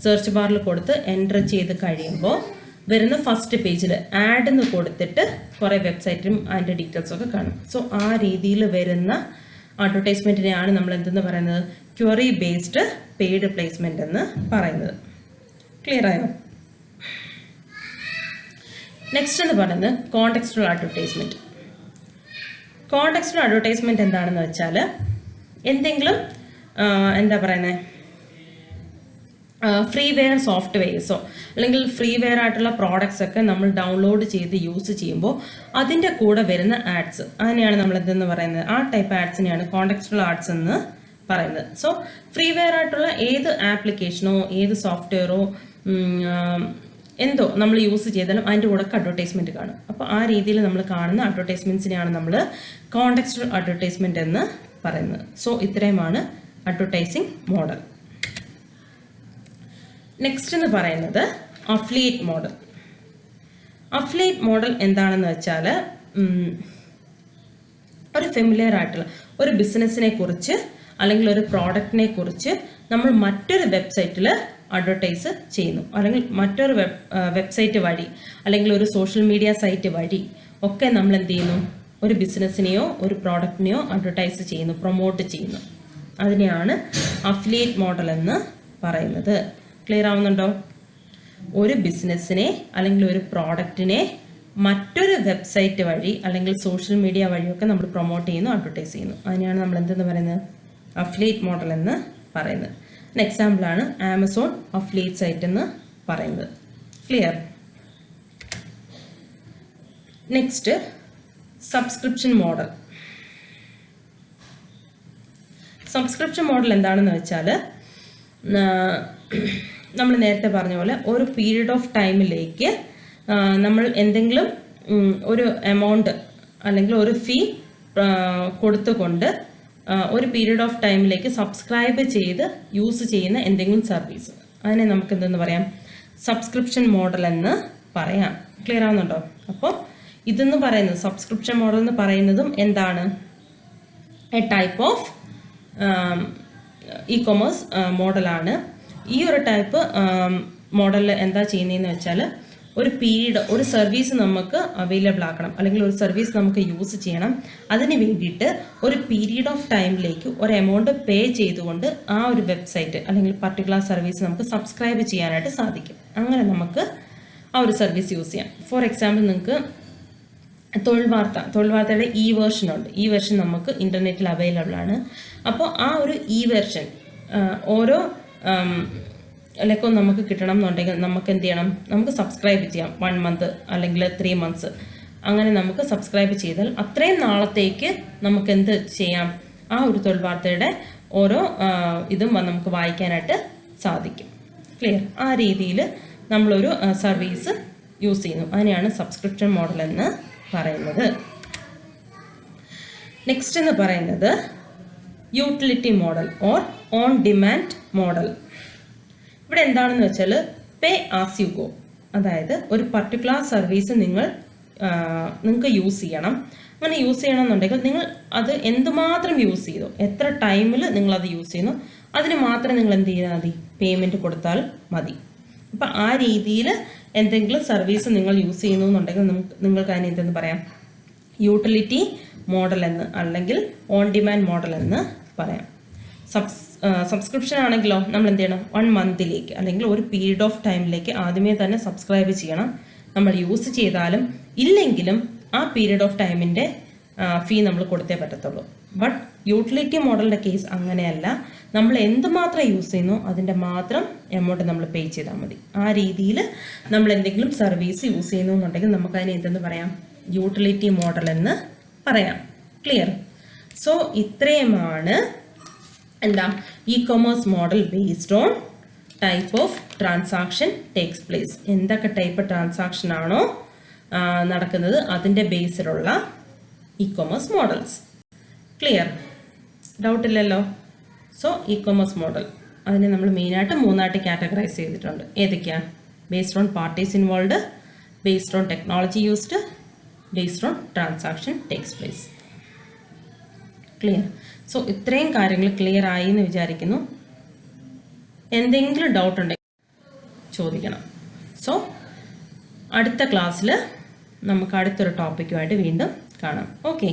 സെർച്ച് ബാറിൽ കൊടുത്ത് എൻ്റർ ചെയ്ത് കഴിയുമ്പോൾ വരുന്ന ഫസ്റ്റ് പേജിൽ ആഡ് എന്ന് കൊടുത്തിട്ട് കുറേ വെബ്സൈറ്റും അതിൻ്റെ ഡീറ്റെയിൽസൊക്കെ കാണും. സോ ആ രീതിയിൽ വരുന്ന അഡ്വർടൈസ്മെൻറ്റിനെയാണ് നമ്മൾ എന്തെന്ന് പറയുന്നത്, ക്വറി ബേസ്ഡ് പെയ്ഡ് പ്ലേസ്മെൻ്റ് എന്ന് പറയുന്നത്. ക്ലിയർ ആയോ? നെക്സ്റ്റ് എന്ന് പറയുന്നത് കോണ്ടെക്സ്റ്റുവൽ അഡ്വർടൈസ്മെൻറ്റ്. കോണ്ടെക്സ്റ്റുവൽ അഡ്വർടൈസ്മെൻറ്റ് എന്താണെന്ന് വെച്ചാൽ എന്തെങ്കിലും എന്താ പറയുന്നത് ഫ്രീ വെയർ സോഫ്റ്റ്വെയർസോ അല്ലെങ്കിൽ ഫ്രീ വെയർ ആയിട്ടുള്ള പ്രോഡക്ട്സ് ഒക്കെ നമ്മൾ ഡൗൺലോഡ് ചെയ്ത് യൂസ് ചെയ്യുമ്പോൾ അതിൻ്റെ കൂടെ വരുന്ന ആഡ്സ്, അതിനെയാണ് നമ്മൾ എന്തെന്ന് പറയുന്നത്, ആ ടൈപ്പ് ആഡ്സിനെയാണ് കോണ്ടെക്സ്റ്റുവൽ ആഡ്സ് എന്ന് പറയുന്നത്. സോ ഫ്രീ വെയർ ആയിട്ടുള്ള ഏത് ആപ്ലിക്കേഷനോ ഏത് സോഫ്റ്റ്വെയറോ എന്തോ നമ്മൾ യൂസ് ചെയ്താലും അതിൻ്റെ കൂടെ അഡ്വർടൈസ്മെൻറ്റ് കാണും. അപ്പോൾ ആ രീതിയിൽ നമ്മൾ കാണുന്ന അഡ്വർടൈസ്മെൻറ്റ്സിനെയാണ് നമ്മൾ കോണ്ടെക്സ്റ്റുവൽ അഡ്വർടൈസ്മെൻറ്റ് എന്ന് പറയുന്നത്. സോ ഇത്രയുമാണ് അഡ്വർടൈസിങ് മോഡൽ. നെക്സ്റ്റ് എന്ന് പറയുന്നത് അഫിലിയേറ്റ് മോഡൽ. അഫിലിയേറ്റ് മോഡൽ എന്താണെന്ന് വെച്ചാൽ ഒരു ഫെമിലിയർ ആയിട്ടുള്ള ഒരു ബിസിനസ്സിനെ കുറിച്ച് അല്ലെങ്കിൽ ഒരു പ്രോഡക്റ്റിനെ കുറിച്ച് നമ്മൾ മറ്റൊരു വെബ്സൈറ്റിൽ അഡ്വർടൈസ് ചെയ്യുന്നു, അല്ലെങ്കിൽ മറ്റൊരു വെബ്സൈറ്റ് വഴി അല്ലെങ്കിൽ ഒരു സോഷ്യൽ മീഡിയ സൈറ്റ് വഴി ഒക്കെ നമ്മൾ എന്ത് ചെയ്യുന്നു, ഒരു ബിസിനസ്സിനെയോ ഒരു പ്രോഡക്റ്റിനെയോ അഡ്വർടൈസ് ചെയ്യുന്നു, പ്രൊമോട്ട് ചെയ്യുന്നു. അതിനെയാണ് അഫിലിയേറ്റ് മോഡൽ എന്ന് പറയുന്നത്. ക്ലിയർ ആവുന്നുണ്ടോ? ഒരു ബിസിനസ്സിനെ അല്ലെങ്കിൽ ഒരു പ്രോഡക്റ്റിനെ മറ്റൊരു വെബ്സൈറ്റ് വഴി അല്ലെങ്കിൽ സോഷ്യൽ മീഡിയ വഴിയൊക്കെ നമ്മൾ പ്രൊമോട്ട് ചെയ്യുന്നു, അഡ്വർടൈസ് ചെയ്യുന്നു. അതിനെയാണ് നമ്മൾ എന്തെന്ന് പറയുന്നത്, അഫിലിയേറ്റ് മോഡൽ എന്ന് പറയുന്നത്. എക്സാമ്പിളാണ് ആമസോൺ അഫിലിയേറ്റ് സൈറ്റ് എന്ന് പറയുന്നത്. Clear? Next subscription model. Subscription model എന്താണെന്ന് വെച്ചാൽ നമ്മൾ നേരത്തെ പറഞ്ഞ പോലെ ഒരു പീരീഡ് ഓഫ് ടൈമിലേക്ക് നമ്മൾ എന്തെങ്കിലും ഒരു എമൗണ്ട് അല്ലെങ്കിൽ ഒരു ഫീ കൊടുത്തുകൊണ്ട് ഒരു പീരീഡ് ഓഫ് ടൈമിലേക്ക് സബ്സ്ക്രൈബ് ചെയ്ത് യൂസ് ചെയ്യുന്ന എന്തെങ്കിലും സർവീസ്, അതിനെ നമുക്ക് എന്തെന്ന് പറയാം, സബ്സ്ക്രിപ്ഷൻ മോഡൽ എന്ന് പറയാം. ക്ലിയർ ആവുന്നുണ്ടോ? അപ്പോൾ ഇതെന്ന് പറയുന്നത് സബ്സ്ക്രിപ്ഷൻ മോഡൽ എന്ന് പറയുന്നതും എന്താണ്, A type of E commerce മോഡലാണ്. ഈ ഒരു ടൈപ്പ് മോഡലിൽ എന്താ ചെയ്യുന്നതെന്ന് വെച്ചാൽ ഒരു പീരീഡ്, ഒരു സർവീസ് നമുക്ക് അവൈലബിൾ ആക്കണം അല്ലെങ്കിൽ ഒരു സർവീസ് നമുക്ക് യൂസ് ചെയ്യണം. അതിന് വേണ്ടിയിട്ട് ഒരു പീരീഡ് ഓഫ് ടൈമിലേക്ക് ഒരു എമൗണ്ട് പേ ചെയ്തുകൊണ്ട് ആ ഒരു വെബ്സൈറ്റ് അല്ലെങ്കിൽ പർട്ടിക്കുലർ സർവീസ് നമുക്ക് സബ്സ്ക്രൈബ് ചെയ്യാനായിട്ട് സാധിക്കും. അങ്ങനെ നമുക്ക് ആ ഒരു സർവീസ് യൂസ് ചെയ്യാം. ഫോർ എക്സാമ്പിൾ നിങ്ങൾക്ക് തൊഴിൽ വാർത്തയുടെ ഇ വേർഷൻ ഉണ്ട്. ഈ വെർഷൻ നമുക്ക് ഇൻ്റർനെറ്റിൽ അവൈലബിൾ ആണ്. അപ്പോൾ ആ ഒരു ഇ വെർഷൻ ഓരോ ലൈക്കും നമുക്ക് കിട്ടണം എന്നുണ്ടെങ്കിൽ നമുക്ക് എന്ത് ചെയ്യണം, നമുക്ക് സബ്സ്ക്രൈബ് ചെയ്യാം. 1 മന്ത് അല്ലെങ്കിൽ 3 months അങ്ങനെ നമുക്ക് സബ്സ്ക്രൈബ് ചെയ്താൽ അത്രയും നാളത്തേക്ക് നമുക്ക് എന്ത് ചെയ്യാം, ആ ഒരു തൊഴിൽ വാർത്തയുടെ ഓരോ ഇതും നമുക്ക് വായിക്കാനായിട്ട് സാധിക്കും. ക്ലിയർ? ആ രീതിയിൽ നമ്മളൊരു സർവീസ് യൂസ് ചെയ്യുന്നു. അതിനെയാണ് സബ്സ്ക്രിപ്ഷൻ മോഡൽ എന്ന് പറയുന്നത്. നെക്സ്റ്റ് എന്ന് പറയുന്നത് utility model or on demand model. ഇവിടെ എന്താണെന്ന് വെച്ചാൽ പേ ആസ് യു ഗോ, അതായത് ഒരു പർട്ടിക്കുലർ സർവീസ് നിങ്ങൾക്ക് യൂസ് ചെയ്യണം. അങ്ങനെ യൂസ് ചെയ്യണമെന്നുണ്ടെങ്കിൽ നിങ്ങൾ അത് എന്തുമാത്രം യൂസ് ചെയ്തു, എത്ര ടൈമിൽ നിങ്ങളത് യൂസ് ചെയ്യുന്നു, അതിന് മാത്രം നിങ്ങൾ എന്ത് ചെയ്താൽ മതി, പേയ്മെൻറ്റ് കൊടുത്താൽ മതി. അപ്പം ആ രീതിയിൽ എന്തെങ്കിലും സർവീസ് നിങ്ങൾ യൂസ് ചെയ്യുന്നു എന്നുണ്ടെങ്കിൽ നിങ്ങൾക്ക് അതിന് എന്തെന്ന് പറയാം, യൂട്ടിലിറ്റി മോഡൽ എന്ന് അല്ലെങ്കിൽ ഓൺ ഡിമാൻഡ് മോഡൽ എന്ന് പറയാം. സബ്സ്ക്രിപ്ഷൻ ആണെങ്കിലോ നമ്മൾ എന്ത് ചെയ്യണം, 1 മന്തിലേക്ക് അല്ലെങ്കിൽ ഒരു പീരീഡ് ഓഫ് ടൈമിലേക്ക് ആദ്യമേ തന്നെ സബ്സ്ക്രൈബ് ചെയ്യണം. നമ്മൾ യൂസ് ചെയ്താലും ഇല്ലെങ്കിലും ആ പീരീഡ് ഓഫ് ടൈമിൻ്റെ ഫീ നമ്മൾ കൊടുത്തേ പറ്റത്തുള്ളൂ. ബട്ട് യൂട്ടിലിറ്റി മോഡലിൻ്റെ കേസ് അങ്ങനെയല്ല. നമ്മൾ എന്തുമാത്രം യൂസ് ചെയ്യുന്നു അതിൻ്റെ മാത്രം എമൗണ്ട് നമ്മൾ പേ ചെയ്താൽ മതി. ആ രീതിയിൽ നമ്മൾ എന്തെങ്കിലും സർവീസ് യൂസ് ചെയ്യുന്നു എന്നുണ്ടെങ്കിൽ നമുക്കതിനെ എന്തെന്ന് പറയാം, യൂട്ടിലിറ്റി മോഡൽ എന്ന് പറയാം. ക്ലിയർ? സോ ഇത്രയുമാണ് എന്താ e-commerce model based on type of transaction takes place. എന്തൊക്കെ ടൈപ്പ് ട്രാൻസാക്ഷൻ ആണോ നടക്കുന്നത് അതിൻ്റെ ബേസിലുള്ള ഇ-കൊമേഴ്സ് മോഡൽസ്. ക്ലിയർ? ഡൗട്ട് ഇല്ലല്ലോ? സോ ഇ-കൊമേഴ്സ് മോഡൽ അതിനെ നമ്മൾ മെയിനായിട്ട് 3ആയിട്ട് കാറ്റഗറൈസ് ചെയ്തിട്ടുണ്ട്. ഏതൊക്കെയാണ്? Based on parties involve, based on technology used, based on transaction takes place. Clear? So ഇത്രയും കാര്യങ്ങൾ ക്ലിയർ ആയി എന്ന് വിചാരിക്കുന്നു. എന്തെങ്കിലും ഡൗട്ട് ഉണ്ടെങ്കിൽ ചോദിക്കണം. സോ അടുത്ത ക്ലാസ്സിൽ നമുക്ക് അടുത്തൊരു ടോപ്പിക്കുമായിട്ട് വീണ്ടും കാണാം. ഓക്കെ.